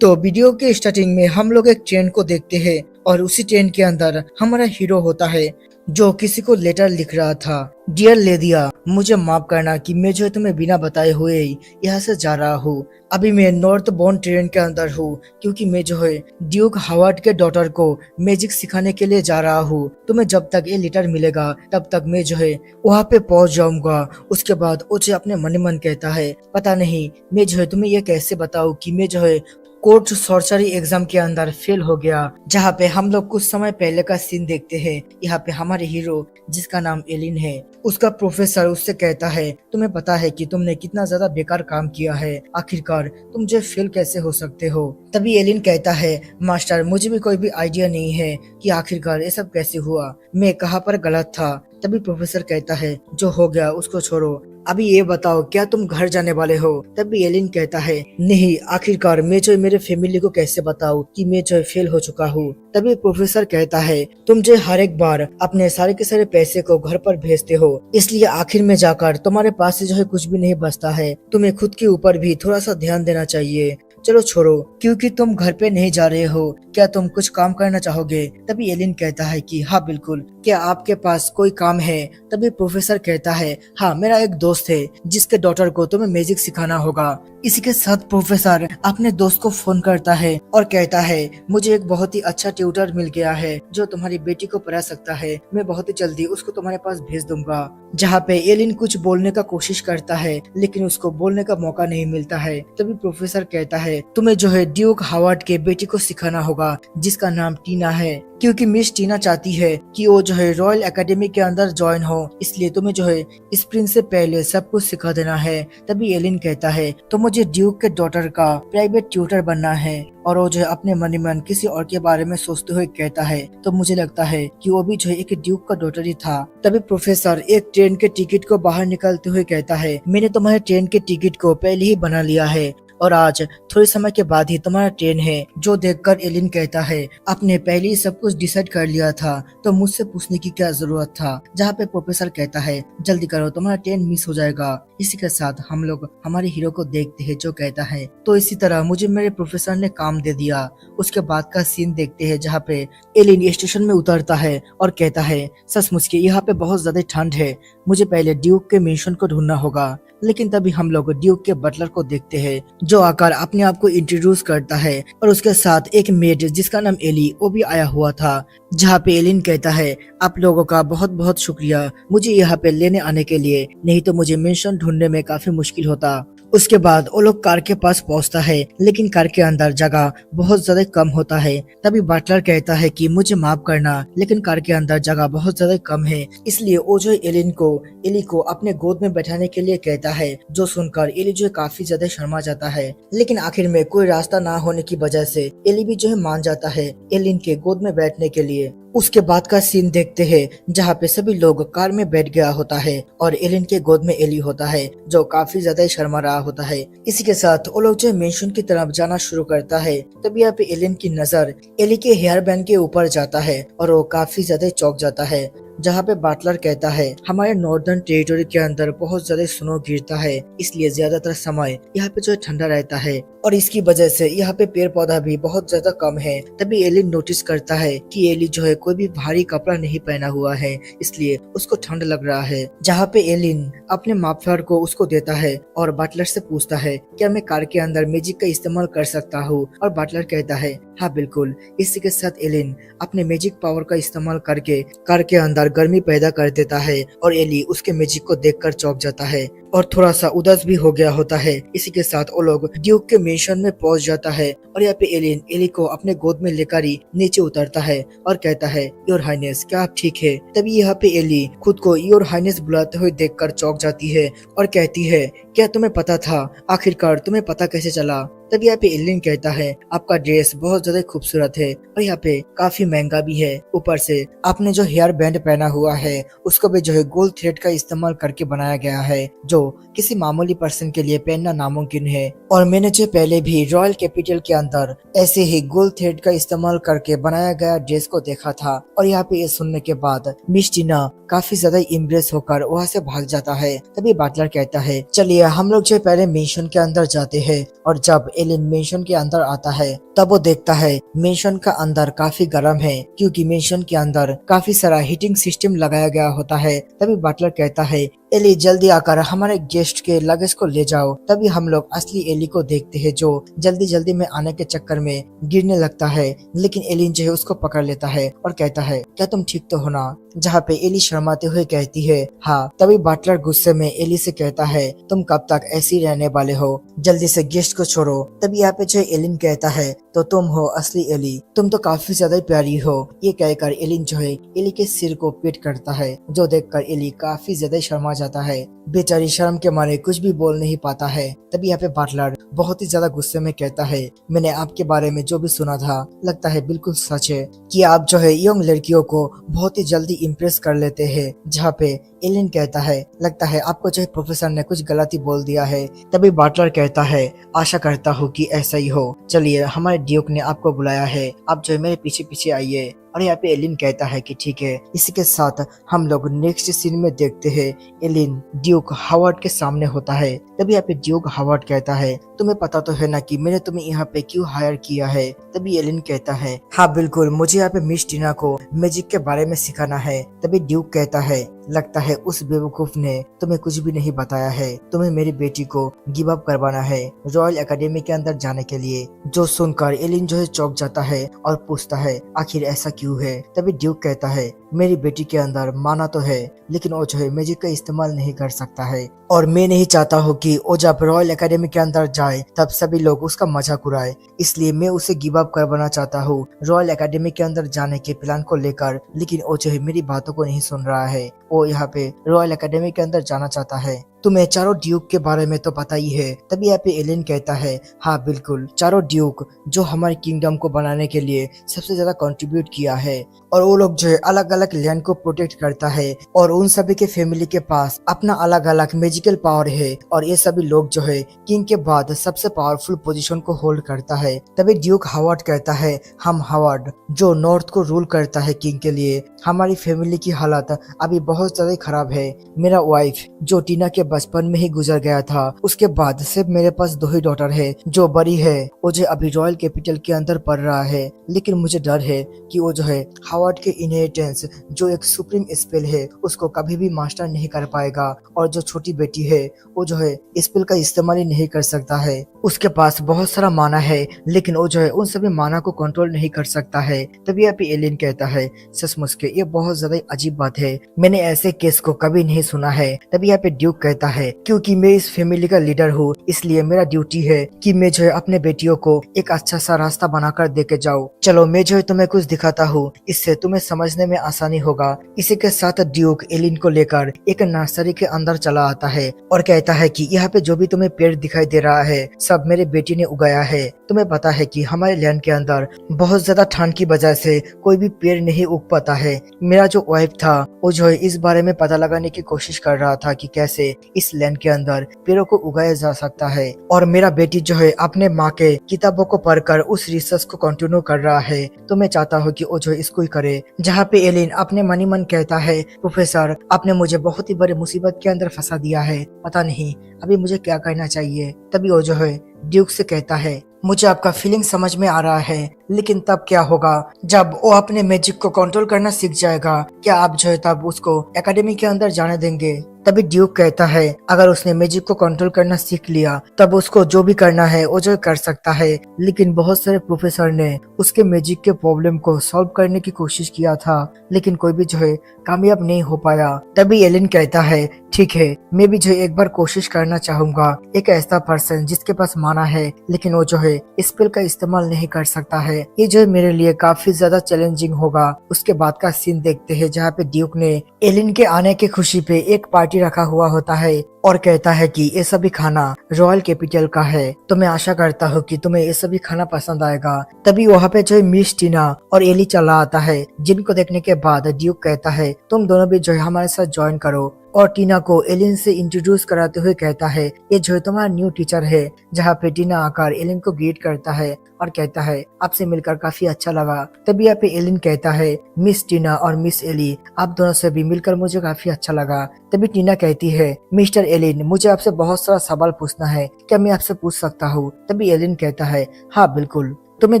तो वीडियो के स्टार्टिंग में हम लोग एक ट्रेन को देखते हैं और उसी ट्रेन के अंदर हमारा हीरो होता है जो किसी को लेटर लिख रहा था। डियर लेदिया, मुझे माफ करना कि मैं जो है तुम्हें बिना बताए हुए ही यहाँ से जा रहा हूँ। अभी मैं नॉर्थ बॉर्न ट्रेन के अंदर हूँ क्योंकि मैं जो है ड्यूक हावर्ड के डॉटर को मैजिक सिखाने के लिए जा रहा हूँ। तुम्हें जब तक ये लेटर मिलेगा तब तक मैं जो है वहाँ पे पहुँच जाऊंगा। उसके बाद उसे अपने मन ही मन कहता है, पता नहीं मैं जो है तुम्हें ये कैसे बताऊँ कि मैं जो है कोर्ट सॉर्चरी एग्जाम के अंदर फेल हो गया। जहाँ पे हम लोग कुछ समय पहले का सीन देखते हैं। यहाँ पे हमारे हीरो जिसका नाम एलिन है, उसका प्रोफेसर उससे कहता है, तुम्हें पता है कि तुमने कितना ज्यादा बेकार काम किया है, आखिरकार तुम जो फेल कैसे हो सकते हो। तभी एलिन कहता है, मास्टर मुझे भी कोई भी आइडिया नहीं है कि आखिरकार ये सब कैसे हुआ, मैं कहाँ पर गलत था। तभी प्रोफेसर कहता है, जो हो गया उसको छोड़ो, अभी ये बताओ क्या तुम घर जाने वाले हो। तभी एलिन कहता है, नहीं, आखिरकार मैं जो मेरे फैमिली को कैसे बताऊं कि मैं जो फेल हो चुका हूँ। तभी प्रोफेसर कहता है, तुम जो हर एक बार अपने सारे के सारे पैसे को घर पर भेजते हो, इसलिए आखिर में जाकर तुम्हारे पास से जो है कुछ भी नहीं बचता है। तुम्हें खुद के ऊपर भी थोड़ा सा ध्यान देना चाहिए। चलो छोड़ो, क्योंकि तुम घर पे नहीं जा रहे हो, क्या तुम कुछ काम करना चाहोगे। तभी एलिन कहता है कि हाँ बिल्कुल, क्या आपके पास कोई काम है। तभी प्रोफेसर कहता है, हाँ मेरा एक दोस्त है जिसके डॉटर को तुम्हें मैजिक सिखाना होगा। इसी के साथ प्रोफेसर अपने दोस्त को फोन करता है और कहता है, मुझे एक बहुत ही अच्छा ट्यूटर मिल गया है जो तुम्हारी बेटी को पढ़ा सकता है, मैं बहुत ही जल्दी उसको तुम्हारे पास भेज दूंगा। जहाँ पे एलिन कुछ बोलने का कोशिश करता है लेकिन उसको बोलने का मौका नहीं मिलता है। तभी प्रोफेसर कहता है, तुम्हें जो है ड्यूक हावर्ड के बेटी को सिखाना होगा जिसका नाम टीना है, क्योंकि मिस टीना चाहती है कि वो जो है रॉयल एकेडमी के अंदर ज्वाइन हो, इसलिए तुम्हें जो है स्प्रिंग से पहले सब कुछ सिखा देना है। तभी एलिन कहता है, तो मुझे ड्यूक के डॉटर का प्राइवेट ट्यूटर बनना है। और वो जो है अपने मन ही मन किसी और के बारे में सोचते हुए कहता है, तो मुझे लगता है कि वो भी जो है एक ड्यूक का डॉटर ही था। तभी प्रोफेसर एक ट्रेन के टिकट को बाहर निकलते हुए कहता है, मैंने तुम्हारे ट्रेन के टिकट को पहले ही बना लिया है और आज थोड़े समय के बाद ही तुम्हारा ट्रेन है। जो देखकर एलिन कहता है, आपने पहले ही सब कुछ डिसाइड कर लिया था तो मुझसे पूछने की क्या जरूरत था। जहाँ पे प्रोफेसर कहता है, जल्दी करो तुम्हारा ट्रेन मिस हो जाएगा। इसी के साथ हम लोग हमारे हीरो को देखते हैं जो कहता है, तो इसी तरह मुझे मेरे प्रोफेसर ने काम दे दिया। उसके बाद का सीन देखते हैं जहाँ पे एलिन स्टेशन में उतरता है और कहता है, सचमुच के यहाँ पे बहुत ज्यादा ठंड है, मुझे पहले ड्यूक के मिशन को ढूंढना होगा। लेकिन तभी हम लोग ड्यूक के बटलर को देखते हैं जो आकर अपने आप को इंट्रोड्यूस करता है और उसके साथ एक मेड जिसका नाम एली वो भी आया हुआ था। जहाँ पे एलिन कहता है, आप लोगों का बहुत बहुत शुक्रिया मुझे यहाँ पे लेने आने के लिए, नहीं तो मुझे मेंशन ढूंढने में काफी मुश्किल होता। उसके बाद वो लोग कार के पास पहुंचता है लेकिन कार के अंदर जगह बहुत ज्यादा कम होता है। तभी बटलर कहता है कि मुझे माफ करना लेकिन कार के अंदर जगह बहुत ज्यादा कम है, इसलिए वो जो एली को अपने गोद में बैठाने के लिए कहता है। जो सुनकर एली जो काफी ज्यादा शर्मा जाता है, लेकिन आखिर में कोई रास्ता ना होने की वजह से एली भी जो है मान जाता है एलिन के गोद में बैठने के लिए। उसके बाद का सीन देखते हैं जहाँ पे सभी लोग कार में बैठ गया होता है और एलिन के गोद में एली होता है जो काफी ज्यादा शर्मा रहा होता है। इसी के साथ वो लोग जो मेंशन की तरफ जाना शुरू करता है। तब यहाँ पे एलिन की नजर एली के हेयर बैंड के ऊपर जाता है और वो काफी ज्यादा चौंक जाता है। जहाँ पे बाटलर कहता है, हमारे नॉर्दर्न टेरिटोरी के अंदर बहुत ज्यादा स्नो गिरता है, इसलिए ज्यादातर समय यहाँ पे जो ठंडा रहता है और इसकी वजह से यहाँ पे पेड़ पौधा भी बहुत ज्यादा कम है। तभी एलिन नोटिस करता है कि एली जो है कोई भी भारी कपड़ा नहीं पहना हुआ है, इसलिए उसको ठंड लग रहा है। जहाँ पे एलिन अपने माफलर को उसको देता है और बाटलर से पूछता है, क्या मैं कार के अंदर मैजिक का इस्तेमाल कर सकता हूँ। और बाटलर कहता है, हाँ बिल्कुल। इसी के साथ एलिन अपने मैजिक पावर का इस्तेमाल करके कार के अंदर गर्मी पैदा कर देता है और एली उसके मैजिक को देखकर चौंक जाता है और थोड़ा सा उदास भी हो गया होता है। इसी के साथ वो लोग ड्यूक के मेंशन में पहुंच जाता है और यहाँ पे एलिन एली को अपने गोद में लेकर ही नीचे उतरता है और कहता है, योर हाइनेस क्या आप ठीक है। तभी यहाँ पे एली खुद को योर हाइनेस बुलाते हुए देखकर चौंक जाती है और कहती है, क्या तुम्हें पता था, आखिरकार तुम्हें पता कैसे चला। तब यहाँ पे एलिन कहता है, आपका ड्रेस बहुत ज्यादा खूबसूरत है और यहाँ पे काफी महंगा भी है, ऊपर से आपने जो हेयर बैंड पहना हुआ है उसको भी जो है गोल्ड थ्रेड का इस्तेमाल करके बनाया गया है, जो किसी मामूली पर्सन के लिए पहनना नामुमकिन है। और मैंने जो पहले भी रॉयल कैपिटल के अंदर ऐसे ही गोल्ड थ्रेड का इस्तेमाल करके बनाया गया ड्रेस को देखा था। और यहाँ पे ये सुनने के बाद मिस टीना काफी ज्यादा इम्प्रेस होकर वहाँ से भाग जाता है। तभी बाटलर कहता है, चलिए हम लोग जो पहले मिशन के अंदर जाते हैं। और जब एलिन मेंशन के अंदर आता है तब वो देखता है मेंशन का अंदर काफी गर्म है, क्योंकि मेंशन के अंदर काफी सारा हीटिंग सिस्टम लगाया गया होता है। तभी बटलर कहता है, एली जल्दी आकर हमारे गेस्ट के लगेज को ले जाओ। तभी हम लोग असली एली को देखते हैं, जो जल्दी जल्दी में आने के चक्कर में गिरने लगता है, लेकिन एलिन जो है उसको पकड़ लेता है और कहता है, क्या तुम ठीक तो हो ना? जहाँ पे एली शर्माते हुए कहती है, हाँ। तभी बटलर गुस्से में एली से कहता है, तुम कब तक ऐसे ही रहने वाले हो? जल्दी से गेस्ट को छोड़ो। तभी यहाँ पे जो एलिन कहता है, तो तुम हो असली एली, तुम तो काफी ज्यादा प्यारी हो। ये कहकर एलिन जो है एली के सिर को पीट करता है, जो देखकर एली काफी ज्यादा शर्मा जाता है। बेचारी शर्म के मारे कुछ भी बोल नहीं पाता है। तभी यहाँ पे बटलर बहुत ही ज्यादा गुस्से में कहता है, मैंने आपके बारे में जो भी सुना था लगता है बिल्कुल सच है कि आप जो है यंग लड़कियों को बहुत ही जल्दी इम्प्रेस कर लेते हैं। जहाँ पे एलिन कहता है, लगता है आपको जो है प्रोफेसर ने कुछ गलती बोल दिया है। तभी बटलर कहता है, आशा करता हूँ कि ऐसा ही हो। चलिए, हमारे ड्यूक ने आपको बुलाया है, आप जो है मेरे पीछे पीछे आइए। और यहाँ पे एलिन कहता है कि ठीक है। इसी के साथ हम लोग नेक्स्ट सीन में देखते हैं, एलिन ड्यूक हावर्ड के सामने होता है। तभी यहाँ पे ड्यूक हावर्ड कहता है, तुम्हें पता तो है ना कि मैंने तुम्हें यहाँ पे क्यों हायर किया है? तभी एलिन कहता है, हाँ बिल्कुल, मुझे यहाँ पे मिस टीना को मैजिक के बारे में सिखाना है। तभी ड्यूक कहता है, लगता है उस बेवकूफ ने तुम्हें कुछ भी नहीं बताया है, तुम्हें मेरी बेटी को गिव अप करवाना है रॉयल एकेडमी के अंदर जाने के लिए। जो सुनकर एलिन जो है चौंक जाता है और पूछता है, आखिर ऐसा क्यों है? तभी ड्यूक कहता है, मेरी बेटी के अंदर माना तो है, लेकिन वो जो है मैजिक का इस्तेमाल नहीं कर सकता है, और मैं नहीं चाहता हूँ कि वो जब रॉयल एकेडमी के अंदर जाए तब सभी लोग उसका मजाक उड़ाए। इसलिए मैं उसे गिव अप करवाना चाहता हूँ रॉयल एकेडमी के अंदर जाने के प्लान को लेकर, लेकिन वो जो है मेरी बातों को नहीं सुन रहा है। वो यहाँ पे रॉयल एकेडमी के अंदर जाना चाहता है। तुम्हें चारों ड्यूक के बारे में तो पता ही है। तभी यहाँ पे एलिन कहता है, हाँ बिल्कुल, चारों ड्यूक जो हमारे किंगडम को बनाने के लिए सबसे ज्यादा कंट्रीब्यूट किया है, और वो लोग जो है अलग अलग लैंड को प्रोटेक्ट करता है, और उन सभी के फैमिली के पास अपना अलग अलग मैजिकल पावर है, और ये सभी लोग जो है किंग के बाद सबसे पावरफुल पोजीशन को होल्ड करता है। तभी ड्यूक हावर्ड कहता है, हम हावर्ड जो नॉर्थ को रूल करता है किंग के लिए, हमारी फैमिली की हालत अभी बहुत ज्यादा खराब है। मेरा वाइफ जो टीना के बचपन में ही गुजर गया था, उसके बाद सिर्फ मेरे पास 2 ही डॉटर है। जो बड़ी है वो जो अभी रॉयल कैपिटल के अंदर पढ़ रहा है, लेकिन मुझे डर है कि वो जो है हावर्ड के इनहेरिटेंस जो एक सुप्रीम स्पेल है उसको कभी भी मास्टर नहीं कर पाएगा, और जो छोटी बेटी है वो जो है स्पेल का इस्तेमाल ही नहीं कर सकता है। उसके पास बहुत सारा माना है, लेकिन वो जो है उन सभी माना को कंट्रोल नहीं कर सकता है। तभी यहाँ पे एलिन कहता है, सचमुच के ये बहुत ज्यादा अजीब बात है, मैंने ऐसे केस को कभी नहीं सुना है। तभी यहाँ पे ड्यूक कहता है, क्योंकि मैं इस फैमिली का लीडर हूँ, इसलिए मेरा ड्यूटी है कि मैं जो है अपने बेटियों को एक अच्छा सा रास्ता बनाकर देके जाऊँ। चलो मैं जो है तुम्हें कुछ दिखाता हूँ, इससे तुम्हें समझने में आसानी होगा। इसी के साथ ड्यूक एलिन को लेकर एक नर्सरी के अंदर चला आता है और कहता है कि यहाँ पे जो भी तुम्हें पेड़ दिखाई दे रहा है सब मेरे बेटी ने उगाया है। तुम्हें पता है कि हमारे लैंड के अंदर बहुत ज्यादा ठंड की वजह से कोई भी पेड़ नहीं उग पाता है। मेरा जो वाइफ था वो जो है इस बारे में पता लगाने की कोशिश कर रहा था कि कैसे इस लैंड के अंदर पेड़ों को उगाया जा सकता है, और मेरा बेटी जो है अपने माँ के किताबों को पढ़कर उस रिसर्च को कंटिन्यू कर रहा है। तो मैं चाहता हूँ कि वो जो इसको ही करे। जहाँ पे एलिन अपने मन ही मन कहता है, प्रोफेसर आपने मुझे बहुत ही बड़ी मुसीबत के अंदर फंसा दिया है, पता नहीं अभी मुझे क्या करना चाहिए। तभी वो जो है ड्यूक से कहता है, मुझे आपका फीलिंग समझ में आ रहा है, लेकिन तब क्या होगा जब वो अपने मैजिक को कंट्रोल करना सीख जाएगा? क्या आप जो है तब उसको एकेडमी के अंदर जाने देंगे? तभी ड्यूक कहता है, अगर उसने मैजिक को कंट्रोल करना सीख लिया तब उसको जो भी करना है वो जो कर सकता है, लेकिन बहुत सारे प्रोफेसर ने उसके मैजिक के प्रॉब्लम को सॉल्व करने की कोशिश किया था, लेकिन कोई भी जो है कामयाब नहीं हो पाया। तभी एलिन कहता है, ठीक है, मैं भी जो एक बार कोशिश करना चाहूंगा। एक ऐसा पर्सन जिसके पास माना है लेकिन वो जो है स्पेल का इस्तेमाल नहीं कर सकता है, ये जो है मेरे लिए काफी ज्यादा चैलेंजिंग होगा। उसके बाद का सीन देखते हैं, जहाँ पे ड्यूक ने एलिन के आने की खुशी पे एक पार्टी रखा हुआ होता है और कहता है कि ये सभी खाना रॉयल कैपिटल का है, तो मैं आशा करता हूँ कि तुम्हें ये सभी खाना पसंद आएगा। तभी वहाँ पे जो है मिस टीना और एली चला आता है, जिनको देखने के बाद ड्यूक कहता है, तुम दोनों भी जो है हमारे साथ ज्वाइन करो, और टीना को एलिन से इंट्रोड्यूस कराते हुए कहता है, ये जो है तुम्हारा न्यू टीचर है। जहाँ पे टीना आकर एलिन को ग्रीट करता है और कहता है, आपसे मिलकर काफी अच्छा लगा। तभी यहाँ पे एलिन कहता है, मिस टीना और मिस एली, आप दोनों से भी मिलकर मुझे काफी अच्छा लगा। तभी टीना कहती है, मिस्टर एलिन, मुझे आपसे बहुत सारा सवाल पूछना है, क्या मैं आपसे पूछ सकता हूँ? तभी एलिन कहता है, हाँ बिल्कुल, तुम्हें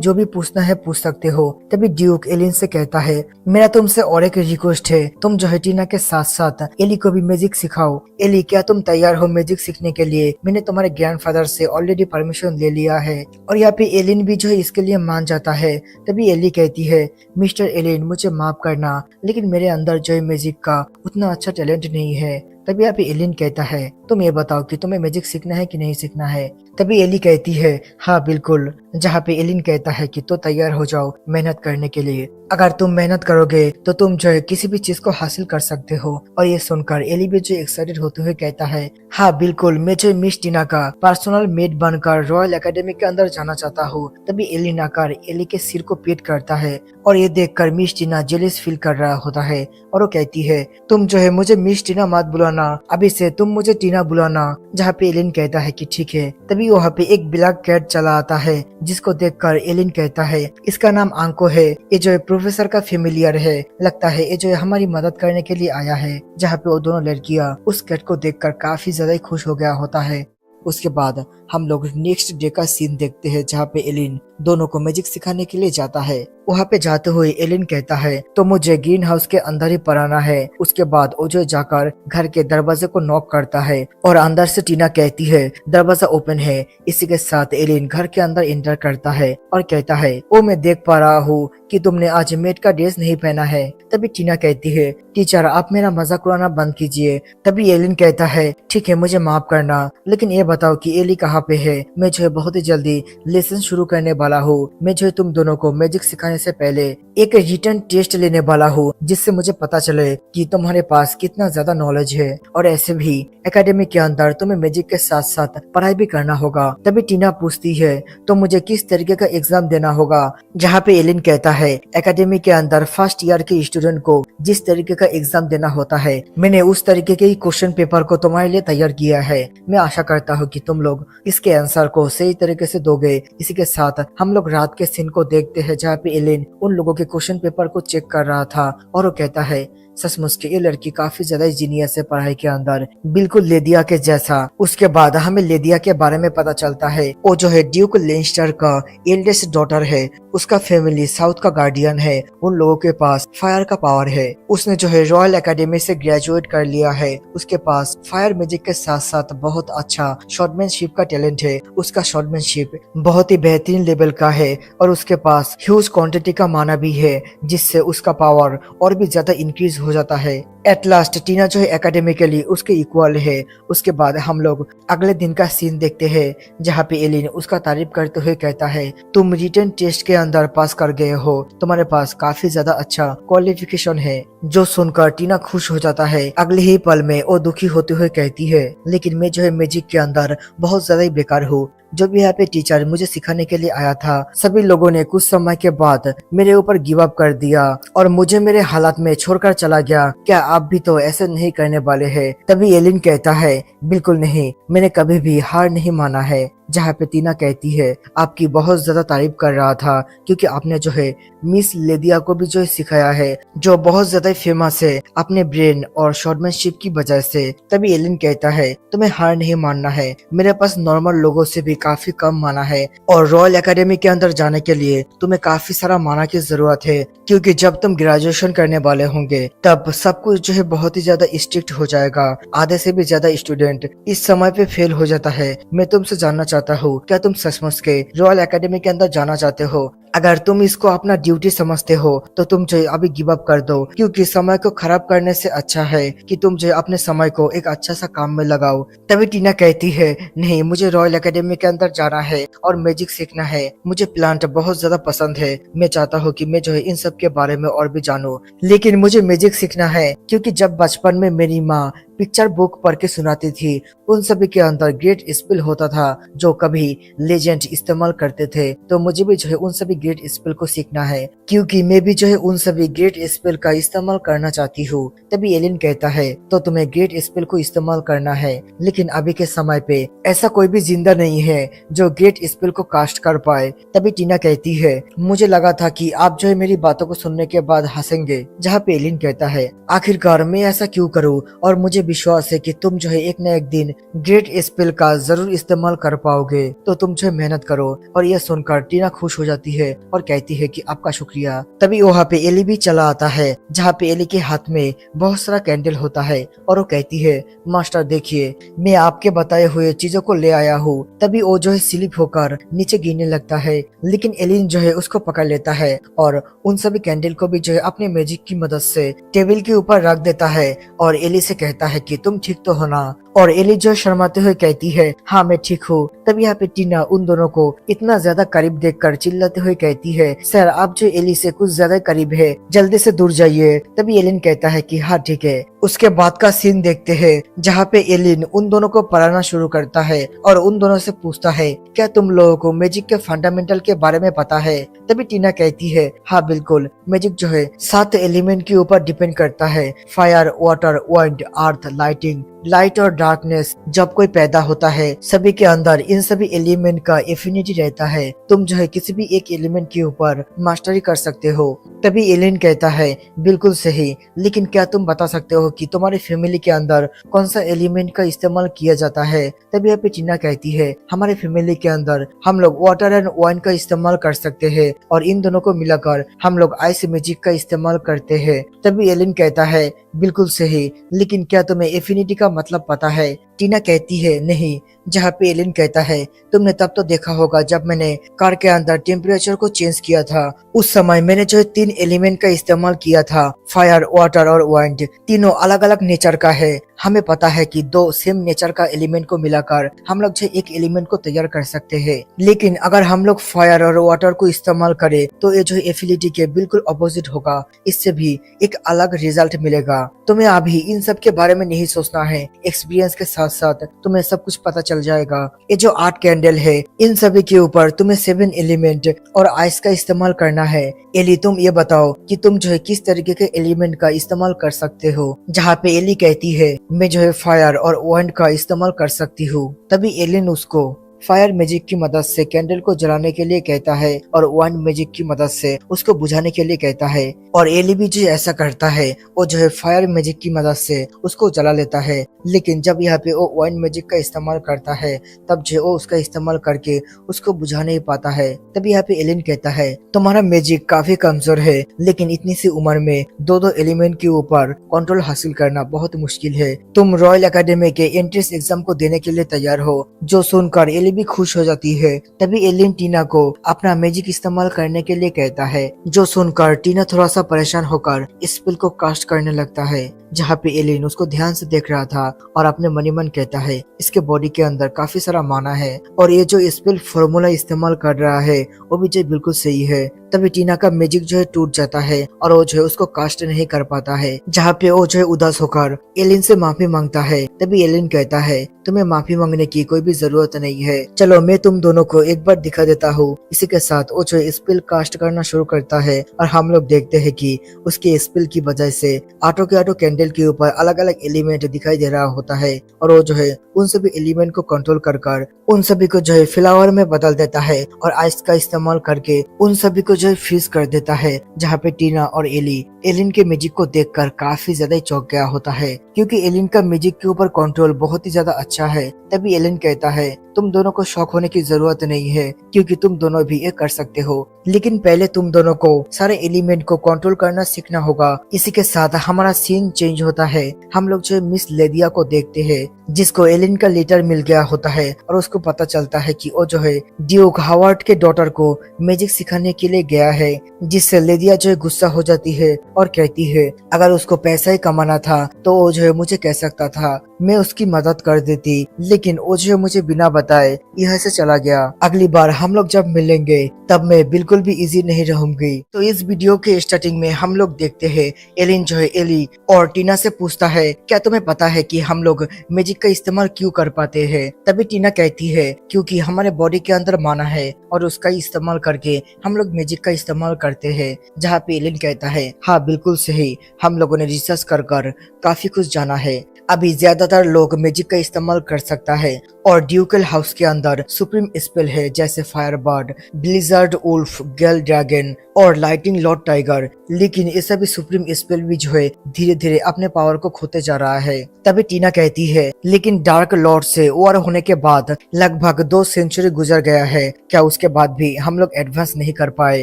जो भी पूछना है पूछ सकते हो। तभी ड्यूक एलिन से कहता है, मेरा तुमसे और एक रिक्वेस्ट है, तुम जो है टीना के साथ साथ एली को भी मैजिक सिखाओ। एली, क्या तुम तैयार हो मैजिक सीखने के लिए? मैंने तुम्हारे ग्रैंडफादर से ऑलरेडी परमिशन ले लिया है। और यहाँ पे एलिन भी जो है इसके लिए मान जाता है। तभी एली कहती है, मिस्टर एलिन, मुझे माफ करना, लेकिन मेरे अंदर जो है मैजिक का उतना अच्छा टैलेंट नहीं है। तभी यहाँ पे एलिन कहता है, तुम ये बताओ कि तुम्हें मैजिक सीखना है कि नहीं सीखना है? तभी एली कहती है, हाँ बिल्कुल। जहाँ पे एलिन कहता है कि तो तैयार हो जाओ मेहनत करने के लिए। अगर तुम मेहनत करोगे तो तुम जो है किसी भी चीज को हासिल कर सकते हो। और ये सुनकर एली भी जो एक्साइटेड होते हुए कहता है, हाँ बिल्कुल, मैं जो मिस टीना का पर्सनल मेड बनकर रॉयल एकेडमी के अंदर जाना चाहता हूँ। तभी एलिन आकर एली के सिर को पीट करता है और ये देखकर मिस टीना जेलिस फील कर रहा होता है और वो कहती है, तुम जो है मुझे मिस टीना मत बुलाना, अभी से तुम मुझे टीना बुलाना। जहाँ पे एलिन कहता है कि ठीक है। तभी वहाँ पे एक ब्लैक कैट चला आता है, जिसको देखकर एलिन कहता है, इसका नाम आंको है, ये जो है प्रोफेसर का फेमिलियर है, लगता है ये जो है हमारी मदद करने के लिए आया है। जहाँ पे वो दोनों लड़कियां उस कैट को देखकर काफी ज्यादा खुश हो गया होता है। उसके बाद हम लोग नेक्स्ट डे का सीन देखते हैं, जहाँ पे एलिन दोनों को मैजिक सिखाने के लिए जाता है। वहाँ पे जाते हुए एलिन कहता है, तो मुझे ग्रीन हाउस के अंदर ही पढ़ाना है। उसके बाद वो जो जाकर घर के दरवाजे को नॉक करता है और अंदर से टीना कहती है, दरवाजा ओपन है। इसी के साथ एलिन घर के अंदर एंटर करता है और कहता है, ओ मैं देख पा रहा हूँ कि तुमने आज मेड का ड्रेस नहीं पहना है। तभी टीना कहती है, टीचर आप मेरा मजाक उड़ाना बंद कीजिए। तभी एलिन कहता है, ठीक है मुझे माफ करना, लेकिन ये बताओ कि एली कहाँ पे है? मैं जो है बहुत ही जल्दी लेसन शुरू करने वाला हूँ। मैं जो है तुम दोनों को मैजिक सिखाने से पहले एक रिटन टेस्ट लेने वाला हूँ, जिससे मुझे पता चले कि तुम्हारे पास कितना ज्यादा नॉलेज है। और ऐसे भी एकेडमी के अंदर तुम्हें मैजिक के साथ साथ पढ़ाई भी करना होगा। तभी टीना पूछती है, तो मुझे किस तरीके का एग्जाम देना होगा? जहाँ पे एलिन कहता है, एकेडमी के अंदर फर्स्ट ईयर के स्टूडेंट को जिस तरीके का एग्जाम देना होता है, मैंने उस तरीके के क्वेश्चन पेपर को तुम्हारे लिए तैयार किया है। मैं आशा करता हूँ कि तुम लोग इसके आंसर को सही तरीके से दोगे। इसी के साथ हम लोग रात के सीन को देखते हैं, जहाँ पे एलिन उन लोगों के क्वेश्चन पेपर को चेक कर रहा था और वो कहता है, सचमुच के ये लड़की काफी ज्यादा जीनियस है पढ़ाई के अंदर, बिल्कुल लेदिया के जैसा। उसके बाद हमें लेदिया के बारे में पता चलता है, वो जो है ड्यूक लेंस्टर का एल्डेस्ट डॉटर है। उसका फैमिली साउथ का गार्डियन है, उन लोगों के पास फायर का पावर है। उसने जो है रॉयल एकेडमी से ग्रेजुएट कर लिया है। उसके पास फायर मैजिक के साथ साथ बहुत अच्छा शॉटमैनशिप का टैलेंट है। उसका शॉटमैनशिप बहुत ही बेहतरीन लेवल का है और उसके पास ह्यूज क्वांटिटी का माना भी है, जिससे उसका पावर और भी ज्यादा इंक्रीज हो जाता है। एट लास्ट टीना जो है एकेडमिकली उसके इक्वल है। उसके बाद हम लोग अगले दिन का सीन देखते हैं, जहाँ पे एलिन उसका तारीफ करते हुए कहता है, तुम रिटन टेस्ट के अंदर पास कर गए हो, तुम्हारे पास काफी ज्यादा अच्छा क्वालिफिकेशन है। जो सुनकर टीना खुश हो जाता है। अगले ही पल में वो दुखी होते हुए कहती है, लेकिन मैं जो है मैजिक के अंदर बहुत ज्यादा ही बेकार हूँ। जो भी यहाँ पे टीचर मुझे सिखाने के लिए आया था, सभी लोगों ने कुछ समय के बाद मेरे ऊपर गिव अप कर दिया और मुझे मेरे हालात में छोड़कर चला गया। क्या आप भी तो ऐसे नहीं करने वाले हैं? तभी एलिन कहता है, बिल्कुल नहीं, मैंने कभी भी हार नहीं माना है। जहाँ पे टीना कहती है, आपकी बहुत ज्यादा तारीफ कर रहा था, क्योंकि आपने जो है मिस लेदिया को भी जो है सिखाया है, जो बहुत ज्यादा फेमस है अपने ब्रेन और शॉटमैनशिप की वजह से। तभी एलिन कहता है, तुम्हें हार नहीं मानना है, मेरे पास नॉर्मल लोगों से भी काफी कम माना है और रॉयल एकेडमी के अंदर जाने के लिए तुम्हें काफी सारा माना की जरूरत है, क्योंकि जब तुम ग्रेजुएशन करने वाले होंगे तब सब कुछ जो है बहुत ही ज्यादा स्ट्रिक्ट हो जाएगा। आधे से भी ज्यादा स्टूडेंट इस समय पे फेल हो जाता है। मैं तुमसे जानना चाहता हूँ, क्या तुम सचमुच के रॉयल एकेडमी के अंदर जाना चाहते हो? अगर तुम इसको अपना ड्यूटी समझते हो तो तुम जो अभी गिव अप कर दो, क्योंकि समय को खराब करने से अच्छा है कि तुम जो अपने समय को एक अच्छा सा काम में लगाओ। तभी टीना कहती है, नहीं, मुझे रॉयल एकेडमी के अंदर जाना है और मैजिक सीखना है। मुझे प्लांट बहुत ज्यादा पसंद है। मैं चाहता हूँ कि मैं जो है इन सब के बारे में और भी जानूं, लेकिन मुझे मैजिक सीखना है, क्योंकि जब बचपन में मेरी माँ पिक्चर बुक पढ़ के सुनाती थी, उन सभी के अंदर ग्रेट स्पेल होता था जो कभी लेजेंड इस्तेमाल करते थे। तो मुझे भी जो है उन सभी ग्रेट स्पेल को सीखना है, क्योंकि मैं भी जो है उन सभी ग्रेट स्पेल का इस्तेमाल करना चाहती हूँ। तभी एलिन कहता है, तो तुम्हें ग्रेट स्पेल को इस्तेमाल करना है, लेकिन अभी के समय पे ऐसा कोई भी जिंदा नहीं है जो ग्रेट स्पेल को कास्ट कर पाए। तभी टीना कहती है, मुझे लगा था कि आप जो है मेरी बातों को सुनने के बाद हंसेंगे। जहाँ पे एलिन कहता है, आखिरकार मैं ऐसा क्यों करूँ और मुझे विश्वास है कि तुम जो है एक न एक दिन ग्रेट स्पेल का जरूर इस्तेमाल कर पाओगे, तो तुम जो है मेहनत करो। और यह सुनकर टीना खुश हो जाती है और कहती है कि आपका शुक्रिया। तभी वहाँ पे एली भी चला आता है, जहाँ पे एली के हाथ में बहुत सारा कैंडल होता है और वो कहती है, मास्टर देखिए, मैं आपके बताए हुए चीजों को ले आया हूँ। तभी वो जो है स्लिप होकर नीचे गिरने लगता है, लेकिन एलिन जो है उसको पकड़ लेता है और उन सभी कैंडल को भी जो है अपने मैजिक की मदद से टेबल के ऊपर रख देता है और एली से कहता है कि तुम ठीक तो हो ना। और एली जो शर्माते हुए कहती है, हाँ मैं ठीक हूँ। तभी यहाँ पे टीना उन दोनों को इतना ज्यादा करीब देखकर चिल्लाते हुए कहती है, सर आप जो एली से कुछ ज्यादा करीब है, जल्दी से दूर जाइए। तभी एलिन कहता है कि हाँ ठीक है। उसके बाद का सीन देखते हैं, जहाँ पे एलिन उन दोनों को पढ़ाना शुरू करता है और उन दोनों से पूछता है, क्या तुम लोगों को मैजिक के फंडामेंटल के बारे में पता है? तभी टीना कहती है, हाँ बिल्कुल, मैजिक जो है 7 एलिमेंट के ऊपर डिपेंड करता है, फायर, वाटर, वाइंड, अर्थ, लाइटिंग। लाइट और डार्कनेस जब कोई पैदा होता है, सभी के अंदर इन सभी एलिमेंट का एफिनिटी रहता है। तुम जो है किसी भी एक एलिमेंट के ऊपर मास्टरी कर सकते हो। तभी एलिन कहता है, बिल्कुल सही, लेकिन क्या तुम बता सकते हो कि तुम्हारी फैमिली के अंदर कौन सा एलिमेंट का इस्तेमाल किया जाता है? तभी यहाँ पे टीना कहती है, हमारे फैमिली के अंदर हम लोग वाटर एंड वाइन का इस्तेमाल कर सकते हैं और इन दोनों को मिलाकर हम लोग आइस मैजिक का इस्तेमाल करते हैं। तभी एलिन कहता है, बिल्कुल सही, लेकिन क्या तुम्हें एफिनिटी का मतलब पता है? टीना कहती है, नहीं। जहाँ पे एलिन कहता है, तुमने तब तो देखा होगा जब मैंने कार के अंदर टेम्परेचर को चेंज किया था, उस समय मैंने जो 3 एलिमेंट का इस्तेमाल किया था, फायर, वाटर और वाइंड। तीनों अलग अलग नेचर का है। हमें पता है कि 2 सेम नेचर का एलिमेंट को मिलाकर हम लोग जो एक एलिमेंट को तैयार कर सकते हैं, लेकिन अगर हम लोग फायर और वाटर को इस्तेमाल करें तो ये जो एफिनिटी के बिल्कुल अपोजिट होगा, इससे भी एक अलग रिजल्ट मिलेगा। तुम्हें अभी इन सब के बारे में नहीं सोचना है, एक्सपीरियंस के साथ साथ तुम्हें सब कुछ पता चल जाएगा। ये जो 8 कैंडल है, इन सभी के ऊपर तुम्हें 7 एलिमेंट और आइस का इस्तेमाल करना है। एली तुम ये बताओ कि तुम जो है किस तरीके के एलिमेंट का इस्तेमाल कर सकते हो? जहाँ पे एली कहती है, मैं जो है फायर और वाइंड का इस्तेमाल कर सकती हूँ। तभी एलिन उसको फायर मैजिक की मदद से कैंडल को जलाने के लिए कहता है और वाइंड मैजिक की मदद से उसको बुझाने के लिए कहता है। और एली भी जो ऐसा करता है, वो जो है फायर मैजिक की मदद से उसको जला लेता है। लेकिन जब यहाँ पे वो वाइंड मैजिक का इस्तेमाल करता है, तब जो वो उसका इस्तेमाल करके उसको बुझा नहीं पाता है। तभी यहाँ पे एलिन कहता है, तुम्हारा मैजिक काफी कमजोर है, लेकिन इतनी सी उम्र में 2 एलिमेंट के ऊपर कंट्रोल हासिल करना बहुत मुश्किल है। तुम रॉयल एकेडमी के एंट्रेंस एग्जाम को देने के लिए तैयार हो? जो सुनकर एली भी खुश हो जाती है। तभी एलिन टीना को अपना मैजिक इस्तेमाल करने के लिए कहता है, जो सुनकर टीना थोड़ा सा परेशान होकर स्पेल को कास्ट करने लगता है। जहाँ पे एलिन उसको ध्यान से देख रहा था और अपने मनी मन कहता है, इसके बॉडी के अंदर काफी सारा माना है और ये जो स्पेल फॉर्मूला इस्तेमाल कर रहा है वो भी जो बिल्कुल सही है। तभी टीना का मैजिक जो है टूट जाता है और वो जो है उसको कास्ट नहीं कर पाता है। जहाँ पे वो जो है उदास होकर एलिन से माफी मांगता है। तभी एलिन कहता है, तुम्हें माफी मांगने की कोई भी जरूरत नहीं है, चलो मैं तुम दोनों को एक बार दिखा देता हूँ। इसी के साथ वो जो है स्पेल कास्ट करना शुरू करता है और हम लोग देखते हैं कि उसके स्पेल की वजह से आटो के आटो कैंडल के ऊपर अलग अलग एलिमेंट दिखाई दे रहा होता है और वो जो है उन सभी एलिमेंट को कंट्रोल कर उन सभी को जो है फ्लावर में बदल देता है और आइस का इस्तेमाल करके उन सभी को जो है फ्रीज कर देता है। जहाँ पे टीना और एली एलिन के मैजिक को देखकर काफी ज्यादा चौंक गया होता है, क्योंकि एलिन का मैजिक के ऊपर कंट्रोल बहुत ही ज्यादा अच्छा है। तभी एलिन कहता है, तुम दोनों को शौक होने की जरूरत नहीं है, क्योंकि तुम दोनों भी ये कर सकते हो, लेकिन पहले तुम दोनों को सारे एलिमेंट को कंट्रोल करना सीखना होगा। इसी के साथ हमारा सीन चेंज होता है। हम लोग जो मिस लेदिया को देखते हैं, जिसको एलिन का लेटर मिल गया होता है और उसको पता चलता है कि वो जो है ड्यूक हावर्ड के डॉटर को मैजिक सिखाने के लिए गया है, जिससे लेदिया जो है गुस्सा हो जाती है और कहती है, अगर उसको पैसा ही कमाना था तो वो जो है मुझे कह सकता था, मैं उसकी मदद कर देती, लेकिन वो जो है मुझे बिना बताए यहाँ से चला गया। अगली बार हम लोग जब मिलेंगे तब मैं बिल्कुल भी इजी नहीं रहूंगी। तो इस वीडियो के स्टार्टिंग में हम लोग देखते हैं एलिन जो है एली और टीना से पूछता है, क्या तुम्हें पता है कि हम लोग मैजिक का इस्तेमाल क्यों कर पाते हैं? तभी टीना कहती है, क्योंकि हमारे बॉडी के अंदर माना है और उसका इस्तेमाल करके हम लोग मैजिक का इस्तेमाल करते हैं। जहाँ पे एलिन कहता है, हाँ बिल्कुल सही, हम लोगों ने रिसर्च कर काफी कुछ जाना है। अभी ज्यादातर लोग मैजिक का इस्तेमाल कर सकता है और ड्यूकल हाउस के अंदर सुप्रीम स्पेल है, जैसे फायरबर्ड, ब्लिजर्ड, उल्फ, गेल ड्रैगन और लाइटिंग लॉर्ड टाइगर। लेकिन ये सभी सुप्रीम स्पेल भी जो है धीरे धीरे अपने पावर को खोते जा रहा है। तभी टीना कहती है, लेकिन डार्क लॉर्ड से वॉर होने के बाद लगभग 2 सेंचुरी गुजर गया है, क्या उसके बाद भी हम लोग एडवांस नहीं कर पाए?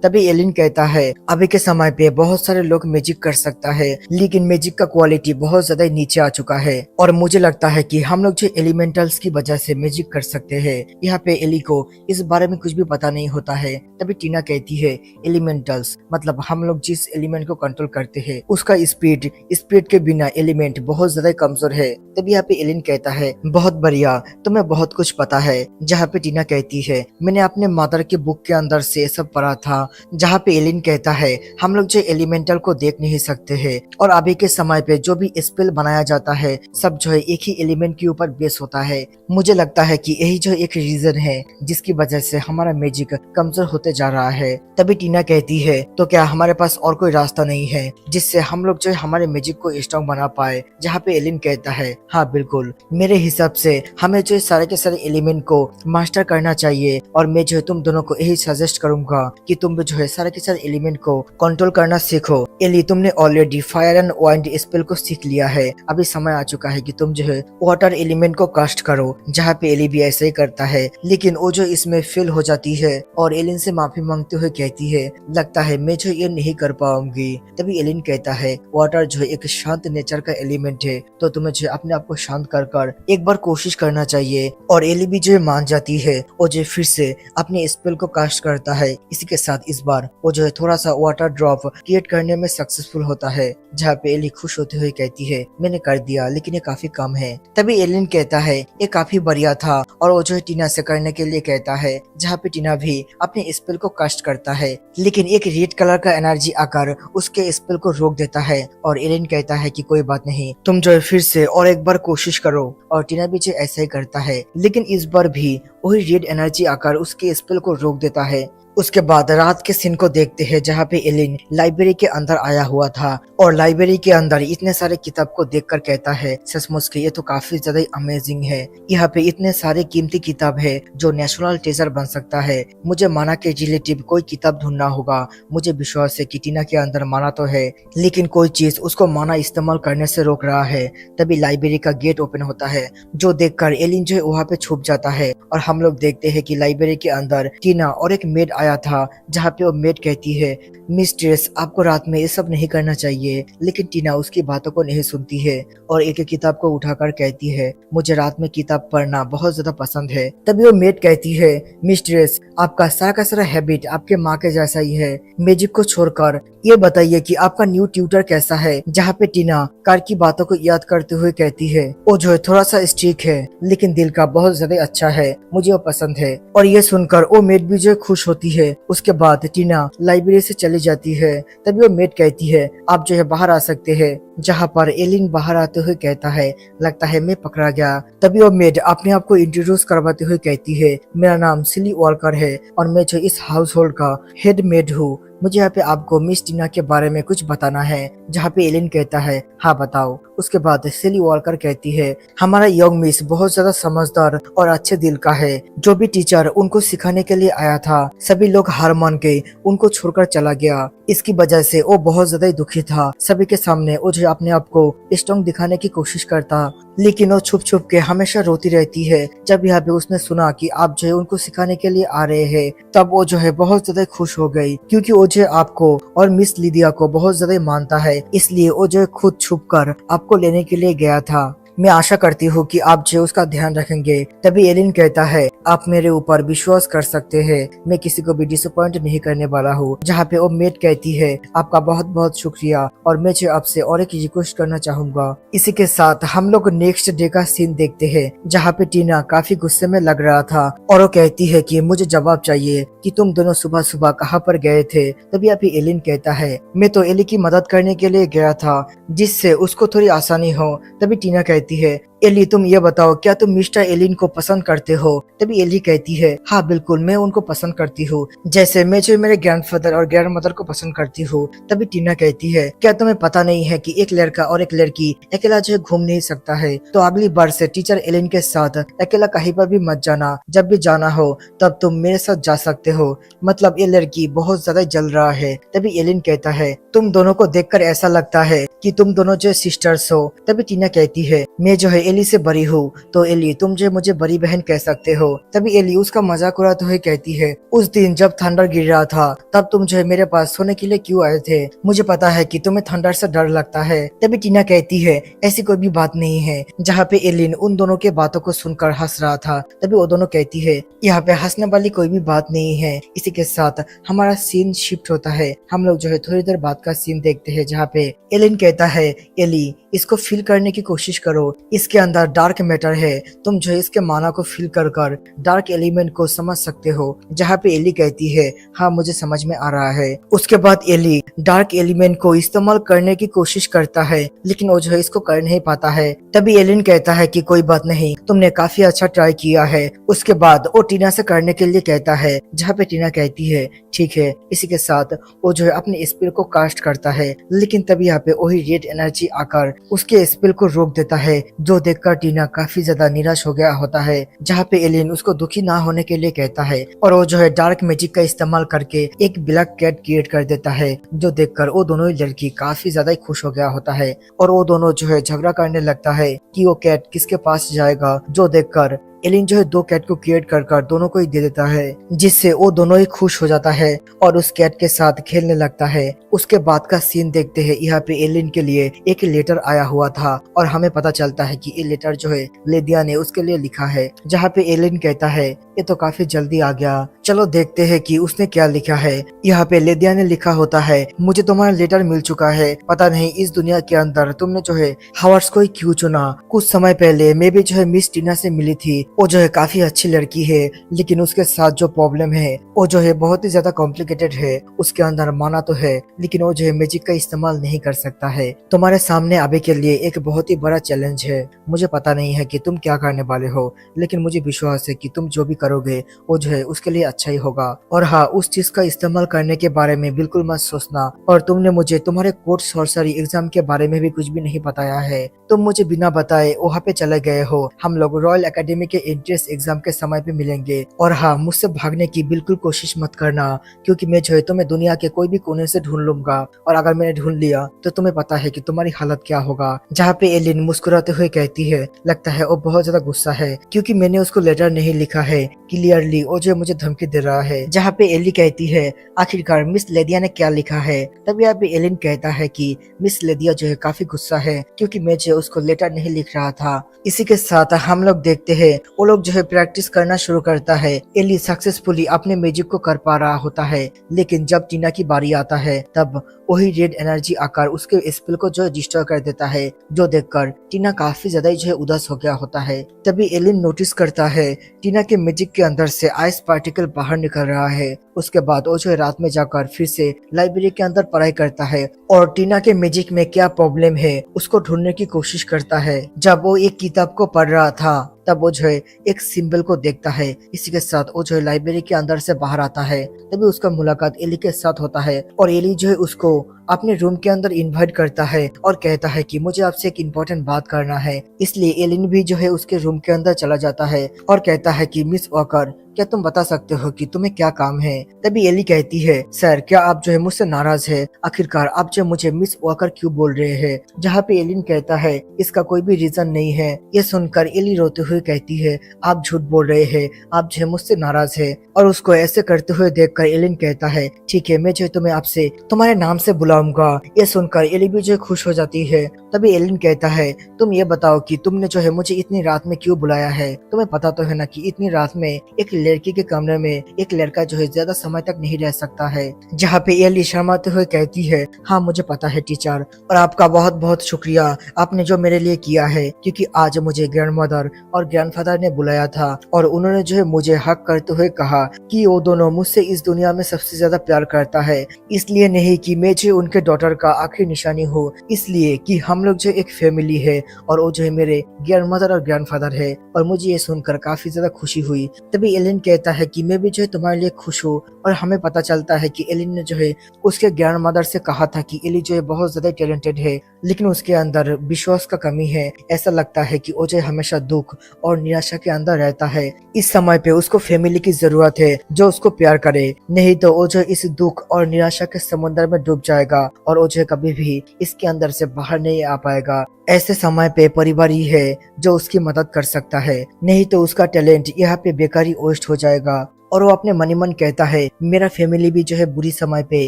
तभी एलिन कहता है, अभी के समय पे बहुत सारे लोग मैजिक कर सकता है, लेकिन मैजिक का क्वालिटी बहुत ज्यादा नीचे आ चुका है और मुझे लगता है कि हम लोग जो एलिमेंटल्स की वजह से मैजिक कर सकते हैं। यहाँ पे एली को इस बारे में कुछ भी पता नहीं होता है। तभी टीना कहती है, एलिमेंटल्स मतलब हम लोग जिस एलिमेंट को कंट्रोल करते हैं उसका स्पीड के बिना एलिमेंट बहुत ज्यादा कमजोर है। तभी यहाँ पे एलिन कहता है, बहुत बढ़िया, तुम्हें बहुत कुछ पता है। जहाँ पे टीना कहती है, मैंने अपने मदर के बुक के अंदर से सब पढ़ा था। जहाँ पे एलिन कहता है, हम लोग जो एलिमेंटल को देख नहीं सकते हैं और अभी के समय पे जो भी स्पेल बनाया जाता है सब जो है एक ही एलिमेंट के ऊपर बेस होता है। मुझे लगता है कि यही जो एक रीजन है जिसकी वजह से हमारा मैजिक कमजोर होते जा रहा है। तभी टीना कहती है, तो क्या हमारे पास और कोई रास्ता नहीं है जिससे हम लोग जो है हमारे मैजिक को स्ट्रॉन्ग बना पाए? जहाँ पे एलिन कहता है, हाँ बिल्कुल, मेरे हिसाब से हमें जो सारे के सारे एलिमेंट को मास्टर करना चाहिए और मैं जो है तुम दोनों को यही सजेस्ट करूंगा कि तुम भी जो है सारे के सारे एलिमेंट को कंट्रोल करना सीखो। एली, तुमने already fire and wind spell को सीख लिया है, अभी समय आ चुका है कि तुम जो है वाटर एलिमेंट को कास्ट करो। जहाँ पे एली भी ऐसे ही करता है, लेकिन वो जो इसमें फेल हो जाती है और एलिन से माफी मांगते हुए कहती है, लगता है मैं जो ये नहीं कर पाऊंगी। तभी एलिन कहता है, वाटर जो है एक शांत नेचर का एलिमेंट है, तो तुम्हें जो अपने आप को शांत कर एक बार कोशिश करना चाहिए। और एली भी जो है मान जाती है और जो फिर से अपने स्पेल को कास्ट करता है। इसी के साथ इस बार वो जो है थोड़ा सा वाटर ड्रॉप क्रिएट करने में सक्सेसफुल होता है। जहाँ पे एली खुश होते हुए कहती है, मैंने कर दिया, लेकिन ये काफी कम है। तभी एलिन कहता है, ये काफी बढ़िया था, और वो जो है टीना से करने के लिए कहता है। जहाँ पे टीना भी अपने स्पेल को कास्ट करता है, लेकिन एक रेड कलर का एनर्जी आकर उसके स्पेल को रोक देता है और एलिन कहता है कि कोई बात नहीं, तुम जो है फिर से और एक बार कोशिश करो। और टीना भी जो ऐसा ही करता है, लेकिन इस बार भी वही रेड एनर्जी आकर उसके स्पेल को रोक देता है। उसके बाद रात के सीन को देखते हैं, जहाँ पे एलिन लाइब्रेरी के अंदर आया हुआ था और लाइब्रेरी के अंदर इतने सारे किताब को देखकर कहता है, सचमुच के ये तो काफी ज्यादा अमेजिंग है। यहाँ पे इतने सारे कीमती किताब है जो नेशनल ट्रेजर बन सकता है। मुझे माना के रिलेटिव कोई किताब ढूंढना होगा। मुझे विश्वास है कि टीना के अंदर माना तो है, लेकिन कोई चीज उसको माना इस्तेमाल करने से रोक रहा है। तभी लाइब्रेरी का गेट ओपन होता है, जो देखकर एलिन जो है वहाँ पे छुप जाता है और हम लोग देखते हैं कि लाइब्रेरी के अंदर टीना और एक मेड आया था। जहाँ पे वो मेड कहती है, मिस्ट्रेस, आपको रात में ये सब नहीं करना चाहिए। लेकिन टीना उसकी बातों को नहीं सुनती है और एक एक किताब को उठाकर कहती है, मुझे रात में किताब पढ़ना बहुत ज्यादा पसंद है। तभी वो मेड कहती है, मिस्ट्रेस, आपका सारा का सारा हैबिट आपके माँ के जैसा ही है। मैजिक को छोड़कर ये बताइए कि आपका न्यू ट्यूटर कैसा है? जहाँ पे टीना कार की बातों को याद करते हुए कहती है, वो जो है थोड़ा सा स्ट्रिक है, लेकिन दिल का बहुत ज्यादा अच्छा है, मुझे वो पसंद है। और ये सुनकर वो मेड भी जो है खुश होती है। उसके बाद टीना लाइब्रेरी से चली जाती है। तभी वो मेड कहती है, आप जो है बाहर आ सकते हैं। जहाँ पर एलिन बाहर आते हुए कहता है, लगता है मैं पकड़ा गया। तभी वो मेड अपने आप को इंट्रोड्यूस करवाते हुए कहती है, मेरा नाम सिली वॉलकर है और मैं जो इस हाउस होल्ड का हेड मेड हूँ। मुझे यहाँ पे आपको मिस टीना के बारे में कुछ बताना है। जहाँ पे एलिन कहता है, हाँ बताओ। उसके बाद सिली वॉलकर कहती है, हमारा यंग मिस बहुत ज्यादा समझदार और अच्छे दिल का है। जो भी टीचर उनको सिखाने के लिए आया था, सभी लोग हार मान के उनको छोड़कर चला गया। इसकी वजह से वो बहुत ज्यादा दुखी था। सभी के सामने वो जो अपने आप को स्ट्रॉन्ग दिखाने की कोशिश करता, लेकिन वो छुप छुप के हमेशा रोती रहती है। जब यहाँ पे उसने सुना कि आप जो है उनको सिखाने के लिए आ रहे हैं, तब वो जो है बहुत ज्यादा खुश हो गई, क्योंकि वो जो आपको और मिस लिदिया को बहुत ज्यादा मानता है। इसलिए वो जो है खुद छुप कर आपको लेने के लिए गया था। मैं आशा करती हूँ कि आप जो उसका ध्यान रखेंगे। तभी एलिन कहता है, आप मेरे ऊपर विश्वास कर सकते हैं, मैं किसी को भी डिसअपॉइंट नहीं करने वाला हूँ। जहाँ पे वो मेट कहती है, आपका बहुत बहुत शुक्रिया और मैं जो आपसे और एक रिक्वेस्ट करना चाहूंगा। इसी के साथ हम लोग नेक्स्ट डे का सीन देखते हैं, जहाँ पे टीना काफी गुस्से में लग रहा था और वो कहती है कि मुझे जवाब चाहिए कि तुम दोनों सुबह सुबह कहाँ पर गए थे। तभी अभी एलिन कहता है, मैं तो एली की मदद करने के लिए गया था, जिससे उसको थोड़ी आसानी हो। तभी टीना कहती है, एली तुम ये बताओ, क्या तुम मिस्टर एलिन को पसंद करते हो? तभी एली कहती है हाँ बिल्कुल, मैं उनको पसंद करती हूँ, जैसे मैं जो मेरे ग्रैंडफादर और ग्रैंड मदर को पसंद करती हूँ। तभी टीना कहती है क्या तुम्हें पता नहीं है कि एक लड़का और एक लड़की अकेला जो है घूम नहीं सकता है, तो अगली बार से टीचर एलिन के साथ अकेला कहीं पर भी मत जाना, जब भी जाना हो तब तुम मेरे साथ जा सकते हो। मतलब ये लड़की बहुत ज्यादा जल रहा है। तभी एलिन कहता है तुम दोनों को देखकर ऐसा लगता है कि तुम दोनों जो सिस्टर्स हो। तभी टीना कहती है मैं जो है एली से बड़ी हूँ, तो एली तुम जो मुझे बड़ी बहन कह सकते हो। तभी एली उसका मजाक उड़ाते हुए कहती है उस दिन जब थंडर गिर रहा था तब तुम जो है मेरे पास सोने के लिए क्यों आए थे? मुझे पता है कि तुम्हें थंडर से डर लगता है। तभी टीना कहती है ऐसी कोई भी बात नहीं है। जहाँ पे एलिन उन दोनों के बातों को सुनकर हंस रहा था, तभी वो दोनों कहती है यहाँ पे हंसने वाली कोई भी बात नहीं है। इसी के साथ हमारा सीन शिफ्ट होता है। हम लोग जो है थोड़ी देर बाद का सीन देखते हैं, जहाँ पे एलिन कहता है एली इसको फील करने की कोशिश करो, इसके अंदर डार्क मैटर है, तुम जो है इसके माना को फील कर कर डार्क एलिमेंट को समझ सकते हो। जहाँ पे एली कहती है हाँ मुझे समझ में आ रहा है। उसके बाद एली डार्क एलिमेंट को इस्तेमाल करने की कोशिश करता है, लेकिन वो जो है इसको कर नहीं पाता है। तभी एलिन कहता है कि कोई बात नहीं, तुमने काफी अच्छा ट्राई किया है। उसके बाद वो टीना से करने के लिए कहता है, जहाँ पे टीना कहती है ठीक है। इसी के साथ वो जो है अपने स्पेल को कास्ट करता है, लेकिन तभी यहाँ पे वही रेड एनर्जी आकर उसके स्पेल को रोक देता है, जो देखकर टीना काफी ज्यादा निराश हो गया होता है। जहाँ पे एलिन उसको दुखी ना होने के लिए कहता है और वो जो है डार्क मैजिक का इस्तेमाल करके एक ब्लैक कैट क्रिएट कर देता है, जो देखकर वो दोनों ही लड़की काफी ज्यादा ही खुश हो गया होता है। और वो दोनों जो है झगड़ा करने लगता है कि वो कैट किसके पास जाएगा, जो देखकर एलिन जो है दो कैट को क्रिएट कर कर दोनों को ही दे देता है, जिससे वो दोनों ही खुश हो जाता है और उस कैट के साथ खेलने लगता है। उसके बाद का सीन देखते हैं। यहाँ पे एलिन के लिए एक लेटर आया हुआ था और हमें पता चलता है कि ये लेटर जो है लेदिया ने उसके लिए लिखा है। जहाँ पे एलिन कहता है ये तो काफी जल्दी आ गया, चलो देखते हैं कि उसने क्या लिखा है। यहाँ पे लेदिया ने लिखा होता है मुझे तुम्हारा लेटर मिल चुका है, पता नहीं इस दुनिया के अंदर तुमने जो है हॉवर्ड्स को ही क्यों चुना। कुछ समय पहले मैं भी जो है मिस टीना से मिली थी, वो जो है काफी अच्छी लड़की है, लेकिन उसके साथ जो प्रॉब्लम है वो जो है बहुत ही ज्यादा कॉम्प्लिकेटेड है। उसके अंदर माना तो है, लेकिन वो जो है मैजिक का इस्तेमाल नहीं कर सकता है। तुम्हारे सामने अभी के लिए एक बहुत ही बड़ा चैलेंज है। मुझे पता नहीं है कि तुम क्या करने वाले हो, लेकिन मुझे विश्वास है कि तुम जो भी करोगे वो जो है उसके लिए अच्छा ही होगा। और हाँ, उस चीज का इस्तेमाल करने के बारे में बिल्कुल मत सोचना। और तुमने मुझे तुम्हारे कोर्ट सॉर्सरी एग्जाम के बारे में भी कुछ भी नहीं बताया है। तुम मुझे बिना बताए वहाँ पे चले गए हो। हम लोग रॉयल एकेडमी के एंट्रेंस एग्जाम के समय पे मिलेंगे। और हाँ, मुझसे भागने की बिल्कुल कोशिश मत करना, क्योंकि मैं जो है तुम्हें दुनिया के कोई भी कोने से ढूंढ लूंगा, और अगर मैंने ढूंढ लिया तो तुम्हें पता है कि तुम्हारी हालत क्या होगा। जहाँ पे एलिन मुस्कुराते हुए कहती है लगता है वो बहुत ज्यादा गुस्सा है, क्योंकि मैंने उसको लेटर नहीं लिखा है। क्लियरली वो जो मुझे धमकी दे रहा है। जहाँ पे एली कहती है आखिरकार मिस लेदिया ने क्या लिखा है। तब यहाँ पे एलिन कहता है कि मिस लेदिया जो है काफी गुस्सा है, क्योंकि मैं जो उसको लेटर नहीं लिख रहा था। इसी के साथ हम लोग देखते हैं वो लोग जो है प्रैक्टिस करना शुरू करता है। एली सक्सेसफुली अपने मैजिक को कर पा रहा होता है, लेकिन जब टीना की बारी आता है तब वही रेड एनर्जी आकर उसके स्पेल को जो है डिस्ट्रॉय कर देता है, जो देखकर टीना काफी ज्यादा जो है उदास हो गया होता है। तभी एलिन नोटिस करता है टीना के मैजिक के अंदर से आइस पार्टिकल बाहर निकल रहा है। उसके बाद वो जो है रात में जाकर फिर से लाइब्रेरी के अंदर पढ़ाई करता है और टीना के मैजिक में क्या प्रॉब्लम है उसको ढूंढने की कोशिश करता है। जब वो एक किताब को पढ़ रहा था तब वो जो है एक सिंबल को देखता है। इसी के साथ वो जो है लाइब्रेरी के अंदर से बाहर आता है। तभी उसका मुलाकात एली के साथ होता है और एली जो है उसको अपने रूम के अंदर इनवाइट करता है और कहता है कि मुझे आपसे एक इम्पोर्टेंट बात करना है। इसलिए एलिन भी जो है उसके रूम के अंदर चला जाता है और कहता है कि मिस वॉकर, क्या तुम बता सकते हो कि तुम्हें क्या काम है? तभी एली कहती है सर, क्या आप जो है मुझसे नाराज है? आखिरकार आप जो मुझे मिस वॉकर क्यों बोल रहे हैं? जहाँ पे एलिन कहता है इसका कोई भी रीजन नहीं है। ये सुनकर एली रोते हुए कहती है आप झूठ बोल रहे हैं, आप जो है मुझसे नाराज है। और उसको ऐसे करते हुए देखकर एलिन कहता है ठीक है, मैं जो तुम्हें आपसे तुम्हारे नाम से बुलाऊंगा। ये सुनकर एली भी जो खुश हो जाती है। तभी एलिन कहता है तुम ये बताओ कि तुमने जो है मुझे इतनी रात में क्यों बुलाया है? तुम्हें पता तो है ना कि इतनी रात में एक लड़की के कमरे में एक लड़का जो है ज्यादा समय तक नहीं रह सकता है। जहाँ पे एली शर्माते हुए कहती है हाँ मुझे पता है टीचर, और आपका बहुत बहुत शुक्रिया आपने जो मेरे लिए किया है, क्योंकि आज मुझे ग्रैंडमदर और ग्रैंडफादर ने बुलाया था और उन्होंने जो है मुझे हक करते हुए कहा कि वो दोनों मुझसे इस दुनिया में सबसे ज्यादा प्यार करता है। इसलिए नहीं कि मैं जो उनके डॉटर का आखिरी निशानी हो, इसलिए कि हम लोग जो एक फैमिली है और वो जो है मेरे ग्रैंड मदर और ग्रैंडफादर है। और मुझे ये सुनकर काफी ज्यादा खुशी हुई। तभी एलिन कहता है कि मैं भी जो है तुम्हारे लिए खुश हूँ। और हमें पता चलता है कि एलिन ने जो है उसके ग्रैंड मदर से कहा था कि एली जो है बहुत ज्यादा टैलेंटेड है, लेकिन उसके अंदर विश्वास का कमी है। ऐसा लगता है कि वो जो है हमेशा दुख और निराशा के अंदर रहता है। इस समय पे उसको फैमिली की जरूरत है जो उसको प्यार करे, नहीं तो वो जो इस दुख और निराशा के समुद्र में डूब जाएगा और वो जो है कभी भी इसके अंदर से बाहर नहीं आ पाएगा। ऐसे समय पे परिवार ही है जो उसकी मदद कर सकता है, नहीं तो उसका टैलेंट यहाँ पे बेकार ही वेस्ट हो जाएगा। और वो अपने मन ही मन कहता है मेरा फैमिली भी जो है बुरी समय पे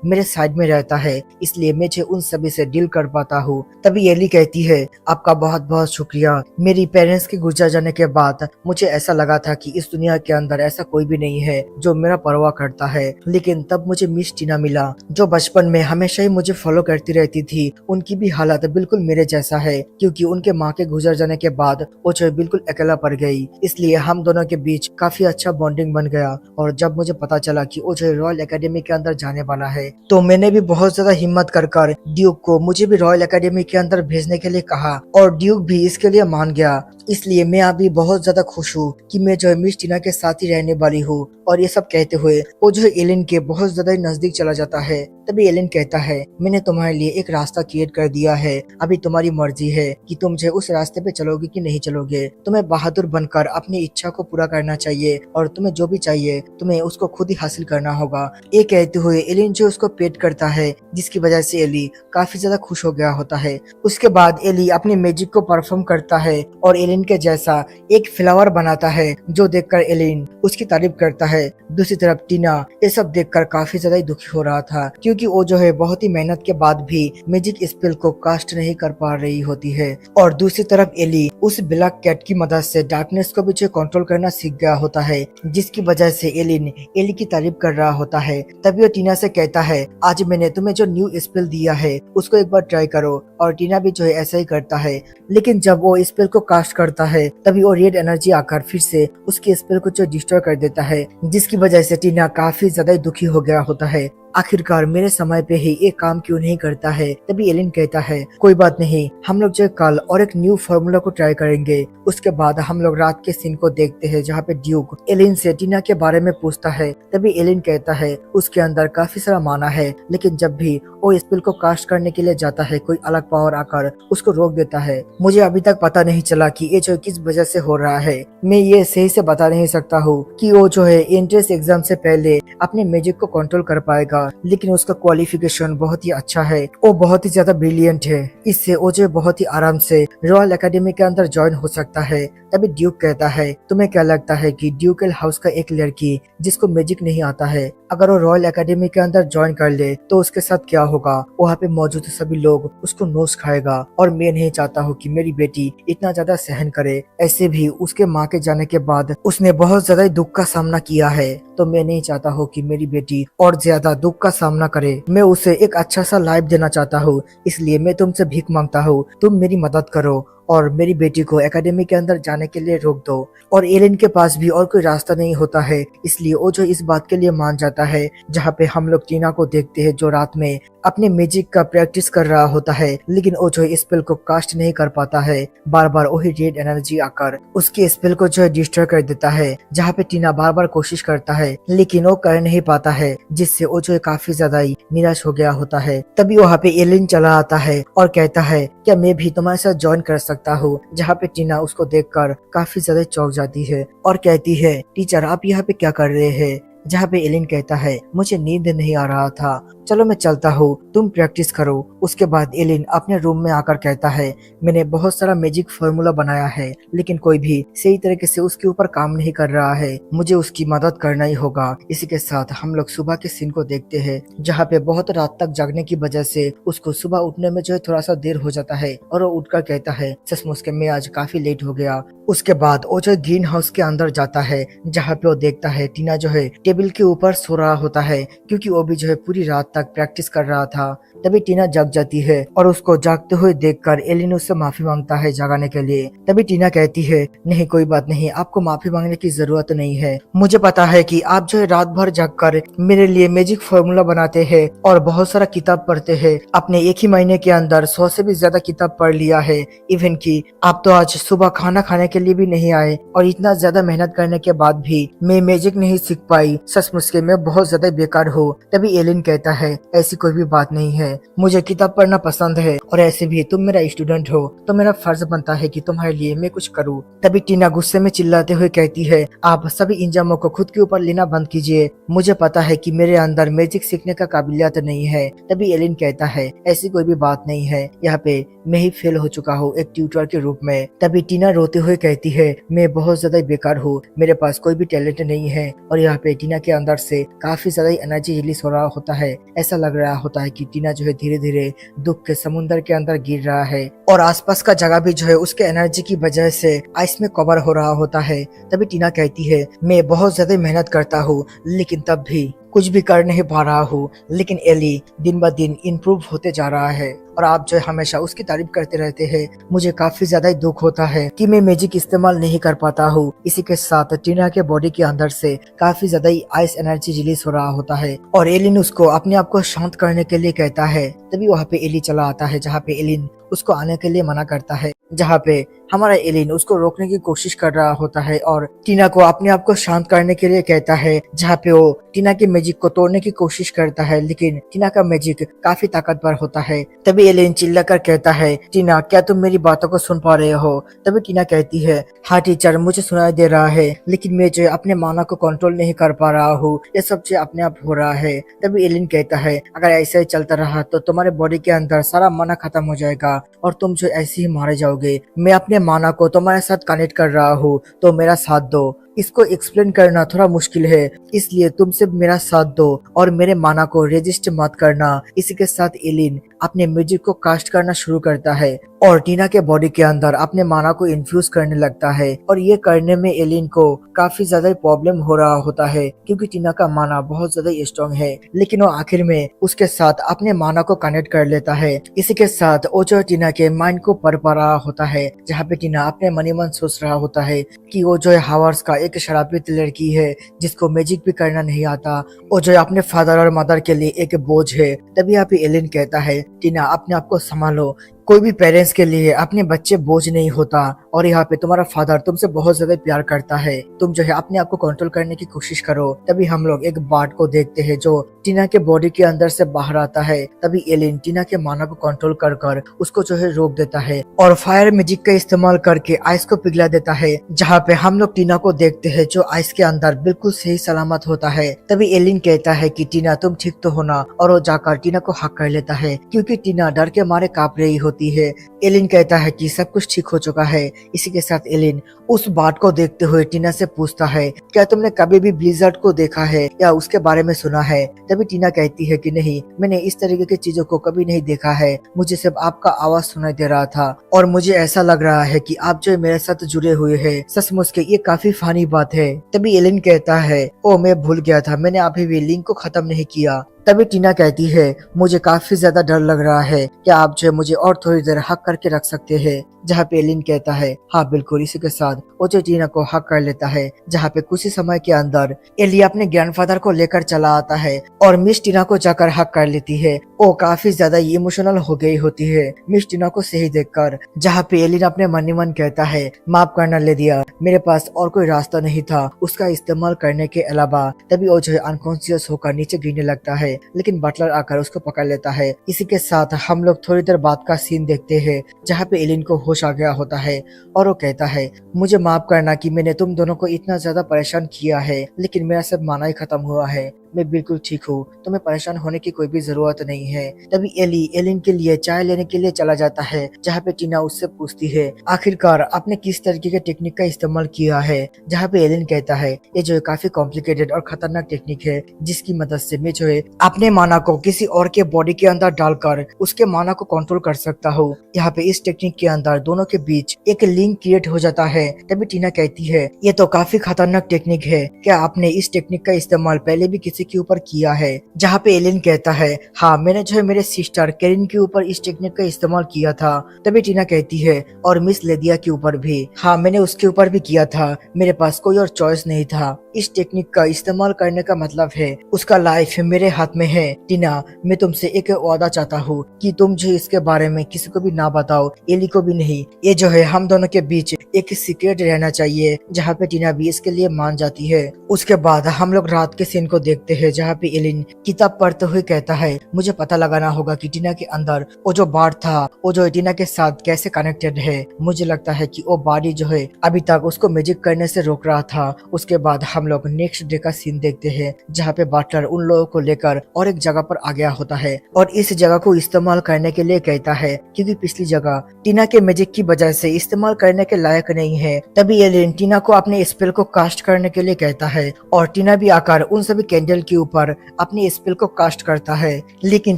मेरे साइड में रहता है, इसलिए मैं जो उन सभी से डील कर पाता हूँ। तभी एली कहती है आपका बहुत बहुत शुक्रिया। मेरी पेरेंट्स के गुजर जाने के बाद मुझे ऐसा लगा था कि इस दुनिया के अंदर ऐसा कोई भी नहीं है जो मेरा परवाह करता है, लेकिन तब मुझे मिस टीना मिला जो बचपन में हमेशा ही मुझे फॉलो करती रहती थी। उनकी भी हालत बिल्कुल मेरे जैसा है, क्योंकि उनके माँ के गुजर जाने के बाद वो जो बिल्कुल अकेला पड़ गई, इसलिए हम दोनों के बीच काफी अच्छा बॉन्डिंग बन गया। और जब मुझे पता चला कि वो जो रॉयल एकेडमी के अंदर जाने वाला है, तो मैंने भी बहुत ज्यादा हिम्मत कर ड्यूक को मुझे भी रॉयल एकेडमी के अंदर भेजने के लिए कहा और ड्यूक भी इसके लिए मान गया। इसलिए मैं अभी बहुत ज्यादा खुश हूँ कि मैं जो है मिस टीना के साथ ही रहने वाली हूँ। और ये सब कहते हुए वो जो है एलिन के बहुत ज्यादा नजदीक चला जाता है। तभी एलिन कहता है मैंने तुम्हारे लिए एक रास्ता क्रिएट कर दिया है, अभी तुम्हारी मर्जी है कि तुम जो उस रास्ते पे चलोगे कि नहीं चलोगे। तुम्हें बहादुर बनकर अपनी इच्छा को पूरा करना चाहिए और तुम्हें जो भी चाहिए तुम्हें उसको खुद ही हासिल करना होगा। ये कहते हुए एलिन जो उसको पेट करता है, जिसकी वजह से एली काफी ज्यादा खुश हो गया होता है। उसके बाद एली अपनी मैजिक को परफॉर्म करता है और एलिन के जैसा एक फ्लावर बनाता है, जो देखकर एलिन उसकी तारीफ करता है। दूसरी तरफ टीना ये सब देखकर काफी ज्यादा दुखी हो रहा था, क्योंकि वो जो है बहुत ही मेहनत के बाद भी मैजिक स्पेल को कास्ट नहीं कर पा रही होती है। और दूसरी तरफ एली उस ब्लैक कैट की मदद से डार्कनेस को भी जो कंट्रोल करना सीख गया होता है, जिसकी वजह से एलिन एली की तारीफ कर रहा होता है। तभी वो टीना से कहता है आज मैंने तुम्हें जो न्यू स्पेल दिया है उसको एक बार ट्राई करो। और टीना भी जो है ऐसा ही करता है, लेकिन जब वो स्पेल को कास्ट करता है तभी वो रेड एनर्जी आकर फिर से उसके स्पेल को जो डिस्ट्रॉय कर देता है, जिसकी वजह से टीना काफी ज्यादा दुखी हो गया होता है। आखिरकार मेरे समय पे ही एक काम क्यों नहीं करता है। तभी एलिन कहता है कोई बात नहीं, हम लोग जो कल और एक न्यू फॉर्मूला को ट्राई करेंगे। उसके बाद हम लोग रात के सीन को देखते हैं जहाँ पे ड्यूक एलिन से टीना के बारे में पूछता है। तभी एलिन कहता है उसके अंदर काफी सारा माना है, लेकिन जब भी वो स्पेल को कास्ट करने के लिए जाता है कोई अलग पावर आकर उसको रोक देता है। मुझे अभी तक पता नहीं चला कि ये जो किस वजह से हो रहा है। मैं ये सही से बता नहीं सकता हूँ कि वो जो है एंट्रेंस एग्जाम से पहले अपने मैजिक को कंट्रोल कर पाएगा, लेकिन उसका क्वालिफिकेशन बहुत ही अच्छा है, वो बहुत ही ज्यादा ब्रिलियंट है। इससे वो जो बहुत ही आराम से रॉयल एकेडमी के अंदर ज्वाइन हो सकता है। तभी ड्यूक कहता है तुम्हें क्या लगता है कि ड्यूकल हाउस का एक लड़की जिसको मैजिक नहीं आता है, अगर वो रॉयल एकेडमी के अंदर ज्वाइन कर ले तो उसके साथ क्या होगा? वहाँ पे मौजूद सभी लोग उसको नोच खाएगा। और मैं नहीं चाहता हूँ कि मेरी बेटी इतना ज्यादा सहन करे। ऐसे भी उसके माँ के जाने के बाद उसने बहुत ज्यादा दुख का सामना किया है, तो मैं नहीं चाहता हूँ कि मेरी बेटी और ज्यादा दुख का सामना करे। मैं उसे एक अच्छा सा लाइफ देना चाहता हूँ, इसलिए मैं तुमसे भीख मांगता हूँ, तुम मेरी मदद करो और मेरी बेटी को एकेडमी के अंदर जाने के लिए रोक दो। और एलिन के पास भी और कोई रास्ता नहीं होता है, इसलिए वो जो इस बात के लिए मान जाता है। जहाँ पे हम लोग टीना को देखते हैं जो रात में अपने मैजिक का प्रैक्टिस कर रहा होता है, लेकिन वो जो स्पेल को कास्ट नहीं कर पाता है। बार बार वही रेड एनर्जी आकर उसके स्पेल को जो है डिस्ट्रॉय कर देता है। जहाँ पे टीना बार बार कोशिश करता है, लेकिन वो कर नहीं पाता है, जिससे वो जो है काफी ज्यादा ही निराश हो गया होता है। तभी वहाँ पे एलिन चला आता है और कहता है क्या मैं भी तुम्हारे साथ ज्वाइन कर सकता हूँ? जहाँ पे टीना उसको देखकर काफी ज्यादा चौंक जाती है और कहती है टीचर आप यहाँ पे क्या कर रहे हैं? जहाँ पे एलिन कहता है मुझे नींद नहीं आ रहा था, चलो मैं चलता हूँ, तुम प्रैक्टिस करो। उसके बाद एलिन अपने रूम में आकर कहता है मैंने बहुत सारा मैजिक फॉर्मूला बनाया है, लेकिन कोई भी सही तरीके से उसके ऊपर काम नहीं कर रहा है, मुझे उसकी मदद करना ही होगा। इसी के साथ हम लोग सुबह के सीन को देखते हैं, जहाँ पे बहुत रात तक जागने की वजह से उसको सुबह उठने में जो है थोड़ा सा देर हो जाता है और वो उठकर कहता है सचमुच के मैं आज काफी लेट हो गया। उसके बाद वो जो ग्रीन हाउस के अंदर जाता है, जहाँ पे वो देखता है टीना जो है टेबल के ऊपर सो रहा होता है क्योंकि वो भी जो है पूरी रात तक प्रैक्टिस कर रहा था। तभी टीना जग जाती है और उसको जागते हुए देखकर एलिन उससे माफी मांगता है जगाने के लिए। तभी टीना कहती है, नहीं कोई बात नहीं, आपको माफी मांगने की जरूरत नहीं है। मुझे पता है कि आप जो है रात भर जगकर मेरे लिए मैजिक फॉर्मूला बनाते हैं और बहुत सारा किताब पढ़ते हैं। आपने एक ही महीने के अंदर 100 से भी ज्यादा किताब पढ़ लिया है। इवन की आप तो आज सुबह खाना खाने के लिए भी नहीं आए और इतना ज्यादा मेहनत करने के बाद भी मैं मैजिक नहीं सीख पाई। सचमुच के मैं बहुत ज्यादा बेकार हूँ। तभी एलिन कहता है, ऐसी कोई भी बात नहीं है, मुझे किताब पढ़ना पसंद है और ऐसे भी तुम मेरा स्टूडेंट हो तो मेरा फर्ज बनता है कि तुम्हारे लिए मैं कुछ करूँ। तभी टीना गुस्से में चिल्लाते हुए कहती है, आप सभी इंजामों को खुद के ऊपर लेना बंद कीजिए। मुझे पता है कि मेरे अंदर मैजिक सीखने का काबिलियत नहीं है। तभी एलिन कहता है, ऐसी कोई भी बात नहीं है, यहाँ पे मैं ही फेल हो चुका हूँ एक ट्यूटर के रूप में। तभी टीना रोते हुए कहती है, मैं बहुत ज्यादा बेकार हूँ, मेरे पास कोई भी टैलेंट नहीं है। और यहाँ पे टीना के अंदर से काफी ज्यादा एनर्जी रिलीज हो रहा होता है। ऐसा लग रहा होता है कि टीना जो है धीरे धीरे दुख के समुद्र के अंदर गिर रहा है और आसपास का जगह भी जो है उसके एनर्जी की वजह से आइस में कवर हो रहा होता है। तभी टीना कहती है, मैं बहुत ज्यादा मेहनत करता हूँ लेकिन तब भी कुछ भी कर नहीं पा रहा हूँ। लेकिन एली दिन ब दिन इम्प्रूव होते जा रहा है और आप जो है हमेशा उसकी तारीफ करते रहते हैं। मुझे काफी ज्यादा दुख होता है कि मैं मैजिक इस्तेमाल नहीं कर पाता हूँ। इसी के साथ टीना के बॉडी के अंदर से काफी ज्यादा आइस एनर्जी रिलीज हो रहा होता है और एलिन उसको अपने आप को शांत करने के लिए कहता है। तभी वहाँ पे एली चला आता है जहाँ पे एलिन उसको आने के लिए मना करता है, जहाँ पे हमारा एलिन उसको रोकने की कोशिश कर रहा होता है और टीना को अपने आप को शांत करने के लिए कहता है, जहाँ पे वो टीना के मैजिक को तोड़ने की कोशिश करता है लेकिन टीना का मैजिक काफी ताकतवर होता है। तभी एलिन चिल्लाकर कहता है, टीना क्या तुम मेरी बातों को सुन पा रहे हो? तभी टीना कहती है, हाँ टीचर मुझे सुनाई दे रहा है लेकिन मैं जो अपने माना को कंट्रोल नहीं कर पा रहा हूँ, ये सब जो अपने आप हो रहा है। तभी एलिन कहता है, अगर ऐसे ही चलता रहा तो तुम्हारे बॉडी के अंदर सारा माना खत्म हो जाएगा और तुम जो ऐसे ही मारे जाओगे। मैं अपने माना को तुम्हारे साथ कनेक्ट कर रहा हूँ तो मेरा साथ दो। इसको एक्सप्लेन करना थोड़ा मुश्किल है, इसलिए तुम सिर्फ मेरा साथ दो और मेरे माना को रेजिस्ट मत करना। इसी के साथ एलिन अपने म्यूजिक को कास्ट करना शुरू करता है और टीना के बॉडी के अंदर अपने माना को इन्फ्यूज करने लगता है और ये करने में एलिन को काफी ज्यादा प्रॉब्लम हो रहा होता है क्योंकि टीना का माना बहुत ज्यादा स्ट्रॉन्ग है। लेकिन वो आखिर में उसके साथ अपने माना को कनेक्ट कर लेता है। इसी के साथ वो जो टीना के माइंड को पढ़ पा रहा होता है, जहाँ पे टीना अपने मन ही मन सोच रहा होता है कि वो जो है हावर्स का एक शराबित लड़की है जिसको मैजिक भी करना नहीं आता, वो जो अपने फादर और मदर के लिए एक बोझ है। तभी यहाँ पे एलिन कहता है, टीना अपने आप को संभालो, कोई भी पेरेंट्स के लिए अपने बच्चे बोझ नहीं होता और यहाँ पे तुम्हारा फादर तुमसे बहुत ज्यादा प्यार करता है, तुम जो है अपने आप को कंट्रोल करने की कोशिश करो। तभी हम लोग एक बार्ड को देखते हैं जो टीना के बॉडी के अंदर से बाहर आता है। तभी एलिन टीना के माना को कंट्रोल कर उसको जो है रोक देता है और फायर मैजिक का इस्तेमाल करके आइस को पिघला देता है, जहाँ पे हम लोग टीना को देखते हैं जो आइस के अंदर बिल्कुल सही सलामत होता है। तभी एलिन कहता है कि टीना तुम ठीक तो होना और वो जाकर टीना को हक कर लेता है क्योंकि टीना डर के मारे कांप रही होती है। एलिन कहता है कि सब कुछ ठीक हो चुका है। इसी के साथ एलिन उस बात को देखते हुए टीना से पूछता है, क्या तुमने कभी भी ब्लिज़र्ड को देखा है या उसके बारे में सुना है? तभी टीना कहती है कि नहीं, मैंने इस तरीके की चीजों को कभी नहीं देखा है, मुझे सिर्फ आपका आवाज सुनाई दे रहा था और मुझे ऐसा लग रहा है कि आप जो मेरे साथ जुड़े हुए हैं। सचमुच के ये काफी फानी बात है। तभी एलिन कहता है, ओ मैं भूल गया था, मैंने अभी भी लिंक को खत्म नहीं किया। तभी टीना कहती है, मुझे काफी ज्यादा डर लग रहा है, क्या आप जो मुझे और थोड़ी देर हक करके रख सकते हैं? जहाँ पे एलिन कहता है, हाँ बिल्कुल। इसी के साथ वो जो टीना को हक कर लेता है, जहाँ पे कुछ ही समय के अंदर एली अपने ग्रैंडफादर को लेकर चला आता है और मिस टीना को जाकर हक कर लेती है। वो काफी ज्यादा इमोशनल हो गई होती है मिस टीना को सही देखकर, जहाँ पे एलिन अपने मन ही मन कहता है, माफ करना लेडिया, मेरे पास और कोई रास्ता नहीं था उसका इस्तेमाल करने के अलावा। तभी वो जो है अनकॉन्शियस होकर नीचे गिरने लगता है, लेकिन बटलर आकर उसको पकड़ लेता है। इसी के साथ हम लोग थोड़ी देर बाद का सीन देखते हैं, जहाँ पे एलिन को होश आ गया होता है और वो कहता है, मुझे माफ करना कि मैंने तुम दोनों को इतना ज्यादा परेशान किया है, लेकिन मेरा सब माना ही खत्म हुआ है। मैं बिल्कुल ठीक हूँ, तुम्हें परेशान होने की कोई भी जरूरत नहीं है। तभी एली एलिन के लिए चाय लेने के लिए चला जाता है, जहाँ पे टीना उससे पूछती है आखिरकार आपने किस तरीके के टेक्निक का इस्तेमाल किया है। जहाँ पे एलिन कहता है ये जो है काफी कॉम्प्लिकेटेड और खतरनाक टेक्निक है, जिसकी मदद से मैं जो है अपने माना को किसी और के बॉडी के अंदर डालकर उसके माना को कंट्रोल कर सकता हूँ। यहाँ पे इस टेक्निक के अंदर दोनों के बीच एक लिंक क्रिएट हो जाता है। तभी टीना कहती है ये तो काफी खतरनाक टेक्निक है, क्या आपने इस टेक्निक का इस्तेमाल पहले भी किसी के ऊपर किया है। जहाँ पे एलिन कहता है हाँ, मैंने जो है मेरे सिस्टर केरिन के ऊपर इस टेक्निक का इस्तेमाल किया था। तभी टीना कहती है और मिस लेदिया के ऊपर भी, हाँ मैंने उसके ऊपर भी किया था, मेरे पास कोई और चॉइस नहीं था। इस टेक्निक का इस्तेमाल करने का मतलब है उसका लाइफ मेरे हाथ में है। टीना, मैं तुमसे एक वादा चाहता हूँ कि तुम जो इसके बारे में किसी को भी ना बताओ, एली को भी नहीं। ये जो है हम दोनों के बीच एक सीक्रेट रहना चाहिए। जहाँ पे टीना भी इसके लिए मान जाती है। उसके बाद हम लोग रात के सीन को देखते हैं, जहाँ पे एलिन किताब पढ़ते हुए कहता है मुझे पता लगाना होगा कि टीना के अंदर वो जो बाढ़ था वो जो टीना के साथ कैसे कनेक्टेड है। मुझे लगता है कि वो बॉडी जो है अभी तक उसको मैजिक करने से रोक रहा था। उसके बाद हम लोग नेक्स्ट डे का सीन देखते हैं, जहाँ पे बटलर उन लोगों को लेकर और एक जगह पर आ गया होता है और इस जगह को इस्तेमाल करने के लिए कहता है, क्योंकि पिछली जगह टीना के मैजिक की वजह से इस्तेमाल करने के लायक नहीं है। तभी एलिन टीना को अपने स्पेल को कास्ट करने के लिए कहता है और टीना भी आकर उन सभी कैंडल के ऊपर अपने स्पेल को कास्ट करता है। लेकिन